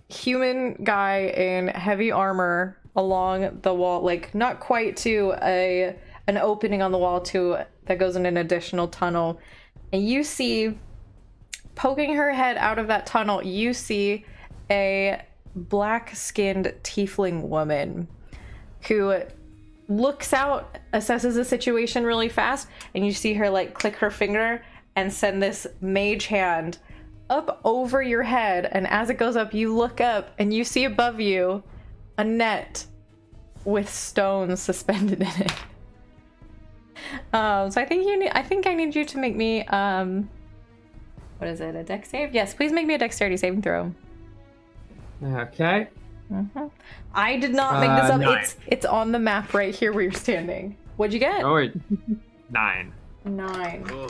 human guy in heavy armor along the wall, like not quite to an opening on the wall that goes in an additional tunnel, and you see poking her head out of that tunnel, you see a black-skinned tiefling woman who looks out, assesses the situation really fast, and you see her like click her finger and send this mage hand up over your head, and as it goes up, you look up and you see above you a net with stones suspended in it. So I think I need you to make me what is it, a dex save? Yes, please make me a dexterity saving throw.
Okay.
I did not make this up.
9.
It's on the map right here where you're standing. What'd you get?
Oh, wait. 9.
9.
Oh.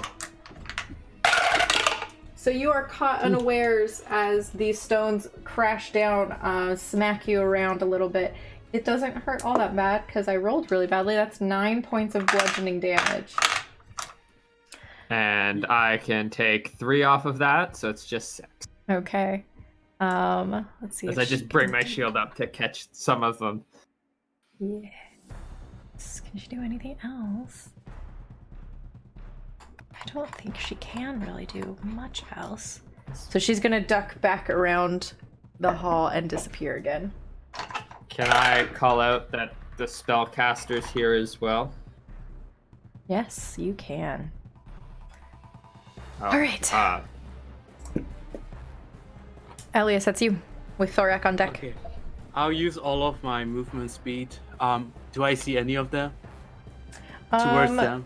So you are caught unawares as these stones crash down, smack you around a little bit. It doesn't hurt all that bad because I rolled really badly. That's 9 points of bludgeoning damage.
And I can take 3 off of that, so it's just 6.
Okay. Let's see.
As
if
I
she
just bring
can
my
do-
shield up to catch some of them.
Yes. Can she do anything else? I don't think she can really do much else. So she's gonna duck back around the hall and disappear again.
Can I call out that the spellcaster's here as well?
Yes, you can. All right. Elias, that's you with Thorak on deck.
Okay. I'll use all of my movement speed. Do I see any of them? Towards them?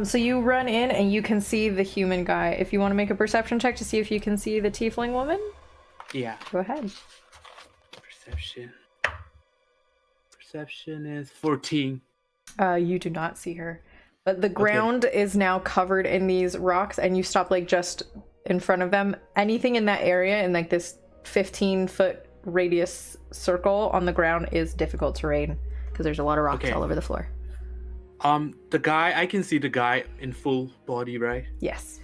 So you run in and you can see the human guy. If you want to make a perception check to see if you can see the tiefling woman,
Yeah.
go ahead.
Perception. Perception is 14.
You do not see her. But the ground is now covered in these rocks, and you stop like just in front of them. Anything in that area in like this 15-foot radius circle on the ground is difficult terrain because there's a lot of rocks all over the floor.
The guy, I can see the guy in full body, right?
Yes.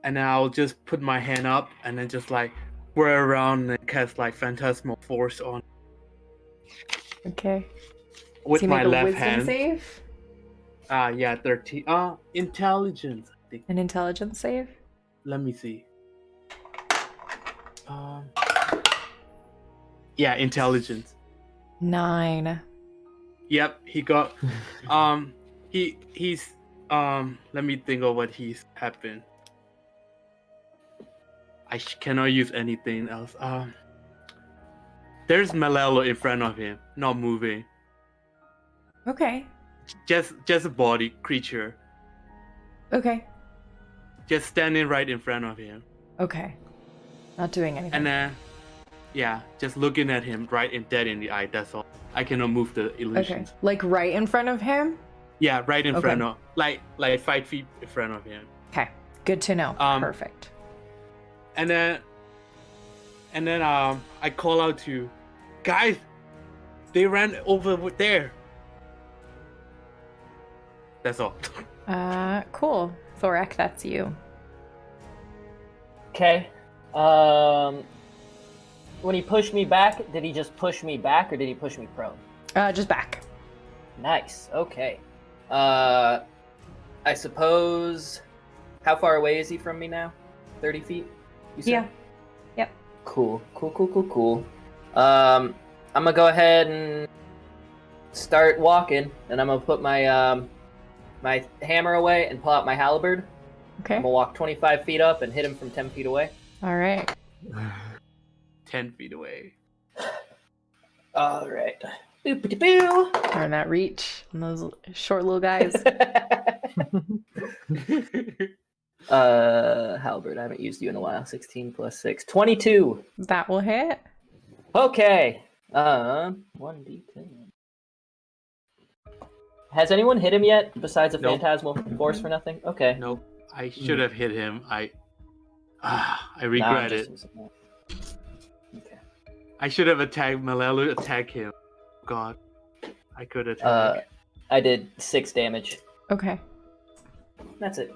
And then I'll just put my hand up and then just like whirl around and cast like Phantasmal Force on.
Okay.
With
Does he
my
make a
left
wisdom
hand.
save?
Yeah, 13. Intelligence, I think.
An intelligence save?
Let me see. Yeah, intelligence.
9.
Yep, he got he's let me think of what he's happened. I cannot use anything else. There's Melelo in front of him, not moving.
Okay.
Just a body creature.
Okay.
Just standing right in front of him.
Okay. Not doing anything.
And then yeah, just looking at him dead in the eye, that's all. I cannot move the illusions.
Okay. Like right in front of him?
Yeah, right in front of like 5 feet in front of him.
Okay. Good to know. Perfect.
And then I call out to guys, they ran over there. That's all.
Cool. Thorak, that's you.
Okay. When he pushed me back, did he just push me back or did he push me prone?
Just back.
Nice. Okay. I suppose. How far away is he from me now? 30 feet? You said?
Yeah. Yep.
Cool. I'm gonna go ahead and start walking, and I'm gonna put my my hammer away and pull out my halberd.
Okay.
I'm gonna walk 25 feet up and hit him from 10 feet away.
All right.
10 feet away.
All right. Boop-a-doo-boo.
Learn that reach on those short little guys.
Halberd, I haven't used you in a while. 16 plus 6. 22.
That will hit.
Okay. 1d10. Has anyone hit him yet besides a phantasmal force for nothing? Okay.
Nope. I should have hit him. I regret it.
Okay.
I should have attacked Melelo, attack him. God. I could attack.
I did 6 damage.
Okay.
That's it.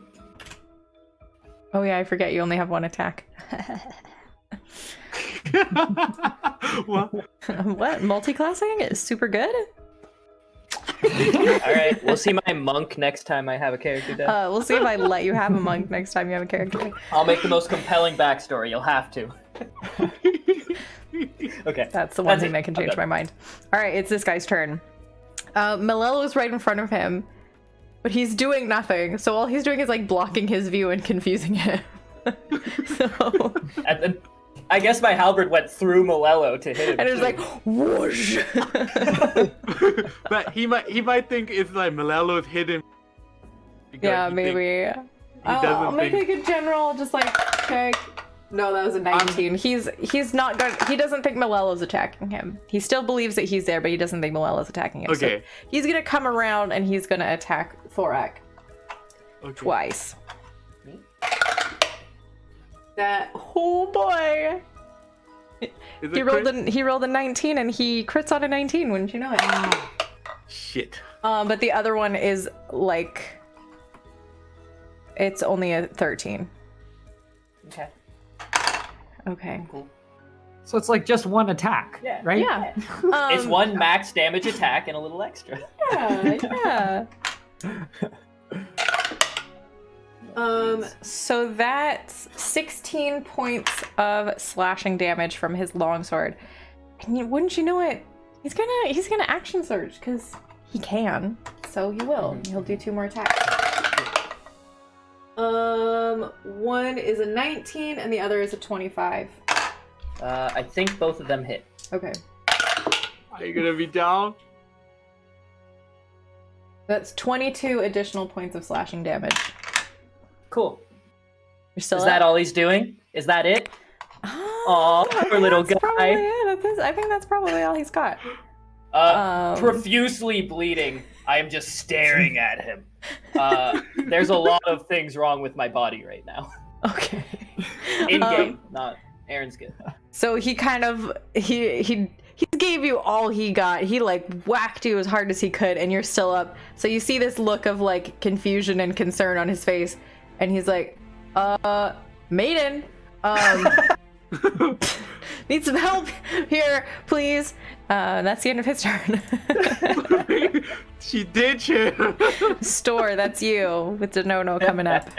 Oh yeah, I forget you only have 1 attack.
What?
What? Multi-classing is super good?
Alright, we'll see my monk next time I have a character death.
We'll see if I let you have a monk next time you have a character.
I'll make the most compelling backstory. You'll have to. Okay.
That's the one thing that can change my mind. Alright, it's this guy's turn. Melelo is right in front of him, but he's doing nothing. So all he's doing is like blocking his view and confusing him. So...
And then, I guess my halberd went through Melelo to hit him.
And it was like, whoosh!
But he might think it's like Melelo's hidden.
Yeah, maybe. I'll make like a general, just like, check. No, that was a 19. He's not good. He doesn't think Melelo's attacking him. He still believes that he's there, but he doesn't think Melelo's attacking him.
Okay.
So he's gonna come around and he's gonna attack Thorak.
Okay.
Twice. That boy. He rolled a 19 and he crits on a 19, wouldn't you know it?
Shit.
But the other one is like, it's only a 13.
Okay.
Okay.
Cool.
So it's like just 1 attack, right?
Yeah.
It's 1 max damage attack and a little extra.
Yeah. So that's 16 points of slashing damage from his longsword. And wouldn't you know it? He's gonna action surge because he can. So he will. He'll do 2 more attacks. One is a 19 and the other is a 25.
I think both of them hit.
Okay.
Are you gonna be down?
That's 22 additional points of slashing damage.
Cool.
You're still
Is
up?
that all he's doing? Is that it?
Oh,
Aw, poor little
that's probably
guy.
it. I think that's probably all he's got.
Profusely bleeding, I am just staring at him. There's a lot of things wrong with my body right now.
Okay.
In game, not Aaron's good.
So he kind of he gave you all he got. He like whacked you as hard as he could, and you're still up. So you see this look of like confusion and concern on his face, and he's like, Maiden, need some help here, please. That's the end of his turn.
She did you.
Store, that's you with the no coming up.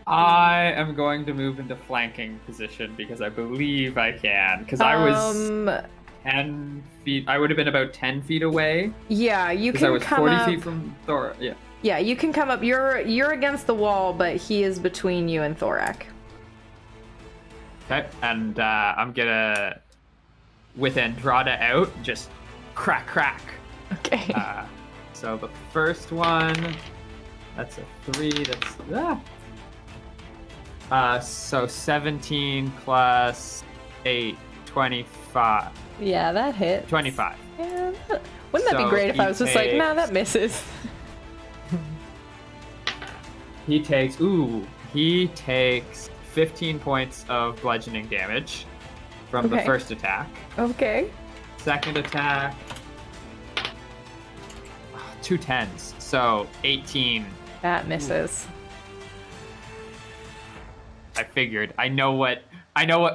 I am going to move into flanking position because I believe I can. Because I was 10 feet. I would have been about 10 feet away.
Yeah, you
Because
can
I was
come
40
up.
feet from Thor. Yeah.
Yeah, you can come up. You're against the wall, but he is between you and Thorak.
Okay. And I'm gonna, with Andrada out, just crack.
Okay.
So the first one, that's a 3. That's so 17 plus 8, 25.
Yeah, that hit.
25.
Yeah, wouldn't that be
So
great if I
he
was just like, nah,
takes-
that misses.
He takes 15 points of bludgeoning damage from the
Okay.
first attack.
Okay.
Second attack, 2 10s, so 18.
That misses.
I figured. I know what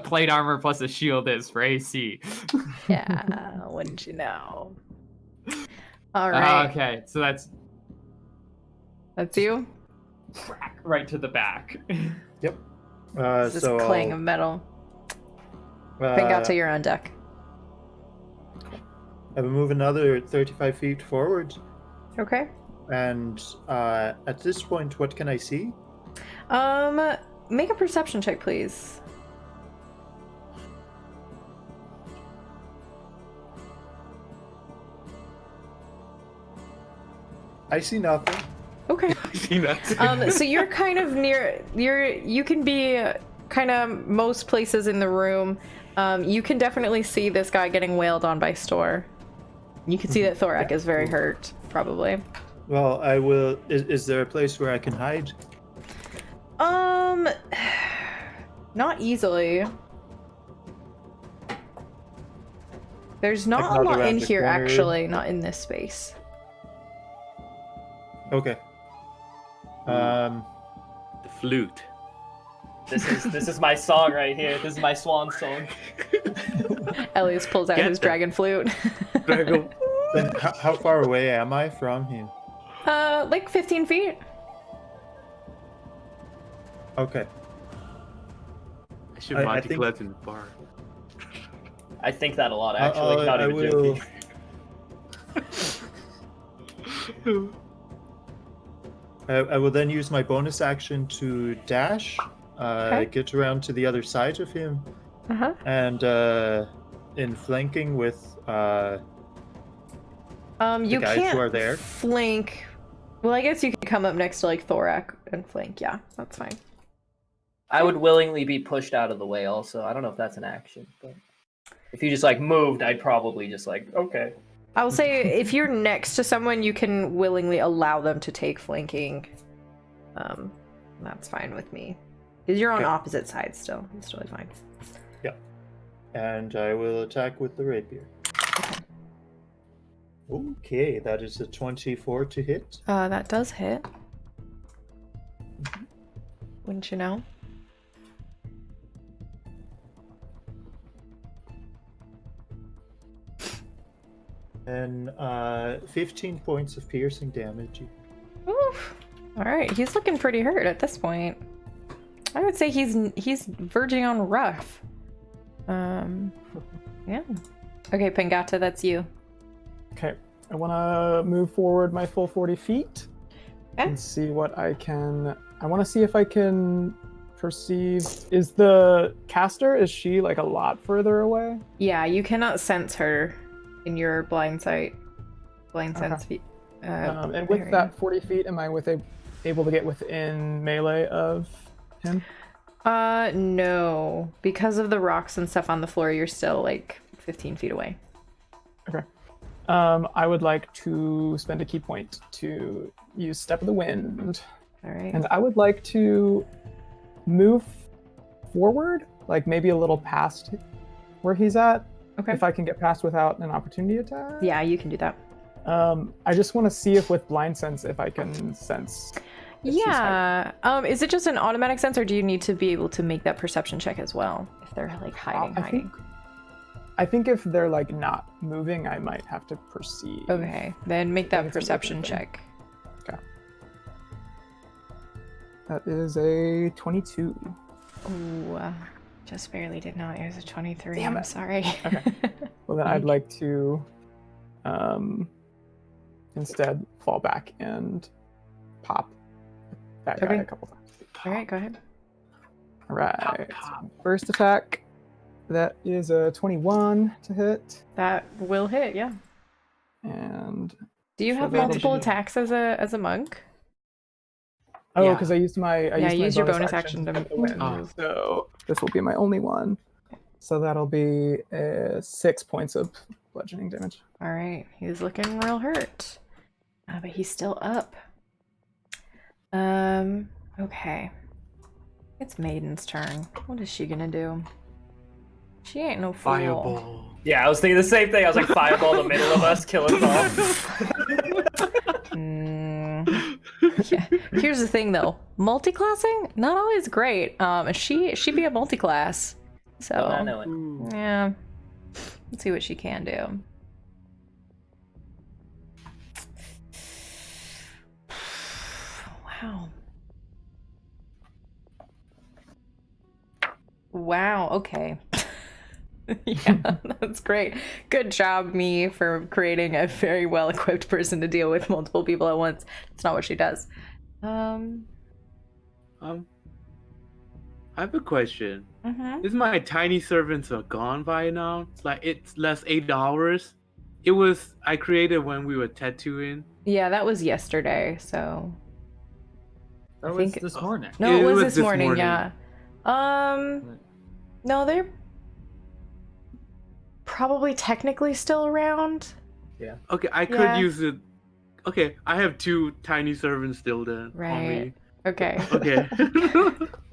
plate armor plus a shield is for AC.
Yeah, wouldn't you know? All right.
Okay, so that's
That's you?
crack right to the back.
Yep.
This clang of metal. Pingato, you're on deck.
I will move another 35 feet forward,
Okay.
and at this point, what can I see?
Make a perception check, please.
I see nothing.
Okay. So you're kind of near. You can be kind of most places in the room. You can definitely see this guy getting wailed on by Store. You can see that Thorak is very hurt, probably.
Well, I will. Is there a place where I can hide?
Not easily. There's not
Like
a
not
lot
around
in
the
here,
corner?
actually. Not in this space.
Okay.
The flute.
This is my song right here. This is my swan song.
Elias pulls out
Get
his
them.
dragon flute.
Dragon.
Then how far away am I from him?
Like 15 feet.
Okay.
I should
I
Monty
think-
Collect in the bar.
I think that a lot, actually. Not
I
even
will.
joking.
I will then use my bonus action to dash,
Okay.
get around to the other side of him,
Uh-huh.
and in flanking with
You
guys
can't
who are there?
flank. Well, I guess you can come up next to like Thorak and flank. Yeah, that's fine.
I would willingly be pushed out of the way also. I don't know if that's an action, but if you just like moved, I'd probably just like, okay.
I will say if you're next to someone, you can willingly allow them to take flanking. That's fine with me. Because you're on
Okay.
opposite sides still. It's totally fine.
and I will attack with the rapier. Okay, that is a 24 to hit.
That does hit. Wouldn't you know?
And 15 points of piercing damage.
Oof. All right, he's looking pretty hurt at this point. I would say he's verging on rough. Yeah. Okay, Pangata, that's you.
Okay, I want to move forward my full 40 feet and see what I can. I want to see if I can perceive. Is the caster? Is she like a lot further away?
Yeah, you cannot sense her in your blind sight. Blind sense.
And with that 40 feet, am I able to get within melee of him?
No. Because of the rocks and stuff on the floor, you're still like 15 feet away.
Okay. I would like to spend a key point to use Step of the Wind.
All right.
And I would like to move forward, like maybe a little past where he's at.
Okay.
If I can get past without an opportunity attack.
Yeah, you can do that.
I just want to see if with blind sense, if I can sense.
Yeah. Is it just an automatic sense, or do you need to be able to make that perception check as well if they're like hiding?
I think if they're like not moving, I might have to perceive.
Okay, then make that perception check.
Okay. That is a 22.
Ooh, just barely did not. It was a 23.
Damn
I'm
it.
sorry.
Okay. Well, then I'd like to instead fall back and pop that guy a couple times.
All right, go ahead.
All right. So first attack. That is a 21 to hit.
That will hit, yeah.
And
do you have multiple attacks as a monk?
Oh, because I used my
use your bonus action to
win. So this will be my only one. So that'll be 6 points of bludgeoning damage.
All right, he's looking real hurt, but he's still up. Okay. It's Maiden's turn. What is she gonna do? She ain't no fool.
Fireball.
Yeah, I was thinking the same thing. I was like, fireball the middle of us, kill us all.
Yeah. Here's the thing, though. Multiclassing, not always great. She be a multiclass, so
Oh, I know it.
yeah. Let's see what she can do. Wow. Wow. Okay. Yeah, that's great. Good job, me, for creating a very well-equipped person to deal with multiple people at once. It's not what she does.
I have a question.
Mm-hmm.
Is my tiny servants are gone by now? Like it's less 8 hours. It was I created when we were tattooing.
Yeah, that was yesterday. So
That was this morning.
no, it was this morning. Yeah. No, they're probably technically still around.
Yeah.
Okay, I could use it. Okay, I have 2 tiny servants still then.
Right.
On me.
Okay.
Okay.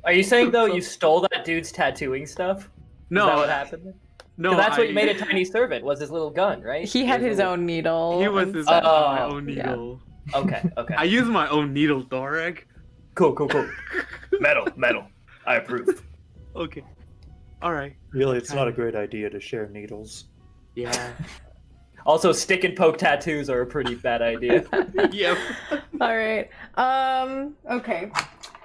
Are you saying though you stole that dude's tattooing stuff?
No.
Is that what happened?
No,
'Cause that's what you made a tiny servant, was his little gun, right?
He had his own needle.
He was
and
his
stuff.
my own needle.
Okay, okay.
I use my own needle, Dorek.
Cool. Metal. I approve.
Okay. All right.
Really, it's not a great idea to share needles.
Yeah.
Also, stick and poke tattoos are a pretty bad idea.
Yep.
All right. Okay.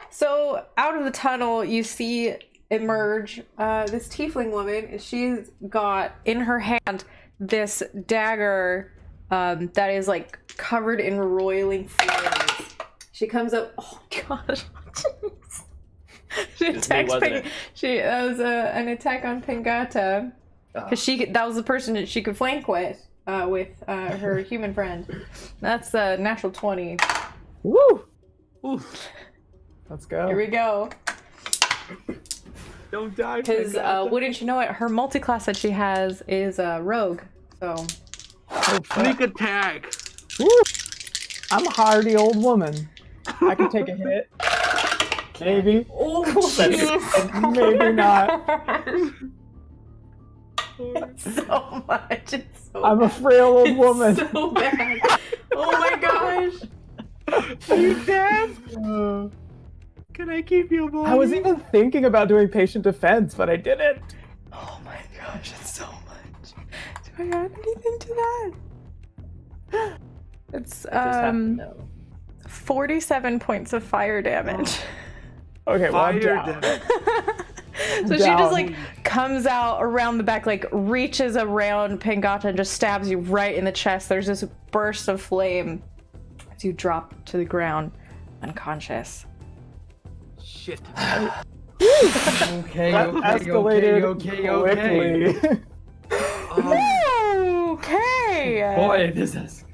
So out of the tunnel, you see emerge this tiefling woman. She's got in her hand this dagger that is like covered in roiling flames. She comes up. Oh gosh. Jeez. She attacks that was an attack on Pingata because that was the person that she could flank with her human friend. That's a natural 20.
Woo! Ooh. Let's go.
Here we go.
Don't die.
Because wouldn't you know it, her multi-class that she has is rogue. So
Sneak attack.
Woo! I'm a hardy old woman. I can take a hit. Maybe.
Oh,
maybe not.
It's so much. It's so
I'm a frail old woman.
so bad. Oh my gosh.
Are you dead? Can I keep your body?
I was even thinking about doing patient defense, but I didn't.
Oh my gosh, it's so much. Do I add anything to that? It's 47 points of fire damage.
Okay, well, I'm down.
So she just like comes out around the back, like reaches around Pingata and just stabs you right in the chest. There's this burst of flame as you drop to the ground. unconscious.
Shit.
Okay,
That escalated quickly.
Okay.
Boy, this is.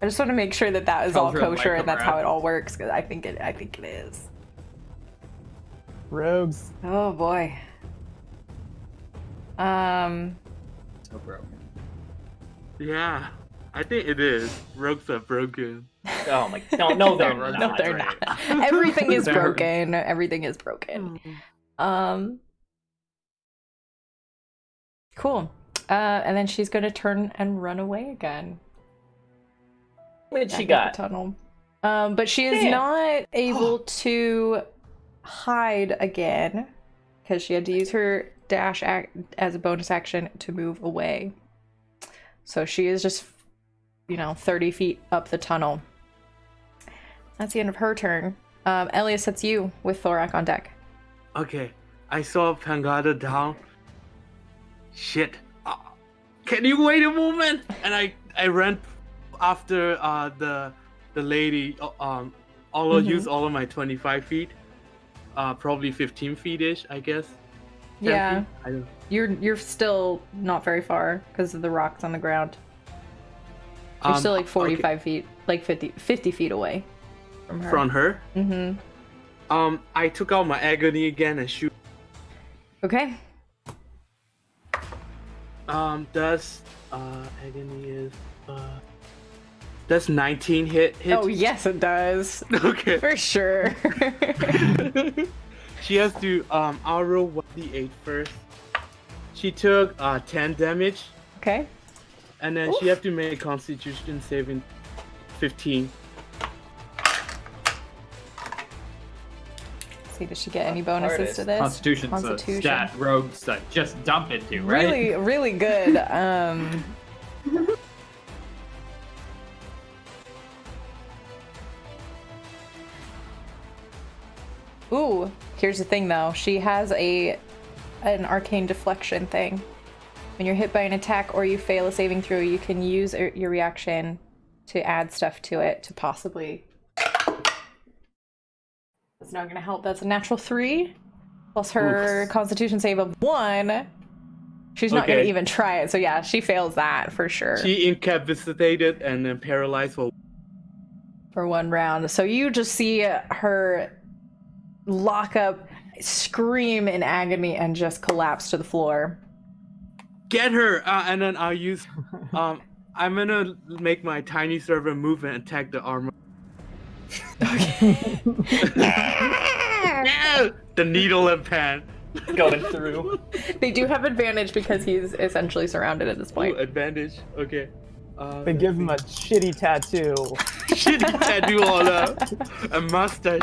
I just want to make sure that that is all
Tells her to
kosher
like
and that's
him,
how
right?
it all works because I think it is.
Rogues.
Oh boy.
So broken.
Yeah, I think it is. Rogues are broken.
Oh my! No, they're
No,
not.
No, they're not. Everything is
They're-
broken. Everything is broken. Cool. And then she's gonna turn and run away again.
What she
Back up
got?
the tunnel. But she is
Damn.
not able to hide again because she had to use her dash as a bonus action to move away. So she is just, 30 feet up the tunnel. That's the end of her turn. Elias, that's you with Thorak on deck.
Okay, I saw Pangada down. Shit. Can you wait a moment? And I ran after the lady. Use all of my 25 feet. Probably 15 feet-ish, I guess. 10
Yeah.
feet? I don't.
You're still not very far because of the rocks on the ground. You're still like 45 feet, like 50 feet away from her.
From her?
Mm-hmm.
I took out my agony again and shoot.
Okay.
Does agony is does 19 hit?
Oh yes, it does.
Okay.
For sure.
She has to I'll roll 1d8 first. She took 10 damage,
Okay.
and then she has to make a Constitution saving 15.
See, does she get any bonuses
hardest.
to this?
Constitution's a stat rogues just dump into, right?
Really, really good. Ooh, here's the thing though. She has an arcane deflection thing. When you're hit by an attack or you fail a saving throw, you can use your reaction to add stuff to it to possibly. That's not gonna help. That's a natural 3 plus her Constitution save of 1. She's not gonna
Okay.
even try it. So yeah, she fails that for sure.
She incapacitated and then paralyzed for
1 round. So you just see her lock up, scream in agony, and just collapse to the floor.
Get her, and then I'll use. I'm gonna make my tiny server move and attack the armor. Yeah! The needle and pan.
Going through.
They do have advantage because he's essentially surrounded at this point.
Ooh, advantage. Okay.
They give him a shitty tattoo.
Shitty tattoo on a mustache.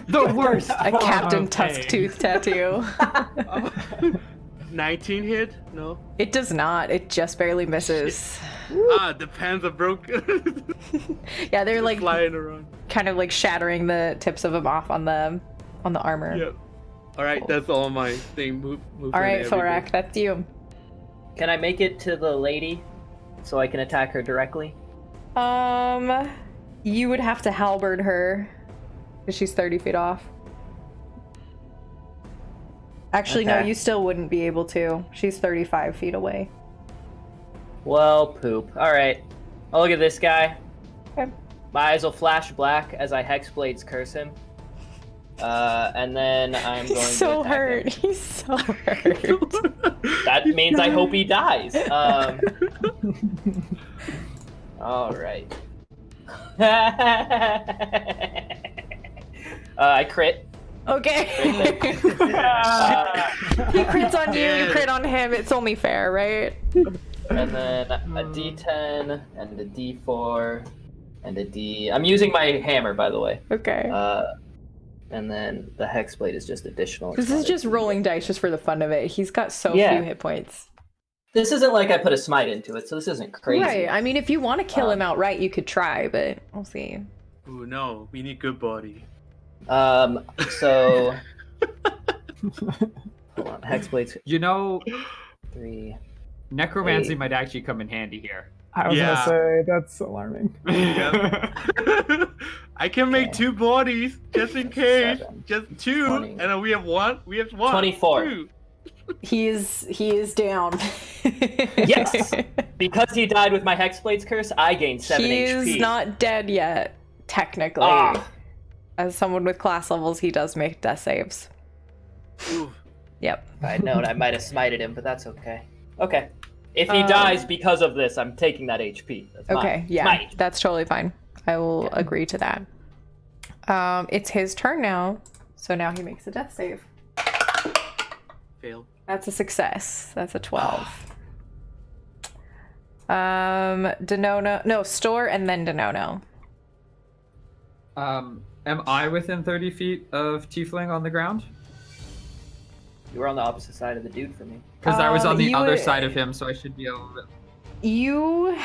The worst.
A
form
Captain
of
Tusk
pain.
Tooth tattoo.
19 hit? No.
It does not. It just barely misses.
The pans are broken.
Yeah, they're like
flying around.
kind of like shattering the tips of them off on the armor.
Yep. All right, that's all my thing. Move.
All right,
everything.
Thorak, that's you.
Can I make it to the lady so I can attack her directly?
You would have to halberd her because she's 30 feet off. Actually, no,
Okay.
you still wouldn't be able to. She's 35 feet away.
Well, poop. All right. I'll look at this guy.
Okay.
My eyes will flash black as I Hexblades curse him. And then I'm going
He's so
to attack
hurt.
him.
He's so hurt.
That means I hope he dies. All right. I crit.
Okay.
Right
He crits on you, you crit on him. It's only fair, right?
And then a D10 and a D4 and a D. I'm using my hammer, by the way.
Okay.
And then the Hexblade is just additional.
This is just rolling dice just for the fun of it. He's got so
Yeah.
few hit points.
This isn't like I put a smite into it, so this isn't crazy.
Right. I mean, if you want to kill him outright, you could try, but we'll see.
Ooh, no, we need good body.
So. Hold on. Hexblades.
You know,
3.
necromancy
Hey.
might actually come in handy here.
I was
Yeah.
gonna say that's alarming.
I can make
Okay.
2 bodies just in case.
7.
Just 2,
20.
and then we have 1. We have 1.
24.
2.
He is down.
Yes! Because he died with my Hexblade's curse, I gained 7
He
HP.
is not dead yet, technically.
Ah.
As someone with class levels, he does make death saves.
Ooh.
Yep.
If I'd known, I might have smited him, but that's okay. Okay. If he dies because of this, I'm taking that HP. That's
Okay,
mine.
yeah,
Mine.
that's totally fine. I will agree to that. It's his turn now, so now he makes a death save.
Fail.
That's a success. That's a 12. Denono, no, Store and then Denono.
Am I within 30 feet of Tiefling on the ground?
You were on the opposite side of the dude for me.
Because I was on the
you-
other side of him, so I should be able to...
You.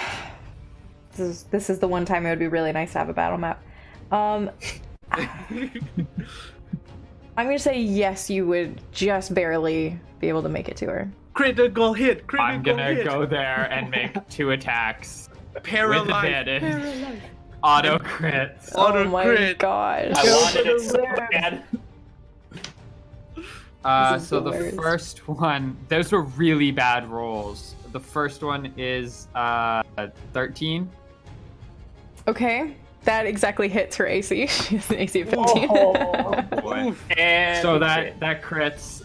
This is the one time it would be really nice to have a battle map. I'm gonna say yes, you would just barely be able to make it to her.
Critical hit. Critical
I'm gonna
hit.
go there and make 2 attacks with
Paralyzed.
advantage.
Paralyzed.
Auto crits.
Auto
Oh my
crit.
gosh.
I wanted it so bad.
This is
So
the
the
worst.
first one, those were really bad rolls. The first one is 13.
Okay, that exactly hits her AC. She has an AC of 15.
Oh,
boy.
And
So that crits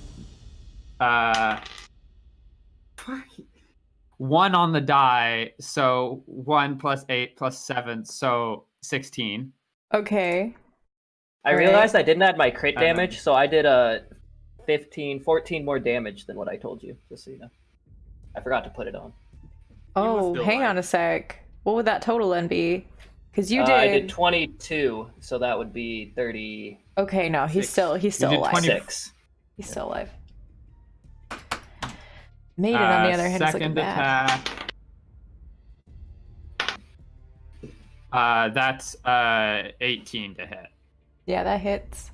1 on the die, so 1 plus 8 plus 7, so 16.
Okay.
I
Alright.
realized I didn't add my crit
I know.
damage, so I did 14 more damage than what I told you, just so you know. I forgot to put it on.
Oh,
still
hang
alive.
on a sec. What would that total then be? Because you
I did 22, so that would be 36.
Okay, no, he's still
did
alive.
20.
He's still alive. Maiden, on the other hand, is looking
second
bad.
attack. That's 18 to hit.
Yeah, that hits.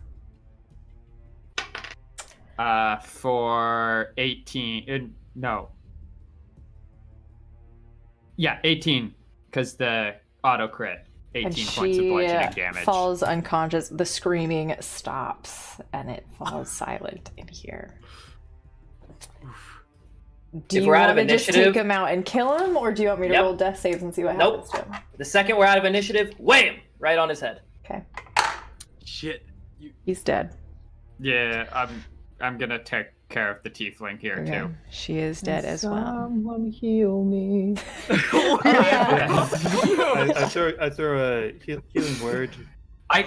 For 18. No. Yeah, 18, because the auto crit. 18
And
points of
she
bludgeoning damage.
falls unconscious. The screaming stops, and it falls silent in here. Do
If
you
we're out
want
of
to just take
initiative-
him out and kill him, or do you want me to
Yep.
roll death saves and see what
Nope.
happens to him?
The second we're out of initiative, wham! Right on his head.
Okay,
Shit.
he's dead.
Yeah, I'm gonna take care of the tiefling here
Okay.
too.
She is dead as well.
Someone heal me.
I throw a healing word.
I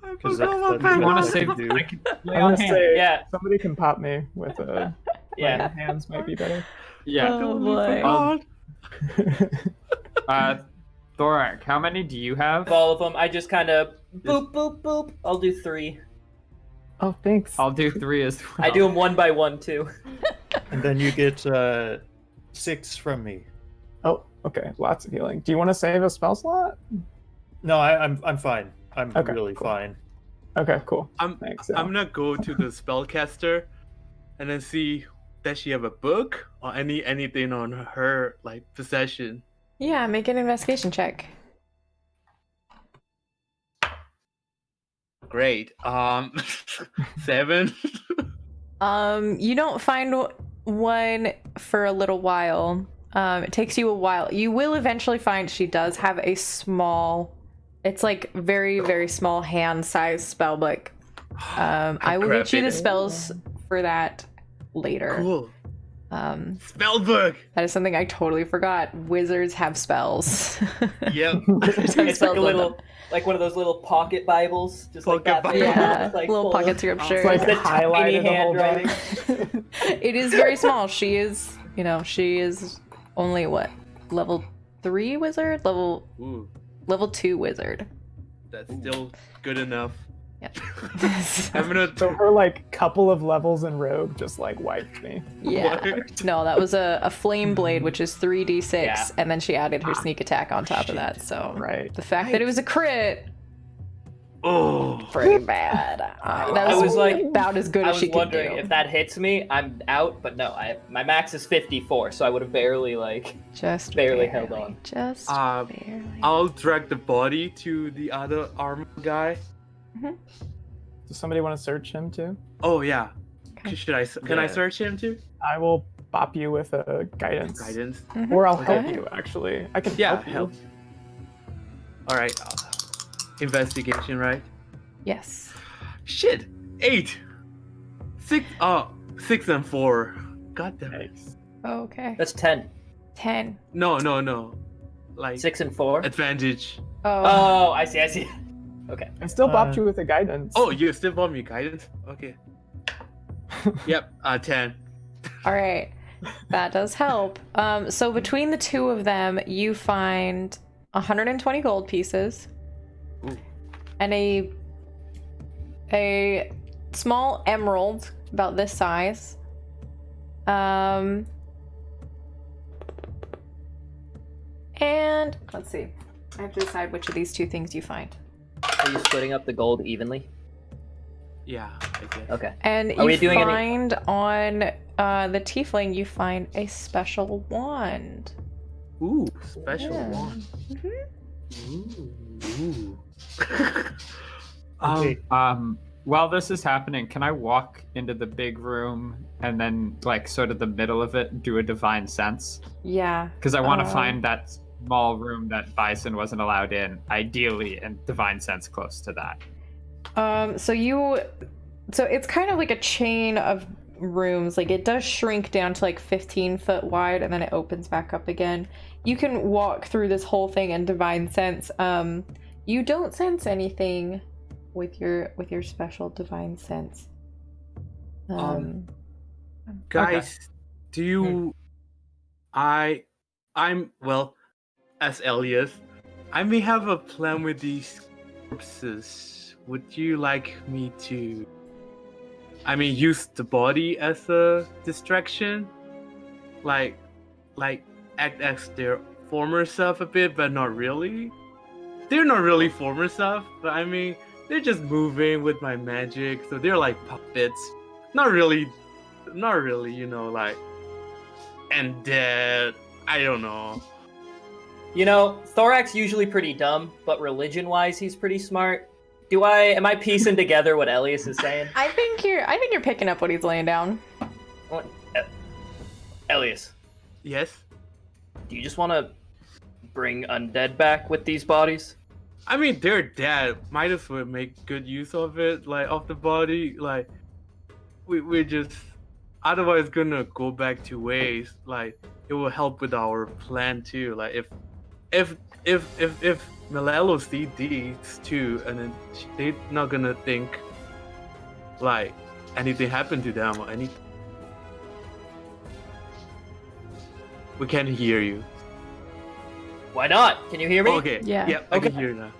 Because
want to save.
do.
I can lay
I'm
on
gonna
hand.
say
Yeah,
somebody can pop me with a.
yeah.
Hands might be better.
Yeah.
Oh boy.
Thorak, how many do you have?
All of them, I just kind of boop, boop, boop. I'll do 3.
Oh, thanks.
I'll do 3 as well.
I do them 1 by 1 too.
And then you get 6 from me.
Oh, okay. Lots of healing. Do you want to save a spell slot?
No, I'm fine. I'm
Okay,
really
cool.
fine.
Okay, cool.
I'm
Thanks.
I'm gonna go to the spellcaster and then see does she have a book or anything on her like possession.
Yeah, make an investigation check.
Great. 7.
You don't find one for a little while. It takes you a while. You will eventually find she does have a small, it's like very, very small hand-sized spell book. I will get you the
grab it.
spells for that later.
Cool.
That
Spellbook.
is something I totally forgot. Wizards have spells.
Yep.
Wizards have
It's like
spells
a
on
little,
them.
like one of those little pocket Bibles, just like
Pocket
that.
Bible.
Yeah,
Like
little
full
pocket
of-
scripture.
It's like
The
highlighted
tiny
the whole
handwriting.
book.
It is very small. She is, she is only what, level 3 wizard, level
Ooh,
2 wizard.
that's still good enough.
Yep.
I'm gonna.
So her like couple of levels in rogue just like wiped me.
Yeah.
What?
No, that was a flame blade, which is 3d6,
Yeah.
and then she added her sneak attack on top of that. So
Right.
the fact that it was a crit,
Oh.
Pretty bad. That
I
was
was like-
about as good
I
as
was
she could
wondering
do.
if that hits me, I'm out. But no, my max is 54, so I would have barely
Just
barely held on.
Just barely.
I'll drag the body to the other armor guy.
Does somebody want to search him too?
Oh yeah.
Okay.
Can I
Yeah.
search him too?
I will bop you with a guidance.
Guidance.
Or I'll
Go
help
ahead.
you, actually. I can
Yeah,
help you.
help. All right. Investigation, right?
Yes.
Shit. 8. 6. 6 and 4. God damn it.
Nice.
Okay.
That's 10.
10.
No. Like
6 and 4.
advantage.
Oh.
Oh, I see. Okay.
I still bopped you with a guidance.
Oh, you still want me guidance? Okay. Yep. 10.
All right. That does help. So between the two of them, you find 120 gold pieces.
Ooh.
And a small emerald about this size. And let's see. I have to decide which of these two things you find.
Are you splitting up the gold evenly?
Yeah, I guess.
Okay.
And
Are we
you
doing any-
find on the tiefling, you find a special wand.
Ooh, special
Yeah.
one. Ooh.
Okay.
While this is happening, can I walk into the big room and then, like, sort of the middle of it, do a divine sense?
Yeah.
Because I want to find that small room that Bison wasn't allowed in, ideally, and divine sense close to that.
So it's kind of like a chain of rooms. Like, it does shrink down to like 15 foot wide, and then it opens back up again. You can walk through this whole thing in divine sense. You don't sense anything with your special divine sense.
Guys, do you I'm well, as Elias, I may have a plan with these corpses. Would you like me to use the body as a distraction? Like act as their former self a bit, but not really? They're not really former self, but they're just moving with my magic, so they're like puppets. Not really, like, and dead. I don't know.
You know, Thorax usually pretty dumb, but religion-wise, he's pretty smart. Am I piecing together what Elias is saying?
I think you're picking up what he's laying down.
Elias,
Yes?
do you just want to bring undead back with these bodies?
They're dead. Might as well make good use of it, like, of the body. Like, we're just... Otherwise, gonna go back to waste. Like, it will help with our plan, too. Like, if Melelo see these too, and then they're not gonna think, like, anything happened to them or anything. We can't hear you.
Why not? Can you hear me?
Okay.
Yeah.
Yeah, I
Okay.
can hear you now.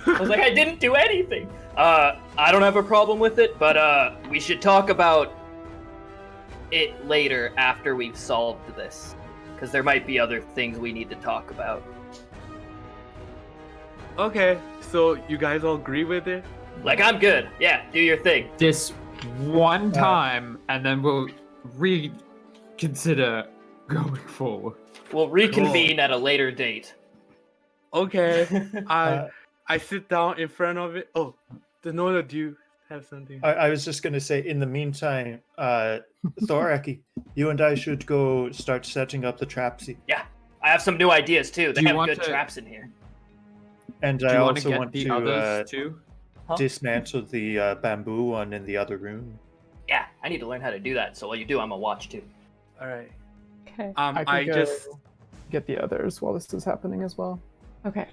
I was like, I didn't do anything. I don't have a problem with it, but we should talk about it later after we've solved this, because there might be other things we need to talk about.
Okay, so you guys all agree with it?
Like, I'm good. Yeah, do your thing.
This one time, and then we'll reconsider going forward.
We'll reconvene at a later date.
Okay.
Uh,
I sit down in front of it. Oh, Denora, do you have something?
I was just going to say, in the meantime, Thoraki, you and I should go start setting up the traps.
Yeah, I have some new ideas too. They
Do you
have
want
good
to-
traps in here.
And
Do
I
you
also
get
want
the
to
others too?
dismantle the bamboo one in the other room.
Yeah, I need to learn how to do that. So while you do, I'm gonna watch too.
All right.
Okay.
I
could
just
go get the others while this is happening as well.
Okay.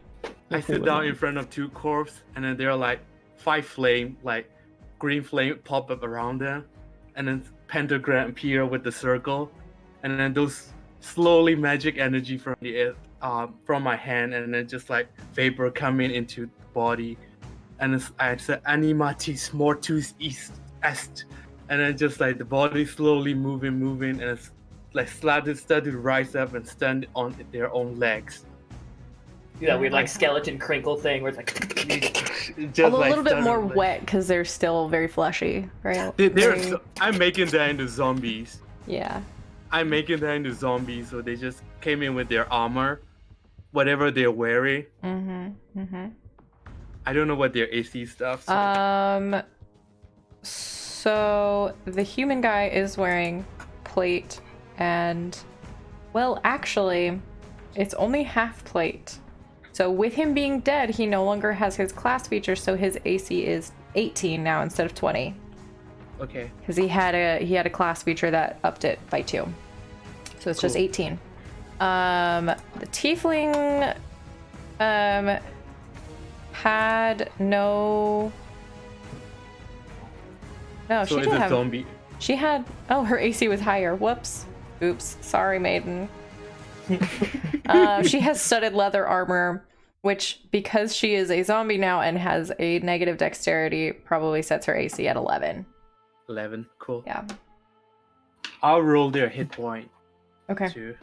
I sit down in front of two corpses, and then there are like 5 flame, like green flame pop up around them, and then pentagram appear with the circle, and then those slowly magic energy from the air, from my hand, and then just like vapor coming into the body, and I said animatis mortus est, and then just like the body slowly moving, and it's like started to rise up and stand on their own legs.
that weird like skeleton crinkle thing where it's like.
Just
Although
like
a little bit more
suddenly-
wet because they're still very fleshy, right?
I'm making that into zombies.
Yeah.
I'm making that into zombies, so they just came in with their armor, whatever they're wearing. I don't know what their AC stuff.
So the human guy is wearing plate and, well, actually, it's only half plate. So with him being dead, he no longer has his class feature, so his AC is 18 now instead of 20.
Okay.
Because he had a class feature that upped it by 2. So it's just 18. The tiefling had no. No,
So
she
it's
didn't
a
have.
zombie.
She had. Oh, her AC was higher. Whoops. Oops. Sorry, maiden. She has studded leather armor, which, because she is a zombie now and has a negative dexterity, probably sets her AC at 11.
11. Cool.
Yeah.
I'll roll their hit point
Okay.
too.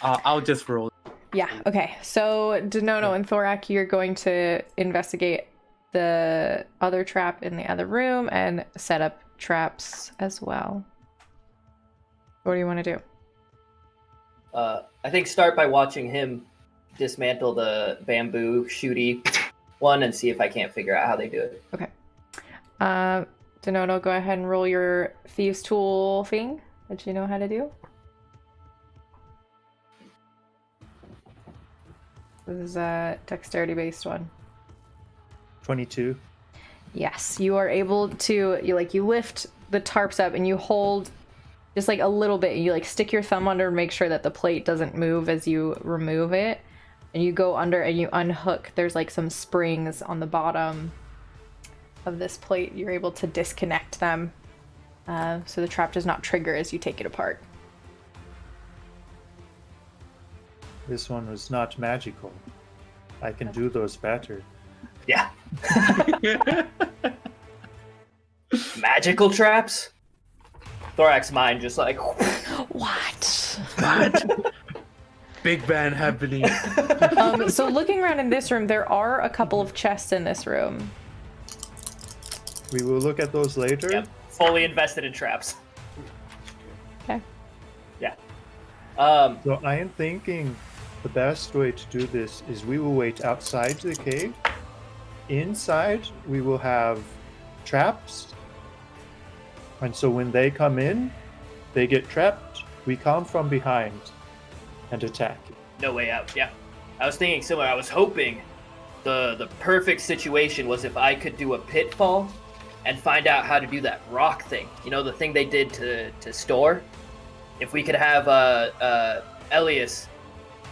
I'll just roll.
Yeah, okay. So, Denono and Thorak, you're going to investigate the other trap in the other room and set up traps as well. What do you want to do?
I think start by watching him dismantle the bamboo shooty one and see if I can't figure out how they do it.
Okay. Denono, go ahead and roll your thieves' tool thing that you know how to do. This is a dexterity-based one.
22.
Yes, you are able to, you lift the tarps up and you hold just like a little bit. You like stick your thumb under and make sure that the plate doesn't move as you remove it. And you go under and you unhook. There's like some springs on the bottom of this plate. You're able to disconnect them. So the trap does not trigger as you take it apart.
This one was not magical. I can do those better.
Yeah. Magical traps? Thorax mind just like.
What?
Big band happening.
So looking around in this room, there are a couple of chests in this room.
We will look at those later.
Yep. Fully invested in traps.
Okay.
Yeah.
So I am thinking the best way to do this is we will wait outside the cave. Inside, we will have traps. And so when they come in, they get trapped. We come from behind and attack.
No way out. Yeah. I was thinking similar. I was hoping the perfect situation was if I could do a pitfall and find out how to do that rock thing. You know, the thing they did to store? If we could have Elias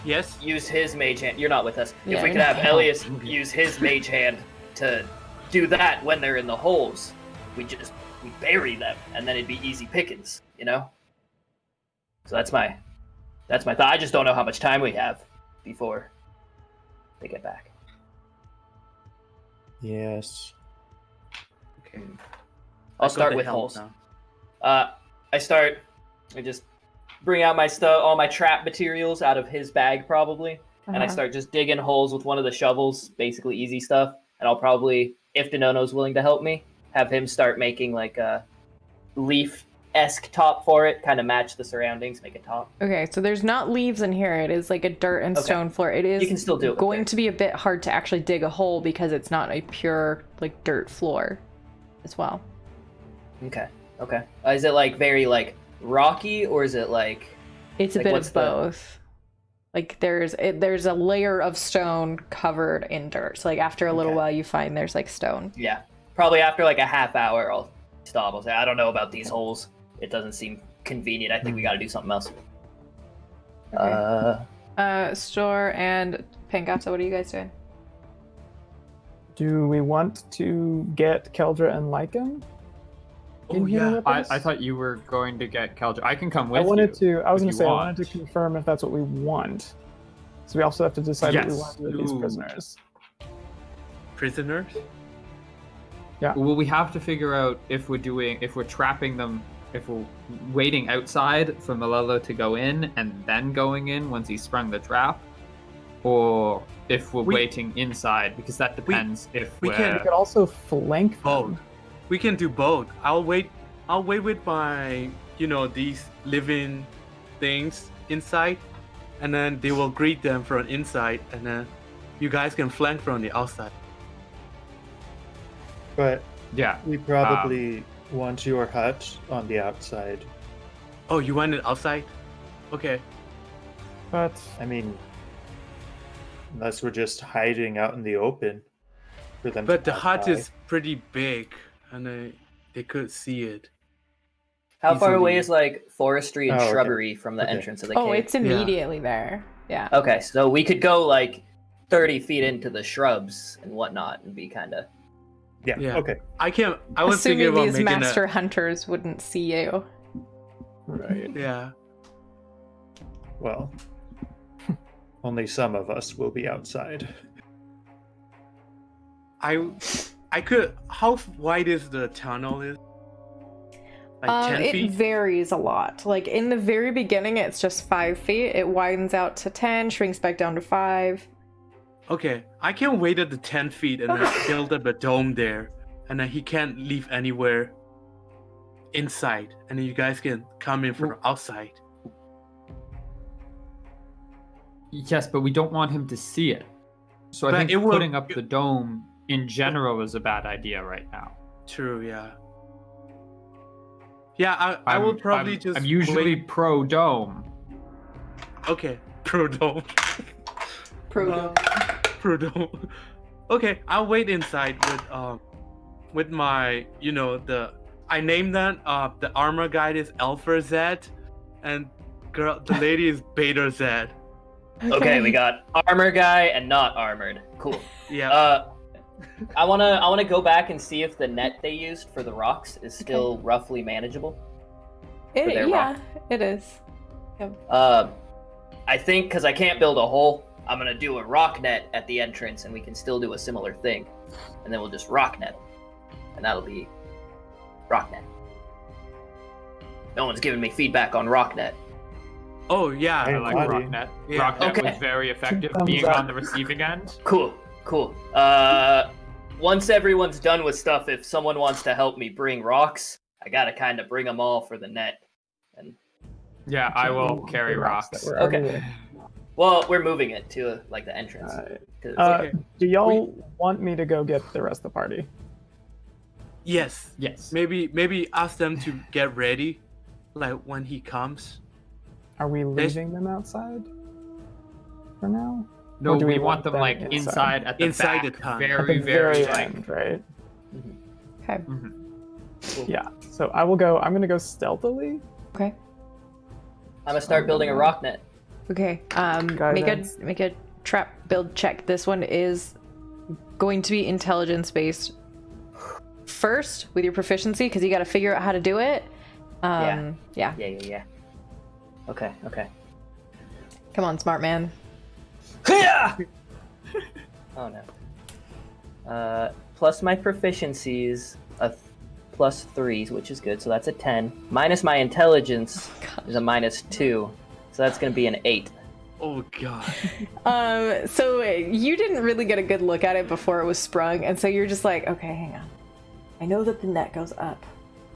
Yes.
use his mage hand. You're not with us.
Yeah,
if we could have Elias use his mage hand to do that when they're in the holes, we bury them, and then it'd be easy pickings, you know? So that's my thought. I just don't know how much time we have before they get back.
Yes.
Okay.
I'll start with holes. I just bring out my stuff, all my trap materials out of his bag probably, and I start just digging holes with one of the shovels, basically easy stuff. And I'll probably, if Denono's willing to help me, have him start making like a leaf-esque top for it, kind of match the surroundings, make a top.
Okay, so there's not leaves in here. It is like a dirt and stone floor. It is
You can still do it
going
there.
to be a bit hard to actually dig a hole because it's not a pure like dirt floor as well.
Okay. Is it like very like rocky, or is it like?
It's a
Like,
bit
what's
of
the-
both. Like there's a layer of stone covered in dirt. So like after a little
Okay.
while you find there's like stone.
Yeah. Probably after like a half hour, I'll stop. I'll say, I don't know about these holes. It doesn't seem convenient. I think we got to do something else.
Store and Pangata, what are you guys doing?
Do we want to get Keldra and Lycan?
Oh yeah.
I thought you were going to get Keldra. I can come with
I wanted
you.
to. I was
if
going to
you
say I
want.
wanted to confirm if that's what we want. So we also have to decide what we
Yes.
want to do with these
Ooh.
prisoners.
Prisoners?
Well, we have to figure out if we're trapping them, if we're waiting outside for Melelo to go in and then going in once he sprung the trap, or if we're
We-
waiting inside, because that depends if
we
we're...
can-
We could also flank
Both.
them.
We can do both. I'll wait with my, these living things inside, and then they will greet them from inside, and then you guys can flank from the outside.
But
Yeah.
we probably want your hut on the outside.
Oh, you want it outside? Okay.
But
I mean, unless we're just hiding out in the open for them.
But
to
the
pass
hut
by.
is pretty big, and they could see it.
How far away
Easily.
is like forestry and
Oh, okay.
shrubbery from the
Okay.
entrance of the
Oh,
cave?
it's immediately there. Yeah.
Okay, so we could go like 30 feet into the shrubs and whatnot and be kind of...
Yeah.
Yeah.
Okay.
I was thinking
Assuming
about
these
making
master hunters wouldn't see you.
right.
Yeah.
Well, only some of us will be outside.
I could. How wide is the tunnel? Is like 10
It
feet.
varies a lot. Like in the very beginning, it's just 5 feet. It widens out to 10, shrinks back down to 5.
Okay, I can wait at the 10 feet and then build up a dome there, and then he can't leave anywhere inside, and then you guys can come in from outside.
Yes, but we don't want him to see it. So I
But
think
it will-
putting up the dome in general is a bad idea right now.
True. Yeah. Yeah, I will probably just.
I'm usually pro dome.
Okay. Pro dome.
Pro
Pro dome. Okay, I'll wait inside with my I named that the armor guide is Alpha Z, and the lady is Beta Z.
Okay, we got armor guy and not armored. Cool.
Yeah.
I wanna go back and see if the net they used for the rocks is still roughly manageable. for their rock.
It is.
I think because I can't build a hole, I'm gonna do a rock net at the entrance, and we can still do a similar thing, and then we'll just rock net, and that'll be rock net. No one's giving me feedback on rock net.
Oh yeah.
I like
Buddy.
Rocknet.
Yeah.
Rocknet
Okay.
was very effective
Thumbs
being
up.
on the receiving end.
Cool. Once everyone's done with stuff, if someone wants to help me bring rocks, I gotta kind of bring them all for the net. And
Yeah, I will carry
The
rocks.
that were
Okay.
already-
well, we're moving it to like the entrance.
Alright.
'Cause-
Okay.
Do y'all want me to go get the rest of the party?
Yes.
Yes.
Maybe ask them to get ready, like when he comes.
Are we
There's-
leaving them outside for now?
No,
Or do
we
we
want
want
them
them
like
inside?
inside at the
Inside
back,
the tunnel.
At
very,
the
very
very
like.
end, right?
Okay.
Mhm.
Yeah. So I will go. I'm gonna go stealthily.
Okay.
I'm gonna start building a rock net.
Okay.
Guidance.
Make a trap build check. This one is going to be intelligence based. First, with your proficiency, because you got to figure out how to do it. Yeah.
Yeah. Okay.
Come on, smart man.
Oh no. Plus my proficiencies, plus 3s, which is good, so that's a 10. Minus my intelligence is a -2, so that's gonna be an 8.
Oh god.
So you didn't really get a good look at it before it was sprung, and so you're just like, okay, hang on. I know that the net goes up,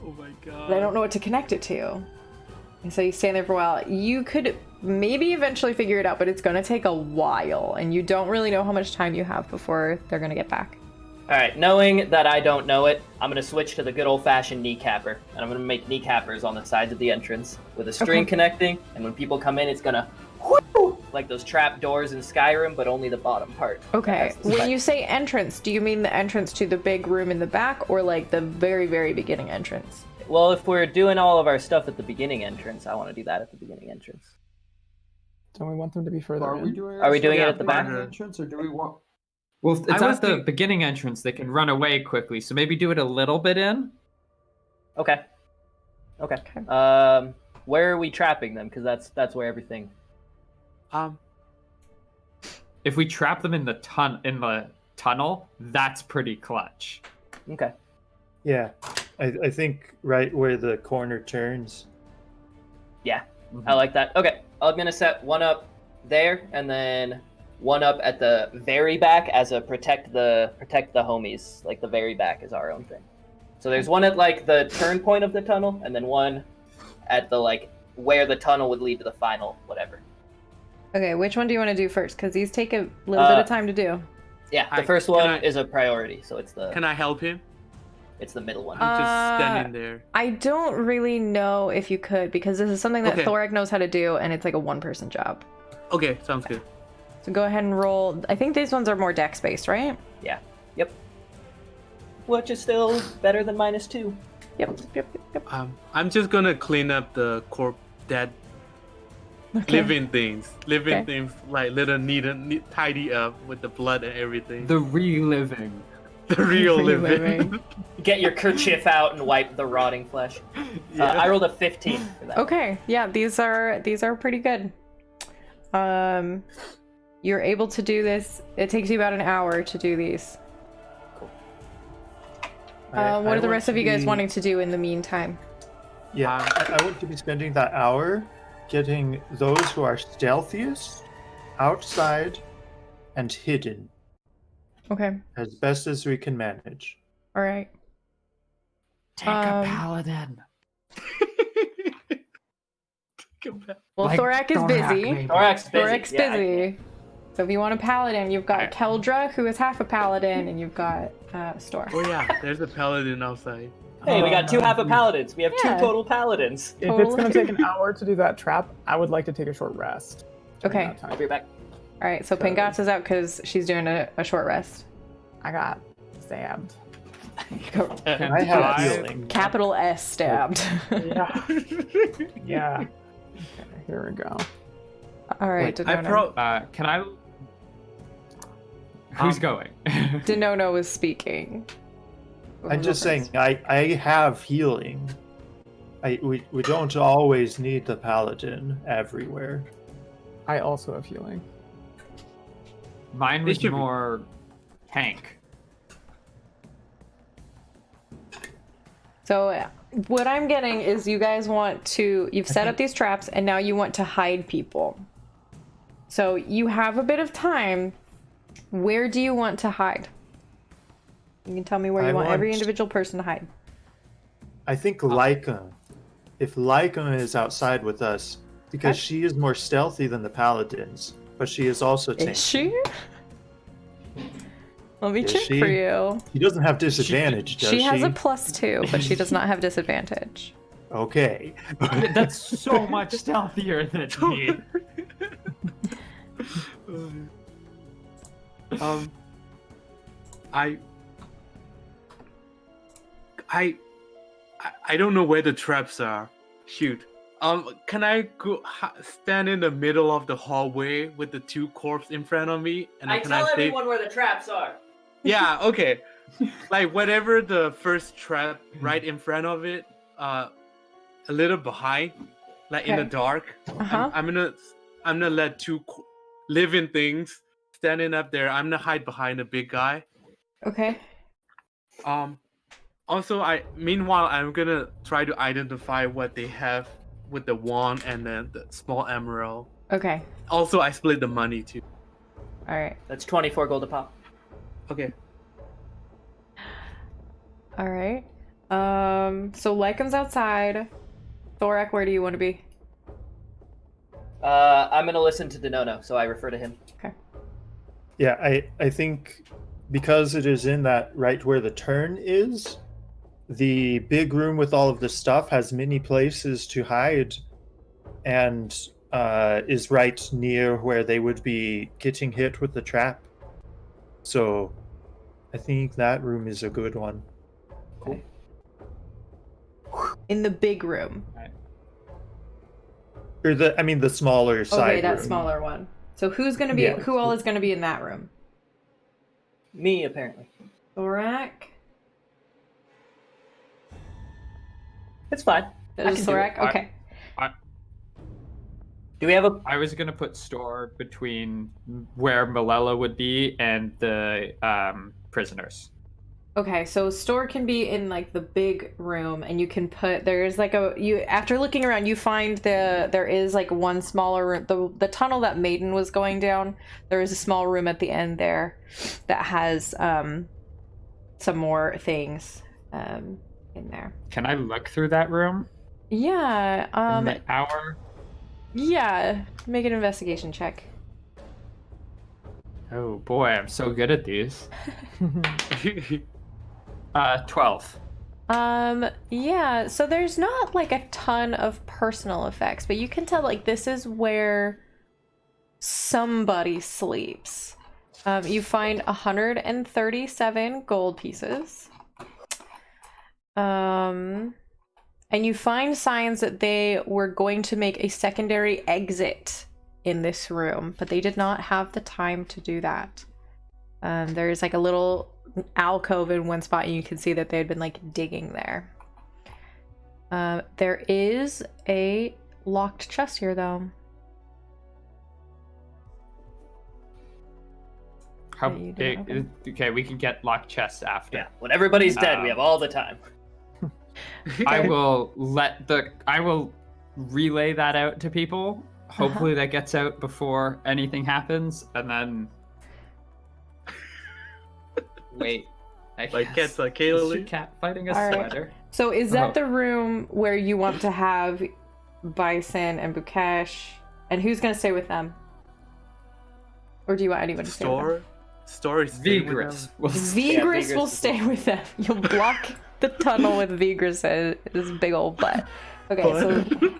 Oh my god.
but I don't know what to connect it to. And so you stand there for a while. You could maybe eventually figure it out, but it's going to take a while, and you don't really know how much time you have before they're going to get back.
Alright, knowing that I don't know it, I'm gonna switch to the good old-fashioned kneecapper, and I'm gonna make kneecappers on the sides of the entrance with a string
Okay.
connecting, and when people come in, it's gonna whoo, like those trap doors in Skyrim, but only the bottom part.
Okay.
That's the
When
side.
you say entrance, do you mean the entrance to the big room in the back, or like the very, very beginning entrance?
Well, if we're doing all of our stuff at the beginning entrance, I want to do that at the beginning entrance.
Don't we want them to be further
Are
in?
we doing?
Are we doing it
Yeah,
at the back?
entrance, or do we want? Well, if
I
it's
was
at the
think-
beginning entrance. They can run away quickly, so maybe do it a little bit in.
Okay. Where are we trapping them? Because that's where everything.
If we trap them in the tunnel, that's pretty clutch.
Okay.
Yeah, I think right where the corner turns.
Yeah, I like that. Okay, I'm gonna set one up there, and then one up at the very back as a protect the homies. Like the very back is our own thing. So there's one at like the turn point of the tunnel, and then one at the like where the tunnel would lead to the final whatever.
Okay, which one do you want to do first? Because these take a little bit of time to do.
Yeah, the first one is a priority, so it's the.
Can I help him?
It's the middle one.
I'm just standing there.
I don't really know if you could, because this is something that Thorak knows how to do, and it's like a one-person job.
Okay, sounds good.
So go ahead and roll. I think these ones are more dex-based, right?
Yeah. Yep. Which is still better than -2.
Yep.
I'm just gonna clean up the dead living things, like little neat, tidy up with the blood and everything.
The reliving.
The real living.
Get your kerchief out and wipe the rotting flesh. I rolled a 15 for that.
Okay, yeah, these are pretty good. You're able to do this. It takes you about an hour to do these.
Cool.
What are the rest of you guys wanting to do in the meantime?
Yeah, I want to be spending that hour getting those who are stealthiest outside and hidden.
Okay.
As best as we can manage.
All right.
Take a paladin.
Well,
Like
Thorak is busy.
Thorak's busy.
busy. So if you want a paladin, you've got Keldra, who is half a paladin, and you've got Stork.
Oh yeah, there's a paladin outside.
Hey, we got 2 half a paladins. We have 2 total paladins.
If it's going to take an hour to do that trap, I would like to take a short rest.
Okay.
I'll be back.
All right, so Pengat's is out because she's doing a short rest.
I got stabbed.
I have healing.
Capital S stabbed.
Yeah. Yeah. Okay, here we go.
All right, Denono.
Can I? Who's going?
Denono is speaking.
I'm just saying, I have healing. We don't always need the paladin everywhere.
I also have healing.
Mine was more tank.
So what I'm getting is you guys you've set up these traps and now you want to hide people. So you have a bit of time. Where do you want to hide? You can tell me where you want every individual person to hide.
I think Lyca. If Lyca is outside with us, because she is more stealthy than the paladins, but she is also tanky.
Is she? Let me check for you.
She doesn't have disadvantage, does she?
She has a +2, but she does not have disadvantage.
Okay.
That's so much stealthier than me.
I don't know where the traps are. Shoot. Can I go stand in the middle of the hallway with the 2 corpses in front of me? And
I tell everyone where the traps are.
Yeah, okay. Like whatever the first trap right in front of it, a little behind, like in the dark. I'm gonna let 2 living things standing up there. I'm gonna hide behind the big guy.
Okay.
Also, meanwhile I'm gonna try to identify what they have with the wand and then the small emerald.
Okay.
Also, I split the money too.
All right.
That's 24 gold a pop.
Okay.
All right. So Lycan's outside. Thorak, where do you want to be?
I'm gonna listen to Denono, so I refer to him.
Okay.
Yeah, I think because it is in that right where the turn is, the big room with all of the stuff has many places to hide and is right near where they would be getting hit with the trap. So I think that room is a good one.
Cool. In the big room.
Or the smaller side
Okay, that
room.
smaller one. So who's gonna be who all is gonna be in that room?
Me, apparently.
Thorak?
It's fine.
That is Thorak? Okay.
Do we have a...
I was gonna put Store between where Melelo would be and the prisoners.
Okay, so store can be in like the big room, and you can put there's like after looking around you find there is like one smaller room, the tunnel that Maiden was going down. There is a small room at the end there that has some more things in there.
Can I look through that room?
Yeah.
In the hour.
Yeah. Make an investigation check.
Oh boy, I'm so good at these. 12.
Yeah, so there's not like a ton of personal effects, but you can tell like this is where somebody sleeps. You find 137 gold pieces. And you find signs that they were going to make a secondary exit in this room, but they did not have the time to do that. There's like a little alcove in one spot, and you can see that they had been like digging there. There is a locked chest here, though.
How big? Okay, we can get locked chests after.
Yeah, when everybody's dead, we have all the time.
I will relay that out to people. Hopefully that gets out before anything happens, and then wait.
Like cats like Kaylee.
Cat fighting a
All right.
spider.
So is that the room where you want to have Bison and Bukesh? And who's gonna stay with them? Or do you want anyone to stay with them?
Story.
Vigorous.
Vigorous will stay with them. You'll block the tunnel with Vigorous' his big old butt. Okay, so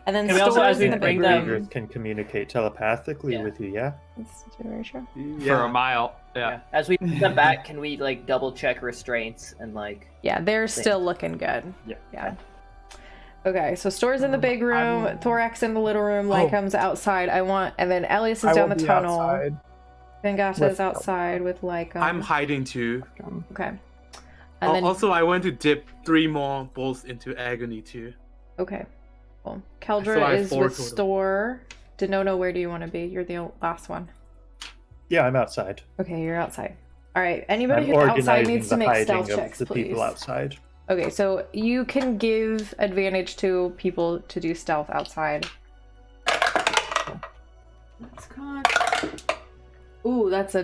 and then
we also, as we
in the big
bring them-
room.
Vigorous can communicate telepathically with you, yeah?
That's very true.
For a mile. Yeah.
As we bring them back, can we like double check restraints and like?
Yeah, they're still looking good. Yeah. Okay, so Store's in the big room, Thorax in the little room, Lycom's outside. And then Elias is down the tunnel.
Outside.
Vengata is outside with Lycom.
I'm hiding too.
Okay. And then,
Also, I want to dip 3 more bolts into agony too.
okay. Cool.
So I
Keldra
have
is
4
with
total.
Store. Denono, where do you want to be? You're the last one.
Yeah, I'm outside.
Okay, you're outside. All right. Anybody
I'm
who's outside
organizing
needs
the
to make
hiding
stealth
of
checks,
the
please.
people outside.
Okay, so you can give advantage to people to do stealth outside. That's cocked. Ooh, that's a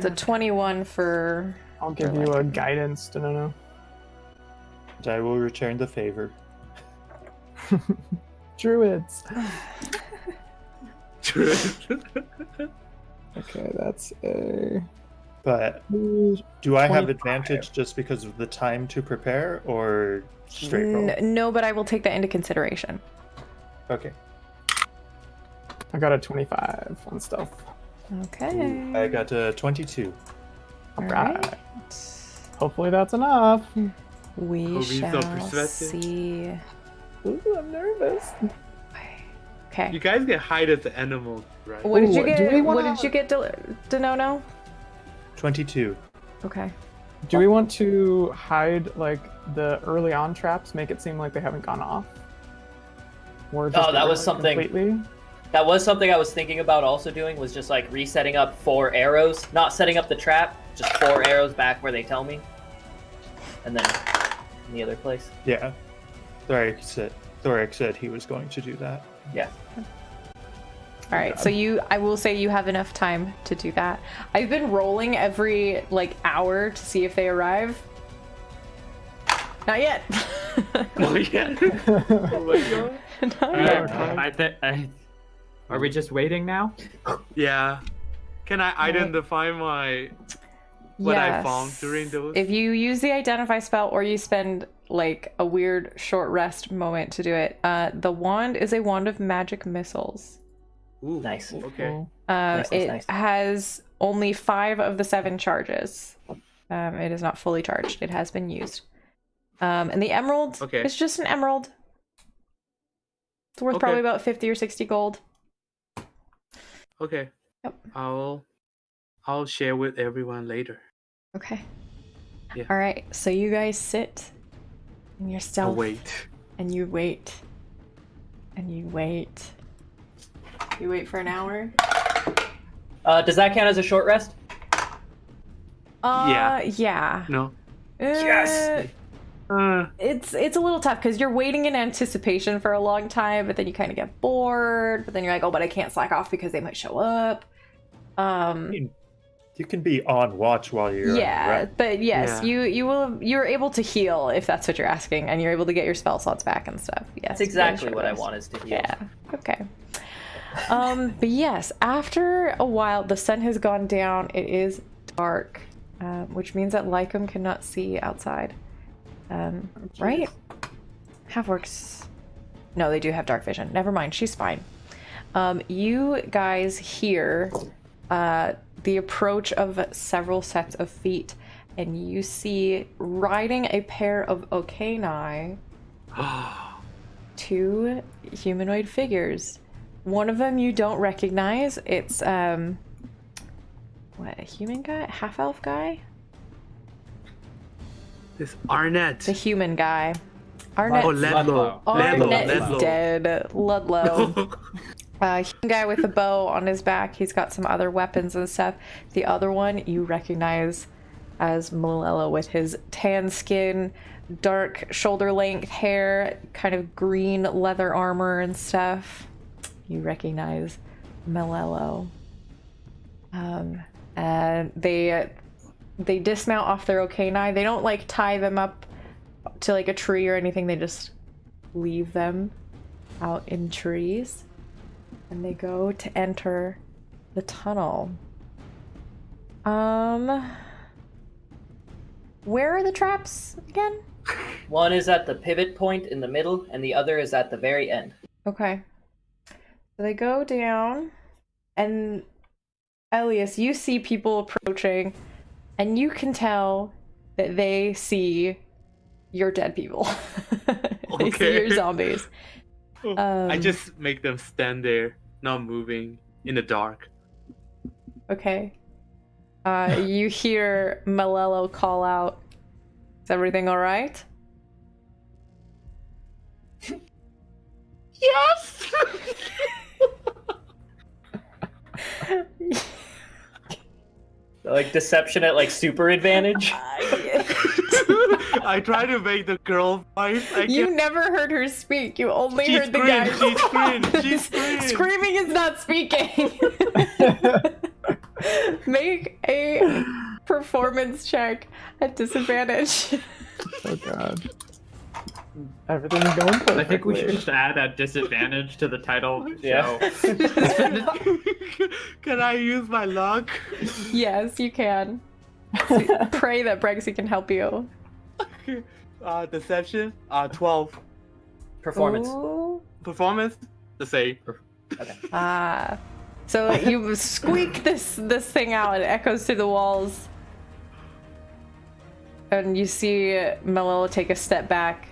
21 for.
I'll give you a guidance, Denono.
And I will return the favor.
Druids. Okay, that's a.
But do I have
25.
advantage just because of the time to prepare, or straight roll?
No, but I will take that into consideration.
Okay.
I got a 25 on stealth.
Okay.
I got a 22.
Alright. Hopefully that's enough.
We
Hope he's so
shall
perceptive.
see.
Ooh, I'm nervous.
Okay.
You guys get hide as the animal, right?
What did you
Ooh,
get?
do we
What
wanna-
did you get, Denono?
22.
Okay.
Do we want to hide like the early on traps, make it seem like they haven't gone off? Or just
Oh, that
get
was
rid
something-
completely?
That was something I was thinking about also doing, was just like resetting up 4 arrows, not setting up the trap, just 4 arrows back where they tell me, and then in the other place.
Yeah. Thorax said he was going to do that.
Yeah.
All right. So I will say you have enough time to do that. I've been rolling every like hour to see if they arrive. Not yet.
Oh yeah. Oh my god.
Not yet.
Are we just waiting now?
Yeah. Can I identify what I found
Yes.
during those?
If you use the identify spell or you spend like a weird short rest moment to do it, the wand is a wand of magic missiles.
Ooh,
Nice.
Okay.
It has only 5 of the 7 charges. It is not fully charged. It has been used. And the emerald is just an emerald. It's worth probably about 50 or 60 gold.
Okay.
Yep.
I'll share with everyone later.
Okay.
Yeah.
All right. So you guys sit in your stealth.
I'll wait.
And you wait. And you wait. You wait for an hour.
Does that count as a short rest?
Yeah.
Yeah.
No.
Yes!
It's a little tough because you're waiting in anticipation for a long time, but then you kind of get bored. But then you're like, oh, but I can't slack off because they might show up.
You can be on watch while you're on your run.
But yes,
Yeah.
you're able to heal if that's what you're asking, and you're able to get your spell slots back and stuff. Yes,
That's exactly
sure
what I
is.
want is to heal.
Yeah. Okay. But yes, after a while, the sun has gone down. It is dark, which means that Lycum cannot see outside. Right? Half-orcs. No, they do have dark vision. Never mind. She's fine. You guys hear the approach of several sets of feet, and you see riding a pair of Okanai, two humanoid figures. One of them you don't recognize. It's what, a human guy? Half-elf guy?
This Arnett.
The human guy. Arnett.
Oh, Ledlow.
Arnett
Ledlow.
is dead. Ludlow. Human guy with a bow on his back. He's got some other weapons and stuff. The other one you recognize as Melelo with his tan skin, dark shoulder-length hair, kind of green leather armor and stuff. You recognize Melelo. And they dismount off their Okanai. They don't like tie them up to like a tree or anything. They just leave them out in trees. And they go to enter the tunnel. Where are the traps again?
One is at the pivot point in the middle, and the other is at the very end.
Okay. So they go down, and Elias, you see people approaching, and you can tell that they see your dead people. They see your zombies.
I just make them stand there, not moving, in the dark.
Okay. You hear Melelo call out, "Is everything alright?"
Yes!
Like deception at like super advantage.
I try to make the girl voice.
You never heard her speak. You only
She
heard the guy.
screamed. She screamed.
Screaming is not speaking. Make a performance check at disadvantage.
Oh god. Everything's going perfectly.
I think we should just add a disadvantage to the title of the
Yeah.
show.
Can I use my luck?
Yes, you can. Pray that Brexy can help you.
Deception. 12.
Performance.
Ooh.
Performance. The same.
Okay. So you squeak this thing out, and it echoes through the walls. And you see Melelo take a step back.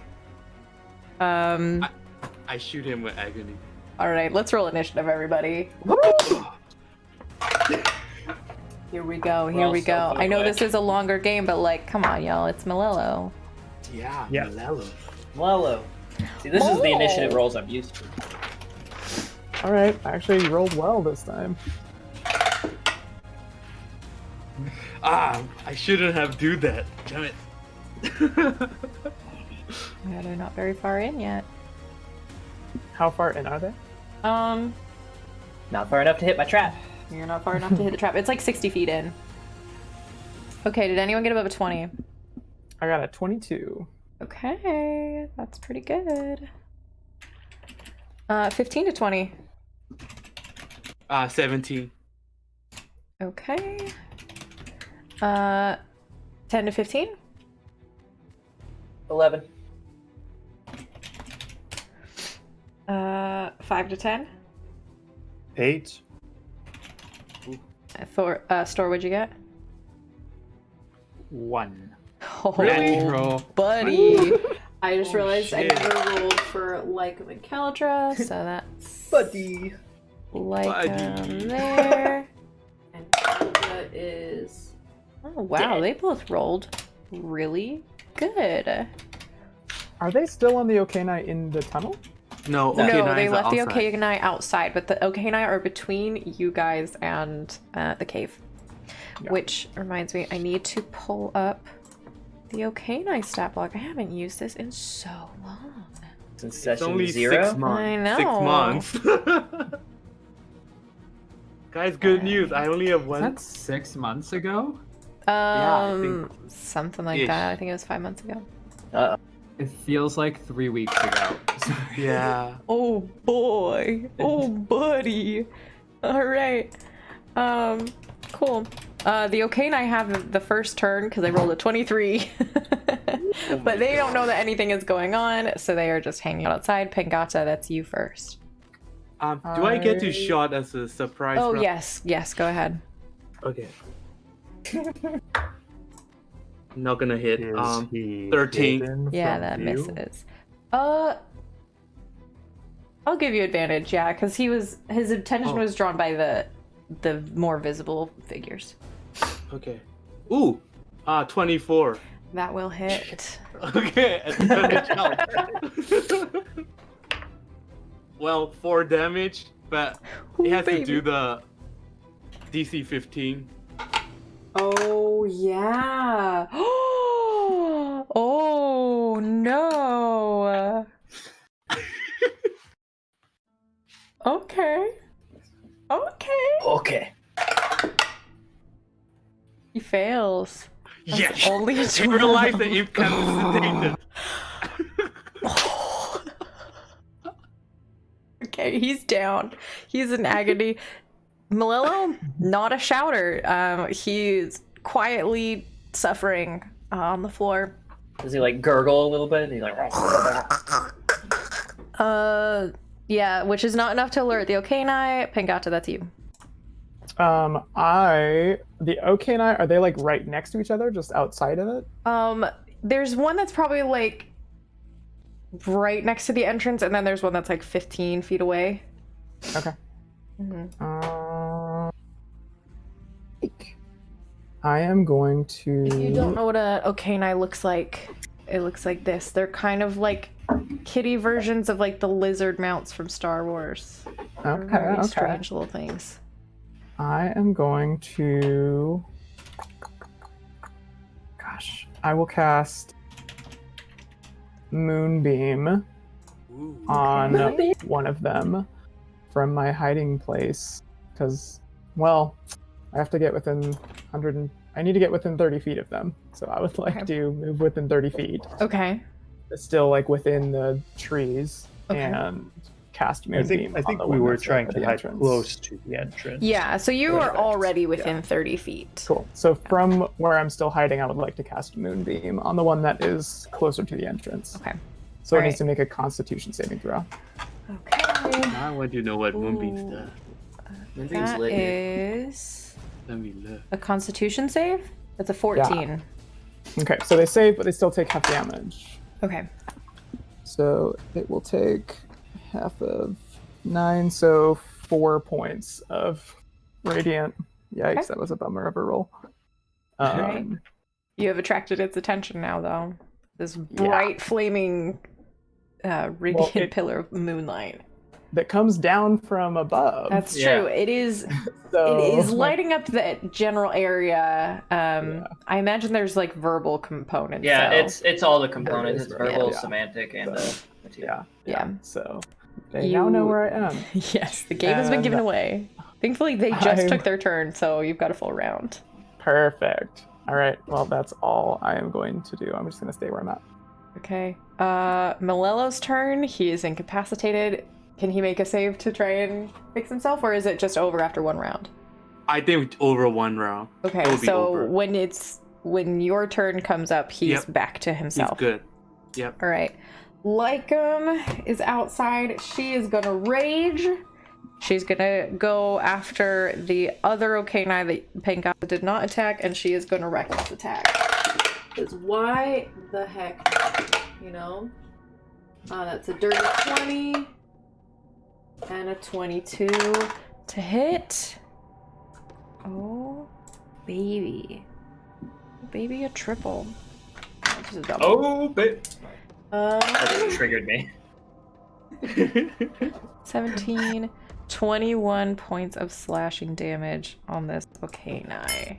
I shoot him with agony.
Alright, let's roll initiative, everybody. Here we go, here we go. I know this is a longer game, but like, come on, y'all, it's Melelo.
Yeah.
Melelo.
Melelo. See, this is the initiative rolls I'm used to.
Alright, actually you rolled well this time.
I shouldn't have do that. Damn it.
Yeah, they're not very far in yet.
How far in are they?
Not far enough to hit my trap.
You're not far enough to hit the trap. It's like 60 feet in. Okay, did anyone get above a 20?
I got a 22.
Okay, that's pretty good. 15 to 20.
17.
Okay. 10 to 15?
11.
5 to 10?
8.
Store, what'd you get?
1.
Oh,
Natural.
buddy. I just
Oh,
realized I
shit.
never rolled for Lycum and Caldra, so that's
Buddy.
Lycum there. And Caldra is... Oh, wow, they both rolled really good.
Are they still on the Okanai in the tunnel?
No,
No,
Okanai
they
is
left the
outside.
Okanai outside, but the Okanai are between you guys and the cave.
Yeah.
Which reminds me, I need to pull up The okay nice stat block. I haven't used this in so long.
Since
It's
session
only
0?
6 months.
I know.
6 months. Guys, good news. I only have
Was
one.
that 6 months ago?
I think-
Something like
Ish.
that. I think it was 5 months ago.
It feels like 3 weeks ago. Sorry.
Yeah.
Oh boy. Oh buddy. All right. Cool. The okay and I have the first turn because I rolled a 23. But they don't know that anything is going on, so they are just hanging out outside. Pengata, that's you first.
Do I get to shot as a surprise?
Oh,
round?
yes, go ahead.
Okay. Not gonna hit.
Is he
13.
hidden
Yeah,
from
that
view?
misses. I'll give you advantage, yeah, because his attention was drawn by the more visible figures.
Okay. Ooh. 24.
That will hit.
Okay. Advantage help. Well, 4 damage, but he has to do the DC 15.
Oh yeah. Oh no. Okay.
Okay.
He fails. That's
Yes.
only a
He
12.
realized that incapacitated.
Okay, he's down. He's in agony. Melelo, not a shouter. He's quietly suffering on the floor.
Does he like gurgle a little bit? He's like.
Yeah, which is not enough to alert the Okanai. Pengata, that's you.
The okay and I, are they like right next to each other, just outside of it?
There's one that's probably like right next to the entrance, and then there's one that's like 15 feet away.
Okay.
Mm-hmm.
I am going to.
If you don't know what a Okanai looks like, it looks like this. They're kind of like kitty versions of like the lizard mounts from Star Wars. They're very strange little things.
I am going to. Gosh, I will cast Moonbeam on one of them from my hiding place because, well, I have to get within 100. I need to get within 30 feet of them, so I would like to move within 30 feet.
Okay.
It's still like within the trees
Okay.
and cast Moonbeam.
I think
on the
we
one
were
that's
trying
at
to
the
hide
entrance.
close to the entrance.
Yeah, so you are
Perfect.
already within 30 feet.
Cool. So from where I'm still hiding, I would like to cast Moonbeam on the one that is closer to the entrance.
Okay.
So it
Alright.
needs to make a Constitution saving throw.
Okay.
I want to know what Moonbeam's does.
Moonbeam's
That
lit here.
is
Let me look.
a Constitution save. That's a 14.
Okay, so they save, but they still take half damage.
Okay.
So it will take half of 9, so 4 points of radiant. Yikes,
Okay.
that was a bummer of a roll.
Alright. You have attracted its attention now, though. This bright, flaming, radiant pillar of moonlight.
That comes down from above.
That's
Yeah.
true. It is.
So,
It is lighting up the general area. I imagine there's like verbal components.
Yeah,
so.
it's all the components. It's
verbal,
verbal,
yeah.
semantic, and material.
Yeah.
So they now know where I am.
Yes, the game has been given away. Thankfully, they just took their turn, so you've got a full round.
Perfect. All right. Well, that's all I am going to do. I'm just going to stay where I'm at.
Okay. Melelo's turn. He is incapacitated. Can he make a save to try and fix himself, or is it just over after one round?
I think over 1 round.
Okay,
It'll be
so
over.
when your turn comes up, he's
Yep.
back to
He's
himself.
good. Yep.
All right. Lycum is outside. She is gonna rage. She's gonna go after the other Okanai that Pengata did not attack, and she is gonna reckless attack. Because why the heck, you know? That's a dirty 20 and a 22 to hit. Oh, baby. Baby, a triple. Oh, just a double.
Oh, but that triggered me.
17, 21 points of slashing damage on this Okanai.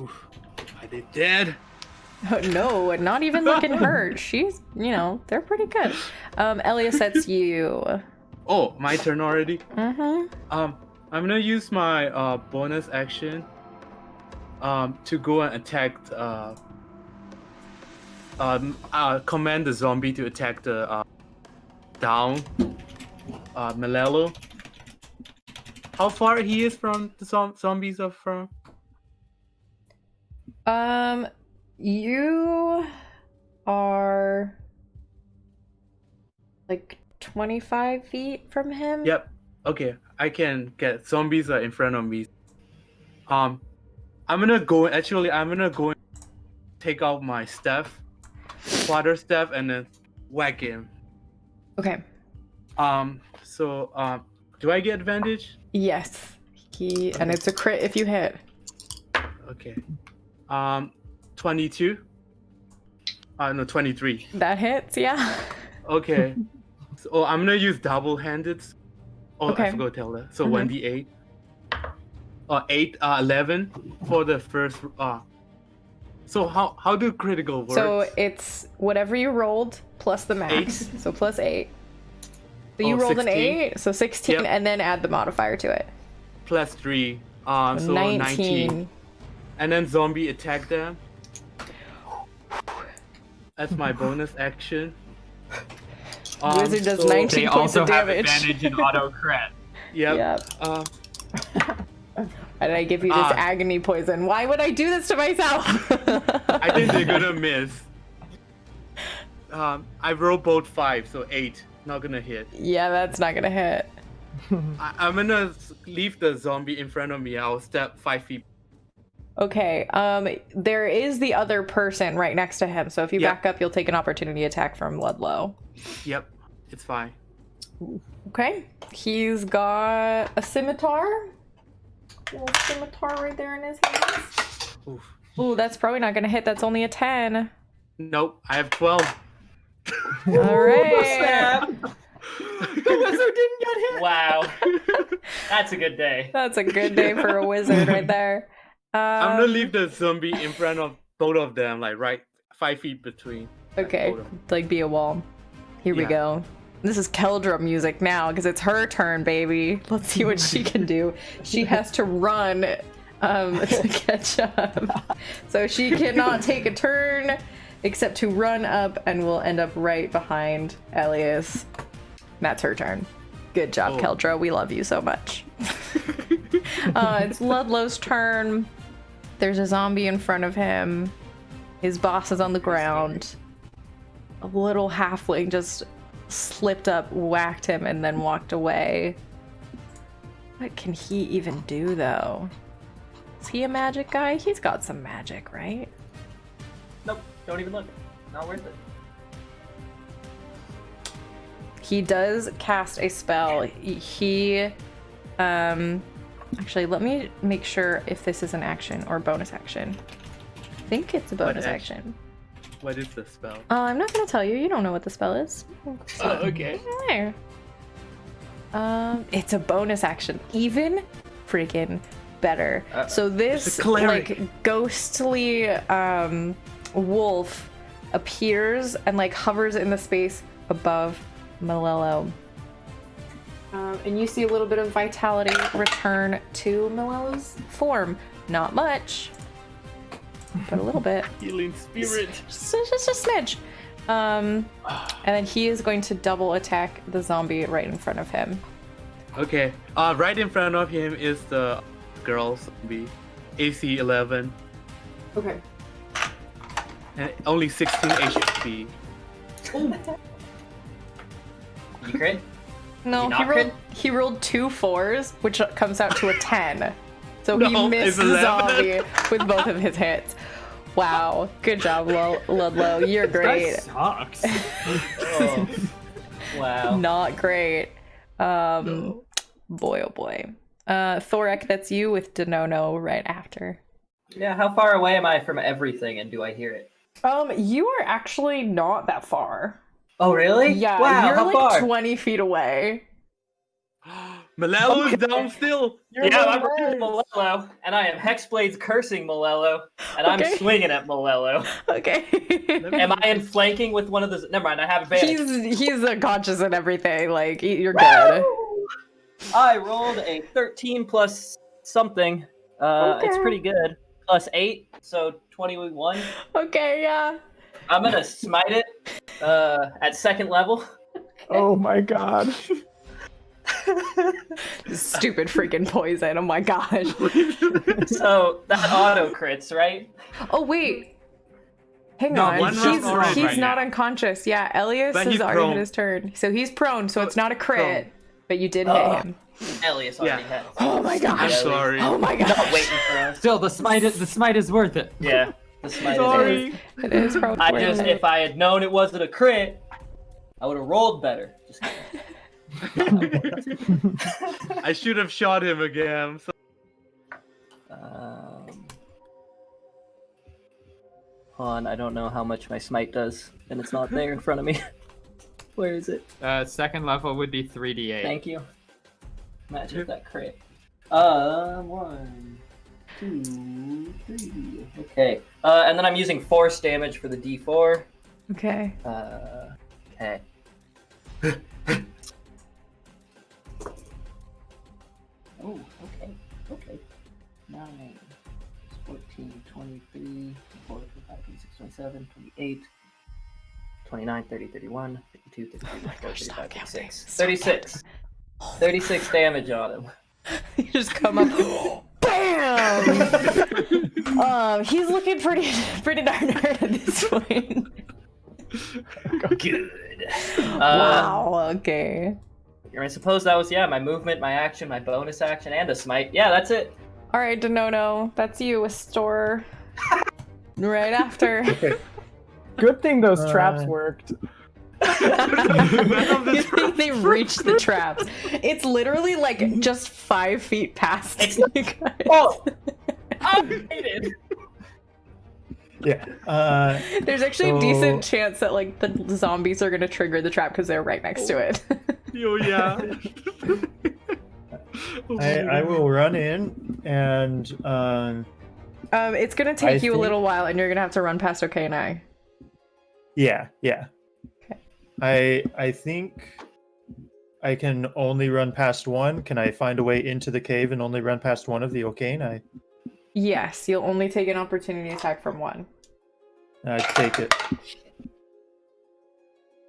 Oof. Are they dead?
No, not even looking hurt. She's, they're pretty good. Elias, that's you.
Oh, my turn already?
Mm-hmm.
I'm gonna use my bonus action to go and attack command the zombie to attack the down Melelo. How far he is from the zombies are from?
You are like 25 feet from him.
Yep. Okay, I can get zombies are in front of me. I'm gonna go and take out my staff, water staff, and then whack him.
Okay.
So do I get advantage?
Yes. And it's a crit if you hit.
Okay. 22. No, 23.
That hits, yeah.
Okay. So I'm gonna use double-handed. Oh,
Okay.
I forgot to tell that. So 1d8. 11 for the first. So how do critical work?
So it's whatever you rolled plus the max. 8? So plus 8. So you rolled
16.
an 8, so 16,
Yep.
and then add the modifier to it.
Plus 3. So 19. And then zombie attack them. That's my bonus action.
Wizard does
so
19
They
points
also
of
have
damage.
advantage in auto crit.
Yep.
And I give you this agony poison. Why would I do this to myself?
I think they're gonna miss. I rolled both 5, so 8. Not gonna hit.
Yeah, that's not gonna hit.
I'm gonna leave the zombie in front of me. I'll step 5 feet.
Okay, there is the other person right next to him, so if you back up, you'll take an opportunity attack from Ludlow.
Yep, it's fine.
Okay, he's got a scimitar. A little scimitar right there in his hands.
Oof.
Ooh, that's probably not gonna hit. That's only a 10.
Nope, I have 12.
All right.
The wizard didn't get hit. Wow. That's a good day.
That's a good day for a wizard right there.
I'm gonna leave the zombie in front of both of them, like right 5 feet between.
Okay, like be a wall. Here we go. This is Keldra music now because it's her turn, baby. Let's see what she can do. She has to run to catch up. So she cannot take a turn except to run up and will end up right behind Elias. That's her turn. Good job, Keldra. We love you so much. It's Ludlow's turn. There's a zombie in front of him. His boss is on the ground. A little halfling just slipped up, whacked him, and then walked away. What can he even do, though? Is he a magic guy? He's got some magic, right?
Nope, don't even look. Not worth it.
He does cast a spell. He, actually, let me make sure if this is an action or bonus action. I think it's a bonus action.
What is the spell?
I'm not gonna tell you. You don't know what the spell is.
Oh, okay.
There. It's a bonus action. Even freaking better. So this like ghostly wolf appears and like hovers in the space above Melelo. And you see a little bit of vitality return to Melelo's form. Not much, but a little bit.
Healing spirit.
Just a smidge. And then he is going to double attack the zombie right in front of him.
Okay. Right in front of him is the girl zombie, AC 11.
Okay.
And only 16 HP.
You crit?
No, he rolled 2 4s, which comes out to a 10. So he
No,
missed
it's
the
11.
zombie with both of his hits. Wow, good job, Ludlow. You're great.
That sucks.
Oh. Wow.
Not great.
No.
Boy, oh boy. Thorek, that's you with Denono right after.
Yeah, how far away am I from everything, and do I hear it?
You are actually not that far.
Oh, really?
Yeah,
Wow,
you're
how
like
far?
20 feet away.
Melelo is down still.
Yeah, I'm Melelo, and I am Hexblade's cursing Melelo, and I'm swinging at Melelo.
Okay.
Am I in flanking with one of those? Never mind, I have advantage.
He's conscious and everything. Like you're good.
I rolled a 13 plus something. It's pretty good. Plus 8, so 21.
Okay, yeah.
I'm gonna smite it at second level.
Oh my god.
Stupid freaking poison. Oh my gosh.
So that auto crits, right?
Oh wait. Hang
No,
on.
one round's alright
He's
right
not
now.
unconscious. Yeah, Elias
But
has
he's
already
prone.
had his turn. So he's prone, so it's not a crit,
Prone.
but you did hit him.
Elias already has.
Oh my
I'm
gosh.
sorry.
Oh my
Not
gosh.
waiting for us.
Still, the smite is worth it.
Yeah. The smite is
Sorry.
It is probably.
I just, if I had known it wasn't a crit, I would have rolled better. Just kidding.
I should have shot him again. So...
Hold on, I don't know how much my smite does, and it's not there in front of me. Where is it?
Second level would be 3d8.
Thank you. Match with that crit. 1, 2, 3. Okay. And then I'm using force damage for the D4.
Okay.
Okay. Oh, okay. Okay. 9, 14, 23, 24, 25, 26, 27, 28, 29, 30, 31, 52, 53, 54, 35, 36. 36. 36 damage on him.
You just come up. Bam! He's looking pretty darn hurt at this point.
Good.
Wow, okay.
I suppose that was, my movement, my action, my bonus action, and a smite. Yeah, that's it.
Alright, Denono, that's you, a store. Right after.
Okay.
Good thing those traps worked.
You think they reached the traps? It's literally like just 5 feet past you guys.
Oh! I'm hated.
Yeah.
There's actually a decent chance that like the zombies are gonna trigger the trap because they're right next to it.
Oh yeah.
I will run in and
It's gonna take you a little while, and you're gonna have to run past OK and I.
yeah.
Okay.
I think I can only run past one. Can I find a way into the cave and only run past one of the Okane?
Yes, you'll only take an opportunity attack from one.
I take it.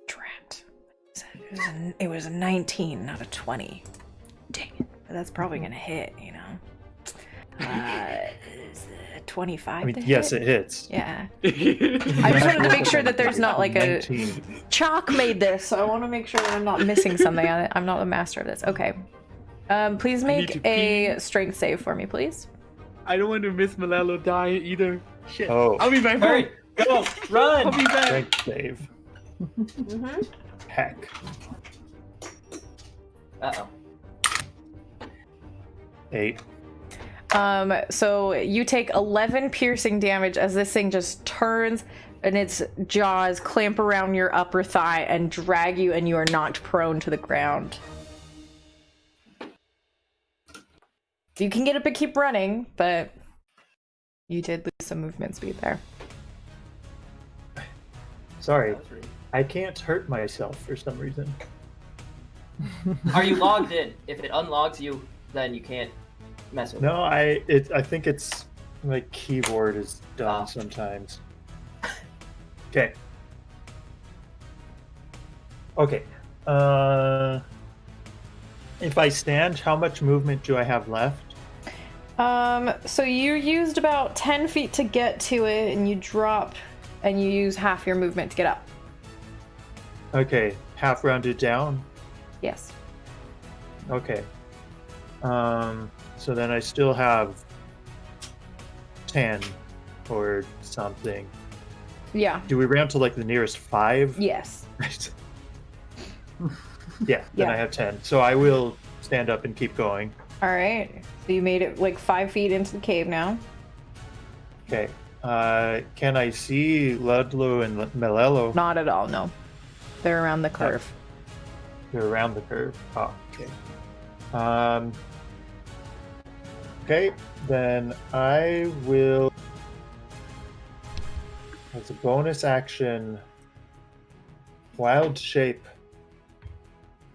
Drat. It was a 19, not a 20. Dang it. But that's probably gonna hit, you know. Is it 25
I mean,
to
yes,
hit?
it hits.
Yeah. I just wanted to make sure that there's not like a
19.
Chalk made this, so I want to make sure that I'm not missing something. I'm not a master of this. Okay. Please make a strength save for me, please.
I don't want to miss Melelo dying either. Shit.
Oh.
I'll be back.
Hurry, go, run!
I'll be back.
Strength save. Heck.
Uh-oh.
8.
So you take 11 piercing damage as this thing just turns and its jaws clamp around your upper thigh and drag you, and you are knocked prone to the ground. You can get up and keep running, but you did lose some movement speed there.
Sorry. I can't hurt myself for some reason.
Are you logged in? If it unlogs you, then you can't mess with it.
No, I think it's my keyboard is done sometimes. Okay. Okay. If I stand, how much movement do I have left?
So you used about 10 feet to get to it, and you drop, and you use half your movement to get up.
Okay, half rounded down.
Yes.
Okay. So then I still have 10 or something.
Yeah.
Do we round to like the nearest 5?
Yes.
Right. Yeah, then
Yeah.
I have 10. So I will stand up and keep going.
All right. So you made it like 5 feet into the cave now.
Okay. Can I see Ludlow and Melelo?
Not at all, no. They're around the curve.
They're around the curve. Oh, okay. Okay, then I will, as a bonus action, wild shape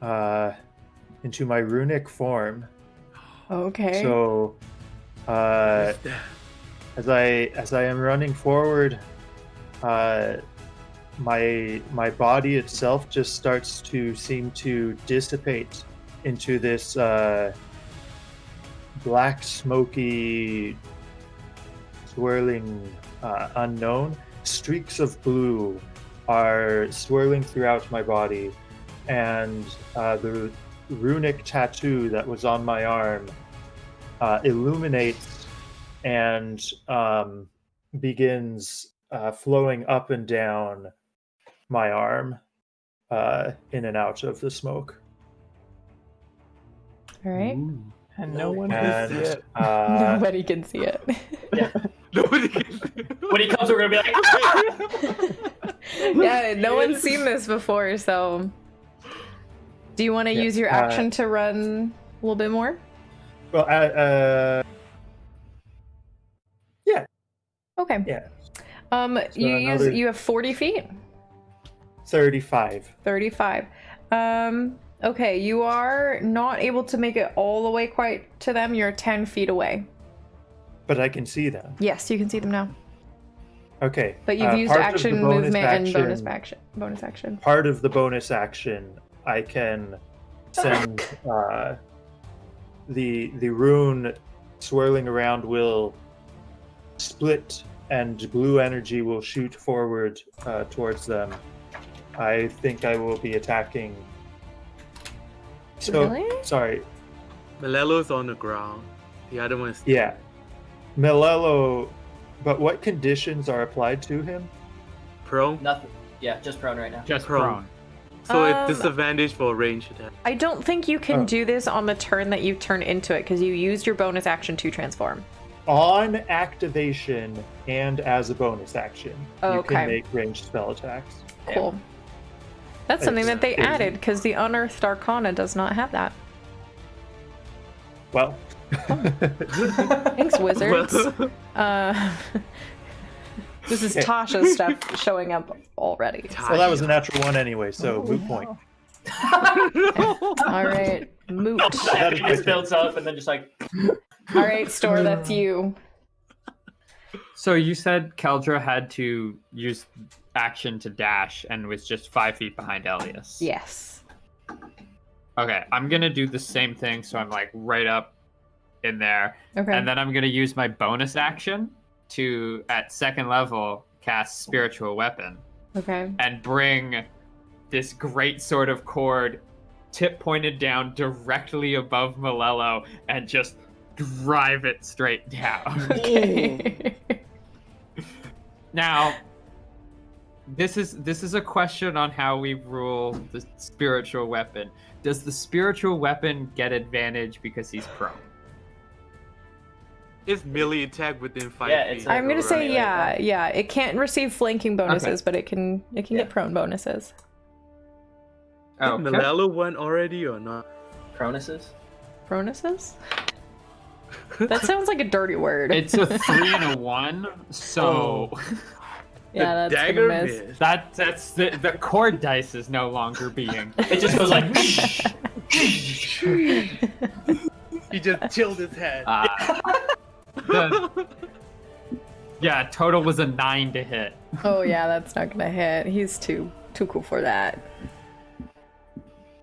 into my runic form.
Okay.
So, as I am running forward, my body itself just starts to seem to dissipate into this black, smoky, swirling unknown. Streaks of blue are swirling throughout my body, and the runic tattoo that was on my arm illuminates and begins flowing up and down my arm, in and out of the smoke.
All right.
And no one can see it.
Nobody can see it.
Yeah.
Nobody can.
When he comes, we're gonna be like,
Yeah, no one's seen this before, so. Do you want to use your action to run a little bit more?
Well, yeah.
Okay.
Yeah.
You have 40 feet.
35.
35. Okay, you are not able to make it all the way quite to them. You're 10 feet away.
But I can see them.
Yes, you can see them now.
Okay.
But you've used
part of the
action,
bonus
movement, and
action-
bonus action.
Part of the bonus action, I can send the rune swirling around will split, and blue energy will shoot forward towards them. I think I will be attacking. So,
Really?
sorry.
Melelo's on the ground. The other one's
Yeah. Melelo, but what conditions are applied to him?
prone.
nothing. Yeah, just prone right now.
Just
Prone.
prone.
So it's disadvantage for range attack.
I don't think you can
Oh.
do this on the turn that you turn into it, because you used your bonus action to transform.
On activation and as a bonus action, you
Okay.
can make ranged spell attacks.
Cool. That's something that they
It's-
added, because the Unearthed Arcana does not have that.
Well,
Thanks, wizards. This is
Okay.
Tasha's stuff showing up already.
well, that was a natural one anyway, so moot point.
All right, moot.
Happiness builds up, and then just like,
All right, Store, that's you.
So you said Keldra had to use action to dash and was just 5 feet behind Elias.
Yes.
Okay, I'm gonna do the same thing, so I'm like right up in there.
Okay.
And then I'm gonna use my bonus action to, at second level, cast Spiritual Weapon
Okay.
and bring this great sword of cord tip pointed down directly above Melelo and just drive it straight down.
Okay.
Now, this is a question on how we rule the spiritual weapon. Does the spiritual weapon get advantage because he's prone?
It's melee attack within 5
Yeah,
feet.
it's
I'm gonna say
Right.
yeah. It can't receive flanking bonuses, but it can
Yeah.
get prone bonuses.
Oh,
Did Melelo won already or not?
Cronuses?
Bonuses? That sounds like a dirty word.
it's a 3 and a 1, so
Yeah,
the
that's
dagger
gonna miss.
missed.
that's the cord dice is no longer being.
It just goes like,
He just chilled his head.
Yeah, total was a 9 to hit.
Oh yeah, that's not gonna hit. He's too cool for that.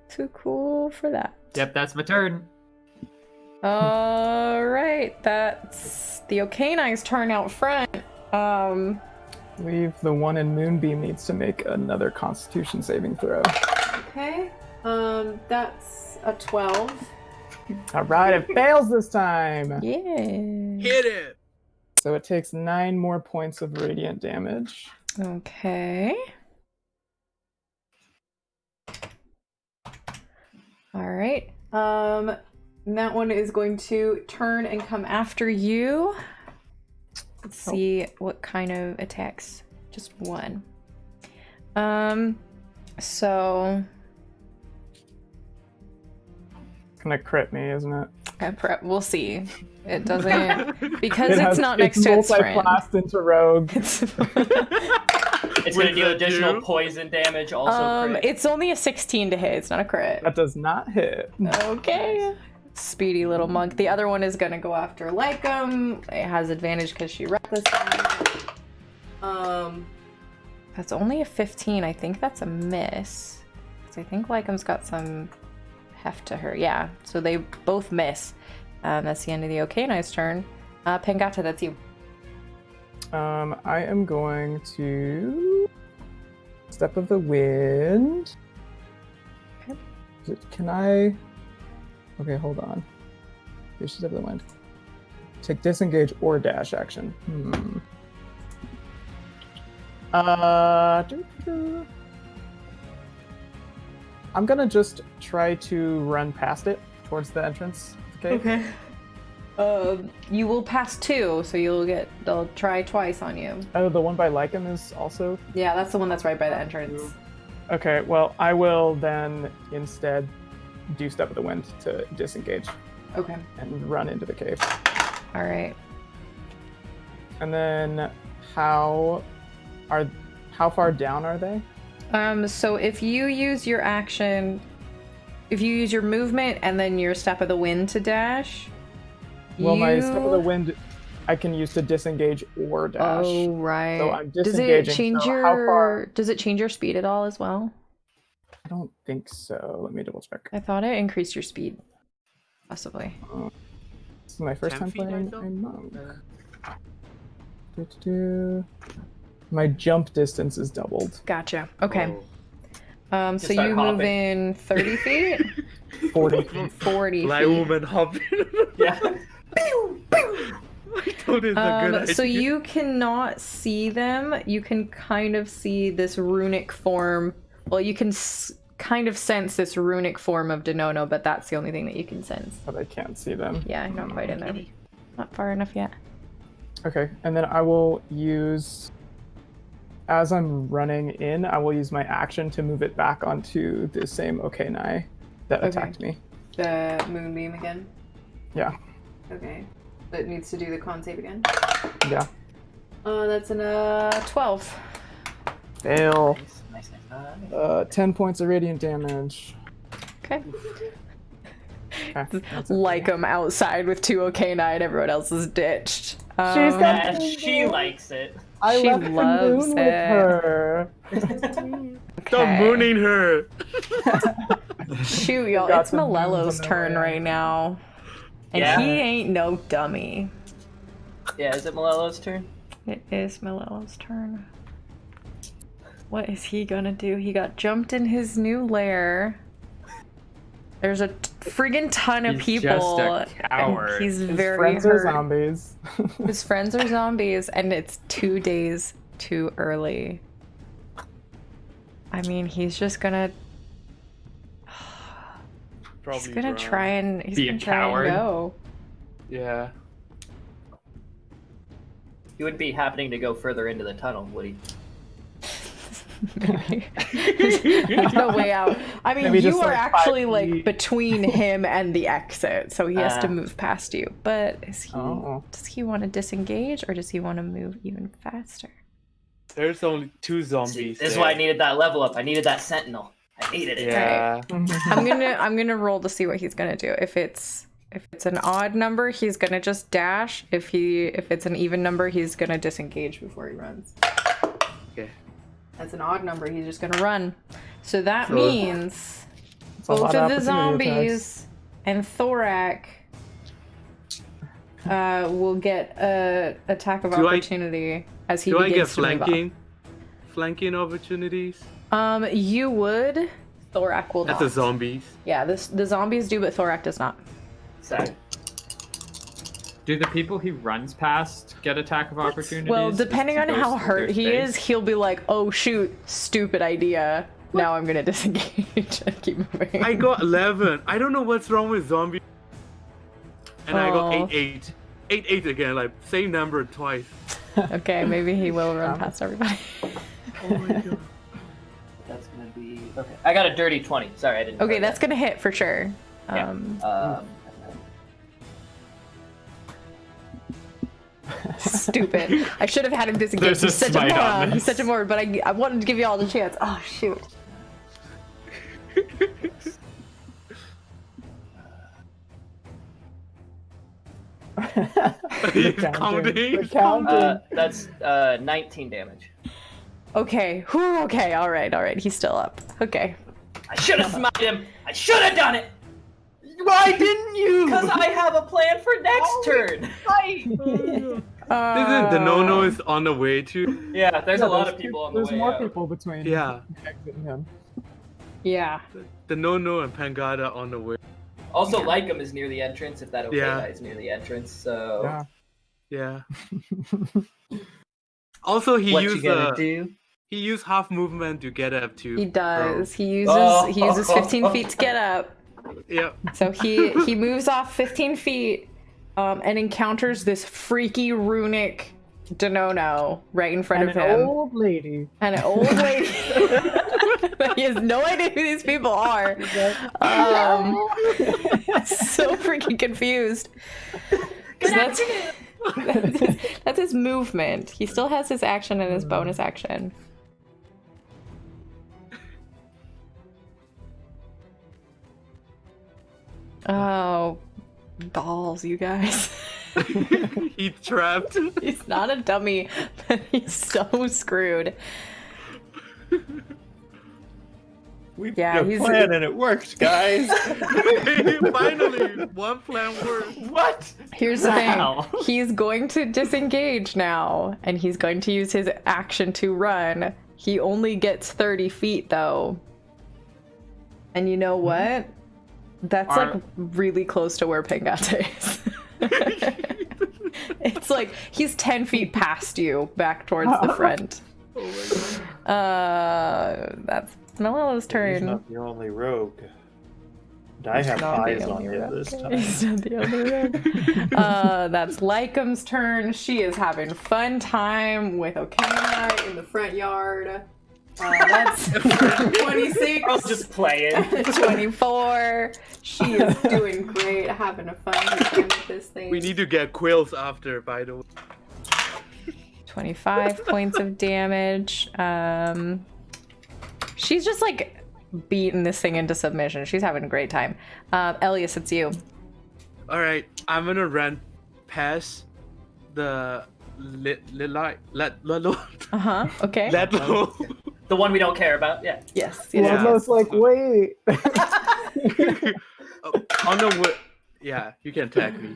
Too cool for that.
Yep, that's my turn.
All right, that's the Okanai's turn out front.
Leave the one in Moonbeam needs to make another Constitution saving throw.
Okay. That's a 12.
All right, it fails this time.
Yeah.
Hit it!
So it takes 9 more points of radiant damage.
Okay. All right. That one is going to turn and come after you. Let's see what kind of attacks. Just one. So
gonna crit me, isn't it?
We'll see. It doesn't because
It
it's not next to its friend.
multi-classed into rogue.
It's gonna do additional poison damage. Also, crit.
It's only a 16 to hit. It's not a crit.
That does not hit.
Okay. Speedy little monk. The other one is gonna go after Lycum. It has advantage because she reckless. That's only a 15. I think that's a miss. So I think Lycum's got some heft to her. Yeah. So they both miss. That's the end of the Okai's turn. Pangata, that's you.
I am going to Step of the Wind.
Okay.
Can I? Okay, hold on. Here's Step of the Wind. Take disengage or dash action. I'm gonna just try to run past it towards the entrance. Okay.
You will pass 2, so they'll try twice on you.
Oh, the one by Lycum is also.
Yeah, that's the one that's right by the entrance.
Okay, well, I will then instead do Step of the Wind to disengage.
Okay.
And run into the cave.
All right.
And then how far down are they?
So if you use your action, if you use your movement and then your Step of the Wind to dash,
well, my Step of the Wind I can use to disengage or dash.
Oh, right.
So I'm disengaging.
Does it change
how far?
Does it change your speed at all as well?
I don't think so. Let me double check.
I thought it increased your speed, possibly.
This is my first time playing a monk. My jump distance is doubled.
Gotcha. Okay.
Oh.
So you move in 30 feet?
40
feet. 40
Like
feet.
woman hopping.
Yeah.
I thought it's a good idea.
So you cannot see them. You can kind of see this runic form. Well, you can kind of sense this runic form of Denono, but that's the only thing that you can sense.
But I can't see them.
Yeah, not quite in there. Not far enough yet.
Okay, and then I will use, as I'm running in, I will use my action to move it back onto the same Okainai that attacked me.
The moonbeam again?
Yeah.
Okay. It needs to do the con save again?
Yeah.
That's an 12.
Fail.
Nice.
10 points of radiant damage.
Okay.
Okay.
Like I'm outside with 2 Okainai and everyone else is ditched.
She's got
And she likes it.
I
She
left the
loves
moon
it.
with her.
Stop mooning her.
Shoot, y'all,
Got
it's
some moons
Melelo's
on the
turn
way.
right now. And
Yeah.
he ain't no dummy.
Yeah, is it Malelo's turn?
It is Melelo's turn. What is he gonna do? He got jumped in his new lair. There's a friggin' ton of
He's
people.
just a coward.
And he's
His
very
friends
hurt.
are zombies.
His friends are zombies, and it's 2 days too early. I mean, he's just gonna.
Probably
He's gonna
run.
try and. He's
Be a
gonna try
coward.
and go.
Yeah.
He would be happening to go further into the tunnel, would he?
There's no way out. I mean,
Maybe
you
just,
are
like, 5
actually like
feet.
between him and the exit, so he has to
Ah.
move past you. But is he?
Oh.
Does he want to disengage, or does he want to move even faster?
There's only 2 zombies.
This is why I needed that level up. I needed that sentinel. I needed it.
Yeah.
I'm gonna roll to see what he's gonna do. If it's an odd number, he's gonna just dash. If it's an even number, he's gonna disengage before he runs.
Okay.
That's an odd number. He's just gonna run. So that
So-
means
It's a
both
lot
of the
opportunity
zombies and Thorak will get a attack of
Do I-
opportunity as he
Do I get
begins to move
flanking opportunities?
up. You would. Thorak will
That's
not.
the zombies.
Yeah, the zombies do, but Thorak does not.
Sorry.
Do the people he runs past get attack of opportunities?
Well,
as
depending
he
on
goes
how
through
hurt
their
he
space?
is, he'll be like, "Oh shoot, stupid idea. Now I'm gonna disengage and keep moving."
I got 11. I don't know what's wrong with zombies. And I got
Oh.
8-8. 8-8 again, like same number twice.
Okay, maybe he will run past everybody.
Oh my god.
That's gonna be okay. I got a dirty 20. Sorry, I didn't.
Okay,
know
that's
that.
gonna hit for sure. Stupid. I should have had him disengage.
There's a
He's such a
smite on
moron.
this.
He's such a moron, but I wanted to give you all the chance. Oh, shoot.
Counting.
That's 19 damage.
Okay. Whew, okay. All right. He's still up. Okay.
I should have smited him. I should have done it.
Why didn't you?
Because I have a plan for next turn.
The no is on the way too.
Yeah, there's a lot of people on the way.
There's more
out.
people between Eggs and him.
Yeah.
The no and Pangada on the way.
Also, Lycum is near the entrance. If that okay
Yeah.
is near the entrance, so
Yeah.
Also, he
what
used
you gonna do?
he used half movement to get up to.
He does. He
Oh.
uses 15 feet to get up.
Yep.
So he moves off 15 feet and encounters this freaky runic Denono right in front
And
of
an
him.
old lady.
And an old lady. He has no idea who these people are. So freaking confused. 'Cause that's his movement. He still has his action and his bonus action. Oh, balls, you guys.
He's trapped.
He's not a dummy, but he's so screwed.
We
Yeah,
had a
he's-
plan and it worked, guys.
Finally, one plan worked.
What?
Here's the
Wow.
thing. He's going to disengage now, and he's going to use his action to run. He only gets 30 feet, though. And you know what? That's like really close to where Pangata is. It's like he's 10 feet past you, back towards the front. That's Melelo's
He's
turn.
not the only rogue. And I have
Not the
eyes on
only
him
rogue.
this time.
He's not the only rogue. That's Lycum's turn. She is having fun time with Okana in the front yard. That's 26.
I was just playing.
24. She is doing great, having a fun time with this thing.
We need to get quills after, by the way.
25 points of damage. She's just like beating this thing into submission. She's having a great time. Elias, it's you.
All right, I'm gonna run past the Ledlo.
Okay.
Ledlo.
The one we don't care about. Yeah.
Yes.
Yeah.
Ludlow's like, wait.
On the way. Yeah, you can tag me.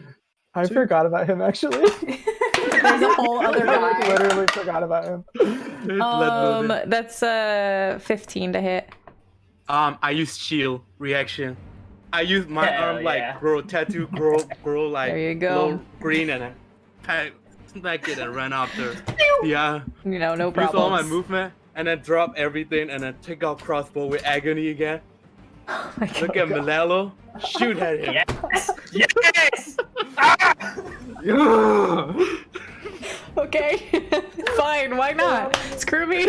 I forgot about him actually.
There's a whole other
I like,
guy.
literally forgot about him.
That's 15 to hit.
I use shield reaction. I use my
Hell
arm like
yeah.
grow tattoo, grow like
There you go.
glow green, and I smack it and run after. Yeah.
You know, no
Use all
problem.
my movement and then drop everything and then take out crossbow with agony again. Look at Melelo. Shoot at him.
Yes. Yes.
Okay. Fine, why not? Screw me.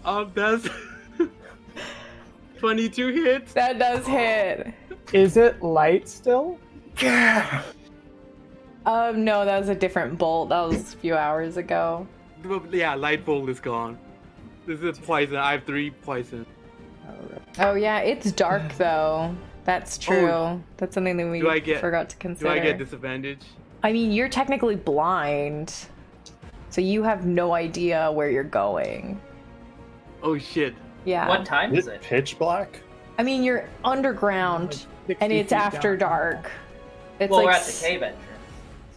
That's 22 hits.
That does hit.
Is it light still?
No, that was a different bolt. That was a few hours ago.
Yeah, light bolt is gone. This is poison. I have 3 poison.
Oh yeah, it's dark though. That's true.
Oh.
That's something that we
Do I get-
forgot to
Do
consider.
I get disadvantage?
I mean, you're technically blind, so you have no idea where you're going.
Oh shit.
Yeah.
What time
Is
is
it
it?
pitch black?
I mean, you're underground,
Like 60
and it's
feet
after
down.
dark. It's
Well,
like
we're at the cave entrance,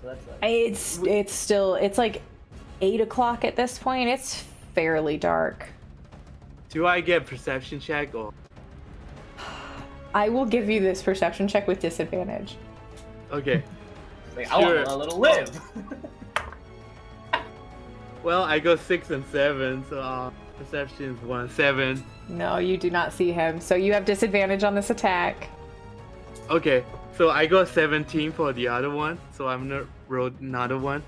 so that's like.
It's still it's like 8 o'clock at this point. It's fairly dark.
Do I get perception check or?
I will give you this perception check with disadvantage.
Okay.
Like, I want
Sure.
a little live.
Well, I go 6 and 7, so perception is 1, 7.
No, you do not see him, so you have disadvantage on this attack.
Okay, so I got 17 for the other one, so I'm gonna roll another one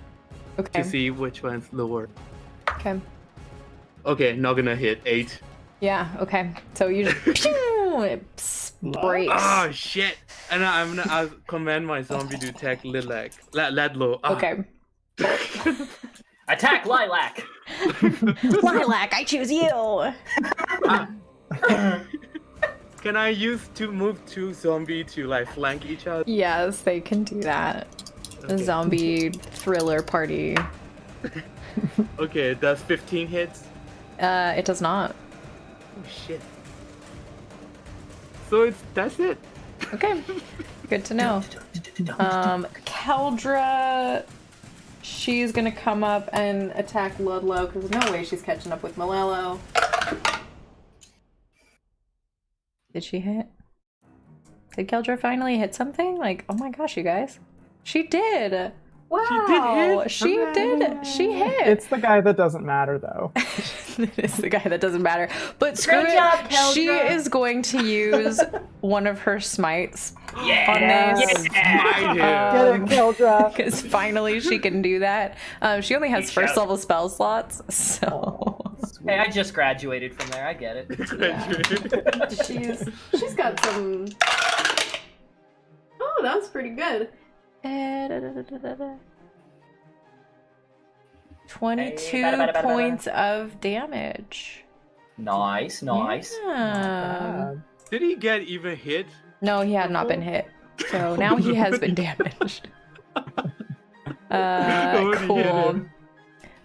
Okay.
to see which one's lower.
Okay.
Okay, not gonna hit 8.
Yeah, okay. So you just pew, it breaks.
Oh shit! And I'll command my zombie to attack Ladlo.
Okay.
Attack Lilac!
Lilac, I choose you.
Can I use to move two zombie to like flank each other?
Yes, they can do that. The
Okay.
zombie thriller party.
Okay, does 15 hits?
It does not.
Oh shit. So that's it.
Okay. Good to know. Keldra, she's gonna come up and attack Ludlow because there's no way she's catching up with Melelo. Did she hit? Did Keldra finally hit something? Like, oh my gosh, you guys. She did! Wow! She did! She hit!
It's the guy that doesn't matter, though.
It's the guy that doesn't matter. But screw
Great
it.
job, Keldra.
She is going to use one of her smites on
Yes.
this.
Smite him.
Get it, Keldra!
Because finally she can do that. She only has first level spell slots, so
Hey, I just graduated from there. I get it.
she's got some. Oh, that was pretty good. 22 points of damage.
Nice.
Yeah.
Did he get even hit?
No, he had not been hit. So now he has been damaged. Cool.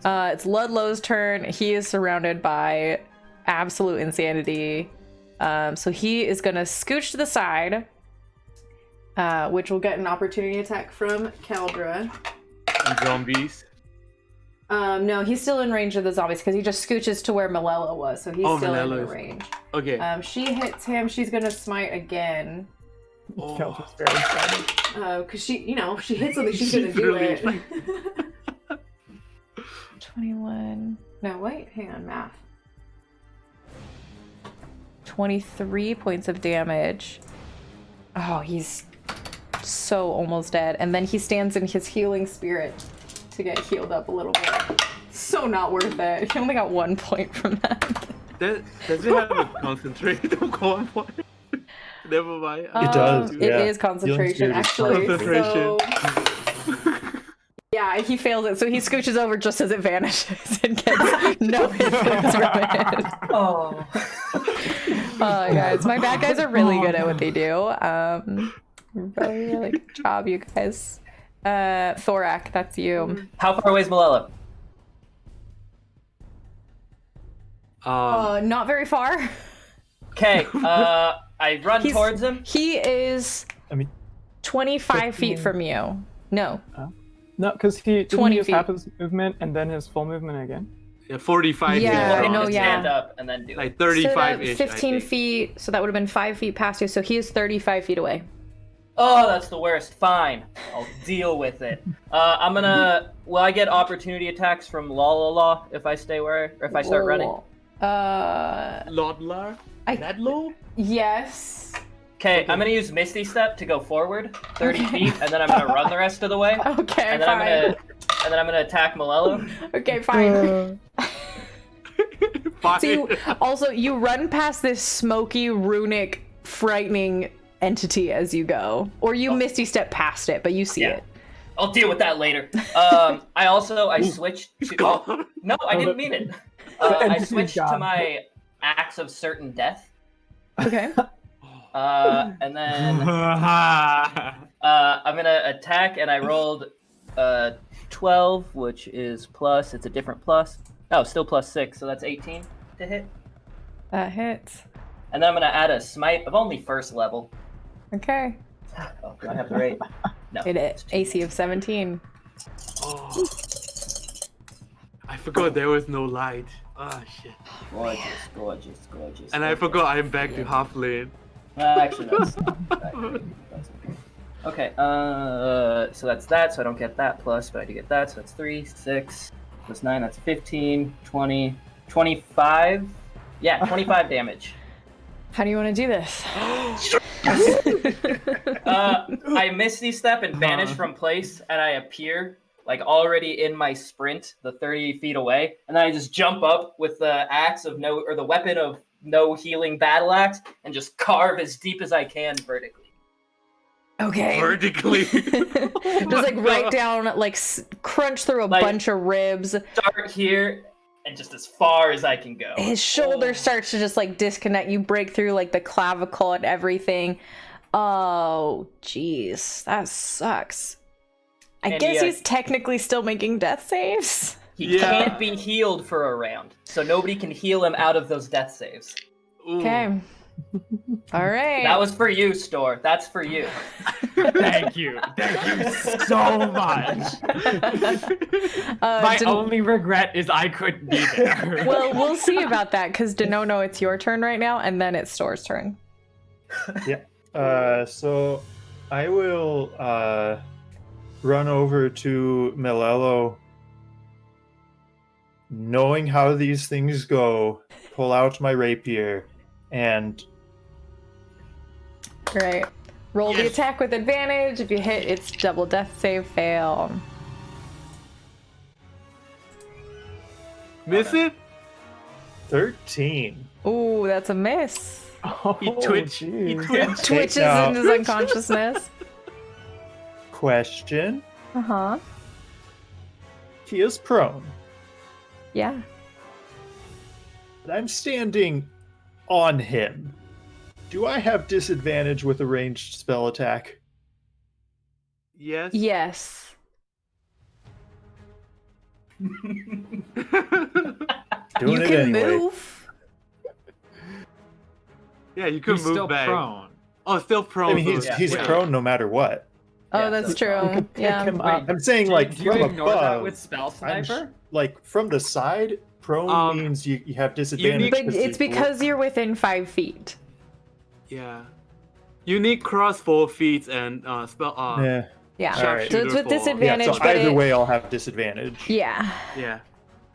It's Ludlow's turn. He is surrounded by absolute insanity. So he is gonna scooch to the side, which will get an opportunity attack from Keldra.
And zombies.
No, he's still in range of the zombies because he just scooches to where Melelo was, so he's still in
Melelo's-
range.
Okay.
She hits him. She's gonna smite again.
Keldra's very excited.
Because she hits something, she's gonna do
really
it. 21. No, wait, hang on, math. 23 points of damage. Oh, he's so almost dead. And then he stands in his healing spirit to get healed up a little bit. So not worth it. He only got 1 point from that.
Does it have a concentration of one point? Never mind.
It does,
It
yeah.
is concentration,
Healing
actually.
spirit is
So... Yeah, he fails it, so he scooches over just as it vanishes and gets no hit points from it.
Oh.
Guys, my bad guys are really good at what they do. Really good job, you guys. Thorak, that's you.
How far away is Melelo?
Not very far.
Okay, I run towards him.
He is
I mean,
25 feet from you. No.
No, because he didn't
20
use
feet.
half his movement and then his full movement again.
Yeah, 45
Yeah,
feet.
I know,
Just
yeah.
stand up and then do it.
Like
So
35
that's
ish.
15 feet, so that would have been 5 feet past you, so he is 35 feet away.
Oh, that's the worst. Fine. I'll deal with it. I'm gonna... Will I get opportunity attacks from Law if I stay where... Or if I start running?
Lodlar? Ladlo?
Yes.
Okay, I'm gonna use Misty Step to go forward 30 feet, and then I'm gonna run the rest of the way.
Okay,
And then
fine.
I'm gonna attack Melelo.
Okay, fine.
Fine.
So you run past this smoky, runic, frightening entity as you go, or you misty step past it, but you see it.
I'll deal with that later. I switched to... Oh, no, I didn't mean it. I switched to my Axe of Certain Death.
Okay.
And then I'm gonna attack, and I rolled 12, which is plus. It's a different plus. Oh, still plus 6, so that's 18 to hit.
That hits.
And then I'm gonna add a smite of only first level.
Okay.
Oh, do I have the rate? No.
Hit it. AC of 17.
Oh. I forgot there was no light. Ah, shit.
Gorgeous.
And I forgot I'm back to half lane.
Actually, that's okay. So that's that. So I don't get that plus, but I do get that. So that's 3, 6 plus 9. That's 15, 20, 25. Yeah, 25 damage.
How do you want to do this?
I Misty Step and vanish from place, and I appear like already in my sprint, the 30 feet away, and then I just jump up with the axe of the weapon of no healing battle axe and just carve as deep as I can vertically.
Okay.
Vertically.
Just like right down, like crunch through a
Like-
bunch of ribs.
Start here and just as far as I can go.
His shoulder starts to just like disconnect. You break through like the clavicle and everything. Oh, jeez, that sucks. I
And
guess
he,
he's technically still making death saves.
He can't be healed for a round, so nobody can heal him out of those death saves.
Ooh.
Okay. All right.
That was for you, Store. That's for you.
Thank you. Thank you so much. My only regret is I couldn't be there.
Well, we'll see about that because Denono, it's your turn right now, and then it's Store's turn.
So I will run over to Melelo, knowing how these things go, pull out my rapier, and
Right. Roll the attack with advantage. If you hit, it's double death save fail.
Miss it?
13.
Ooh, that's a miss.
Oh,
He twitched. He
jeez.
twitched.
Twitches
now-
into his unconsciousness.
Question.
Uh-huh.
He is prone.
Yeah.
I'm standing on him. Do I have disadvantage with a ranged spell attack?
Yes.
Yes.
Doing
You
it
can
anyway.
move.
Yeah, you could
He's
move
still
back.
prone.
Oh, still prone.
I mean, he's
so-
he's
yeah.
prone no matter what.
Oh,
Yeah,
that's
so-
true. Yeah.
him up.
I'm saying, like,
do you
from
ignore
above.
that with spell
I'm
sniper?
like, from the side, prone means you have disadvantage.
But it's because you're within 5 feet.
Yeah. Unique cross 4 feet and spell.
Yeah.
Yeah.
Alright.
So it's with
Sharpshooter for-
disadvantage,
Yeah, so
but
either
it,
way, I'll have disadvantage.
yeah.
Yeah.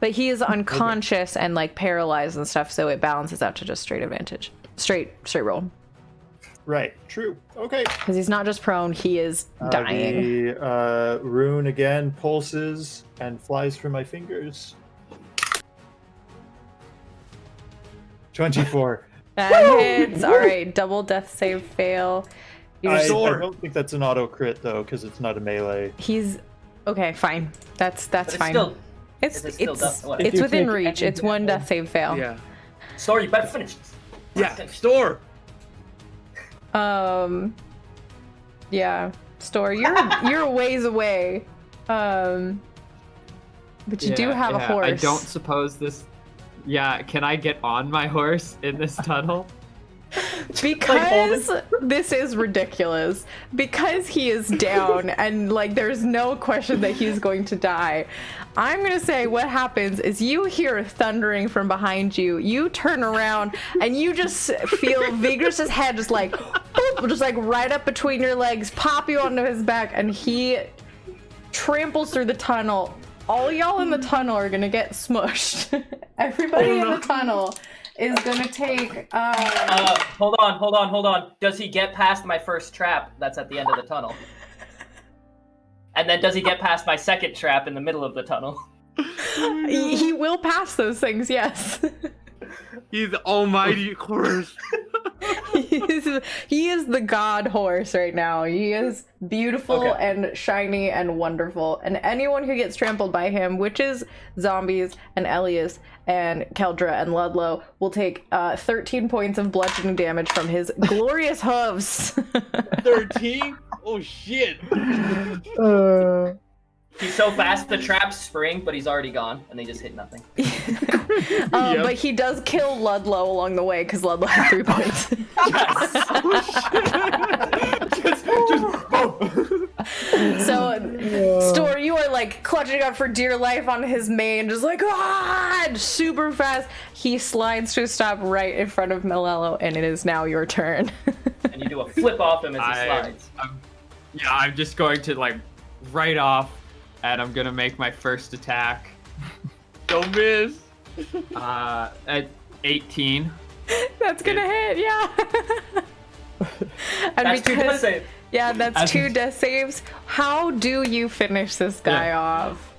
But he is unconscious and like paralyzed and stuff, so it balances out to just straight advantage. Straight roll.
Right. True. Okay.
Because he's not just prone, he is dying.
The rune again pulses and flies from my fingers. 24.
That hits. Alright, double death save fail.
I
Sword.
don't think that's an auto crit though, because it's not a melee.
He's okay, fine. That's
But it's
fine.
still,
it's
is it still
it's
what?
If
it's
you
within
take
reach.
any
It's one
damage-
death save fail.
Yeah.
Store, you better finish this.
Yeah. Store.
Yeah. Store, you're a ways away. But you do have a horse.
I don't suppose this. Yeah, can I get on my horse in this tunnel?
Because this is ridiculous. Because he is down and like there's no question that he's going to die. I'm gonna say what happens is you hear thundering from behind you. You turn around and you just feel Vigris's head just like boop, just like right up between your legs, pop you onto his back, and he tramples through the tunnel. All y'all in the tunnel are gonna get smushed. Everybody in the tunnel is gonna take
Hold on. Does he get past my first trap that's at the end of the tunnel? And then does he get past my second trap in the middle of the tunnel?
he will pass those things, yes.
He's the almighty horse.
he is the god horse right now. He is beautiful
Okay.
and shiny and wonderful. And anyone who gets trampled by him, which is zombies and Elias and Keldra and Ludlow, will take 13 points of bludgeoning damage from his glorious hooves.
13? Oh shit.
He's so fast the traps spring, but he's already gone, and they just hit nothing.
But he does kill Ludlow along the way because Ludlow had 3 points. So, Store, you are like clutching up for dear life on his mane, just like, and super fast. He slides to a stop right in front of Melelo, and it is now your turn.
And you do a flip off him as he slides.
I'm just going to like right off, and I'm gonna make my first attack.
Don't miss.
At 18.
That's gonna hit, yeah. And
That's two death save.
yeah, that's 2 death saves. How do you finish this guy off?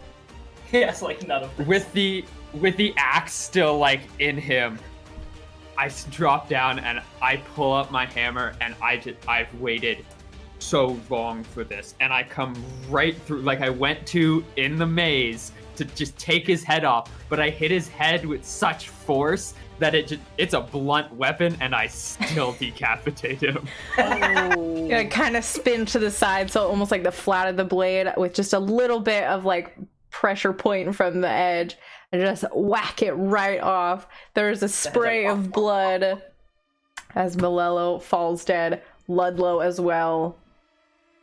He has like none of them.
With the axe still like in him, drop down and I pull up my hammer, and I've waited so long for this, and I come right through, like I went to in the maze to just take his head off, but I hit his head with such force that it's a blunt weapon, and I still decapitate him.
Yeah, kind of spin to the side, so almost like the flat of the blade with just a little bit of like pressure point from the edge, and just whack it right off. There's a spray of blood as Melelo falls dead, Ludlow as well,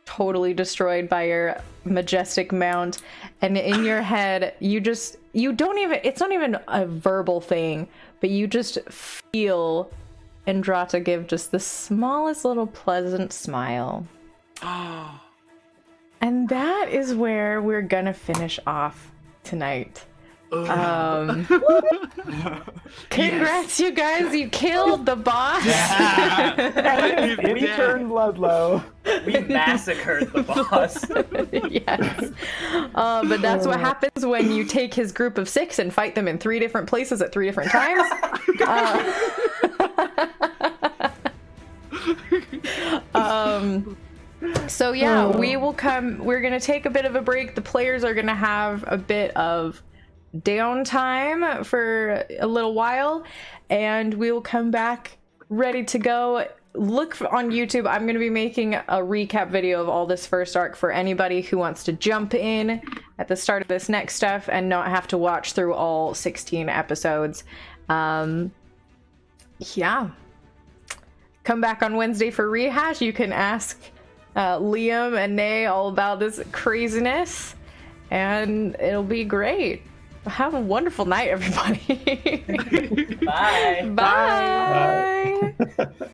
totally destroyed by your majestic mount. And in your head, you don't even, it's not even a verbal thing, but you just feel Andrata give just the smallest little pleasant smile. And that is where we're gonna finish off tonight. Congrats, you guys! You killed the boss.
We turned Ludlow.
We massacred the boss.
Yes, but that's what happens when you take his group of 6 and fight them in 3 different places at 3 different times. So yeah, we're gonna take a bit of a break. The players are gonna have a bit of downtime for a little while, and we will come back ready to go. Look on YouTube. I'm going to be making a recap video of all this first arc for anybody who wants to jump in at the start of this next stuff and not have to watch through all 16 episodes. Yeah. Come back on Wednesday for rehash. You can ask Liam and Nay all about this craziness, and it'll be great. Have a wonderful night, everybody.
Bye.
Bye.
Bye.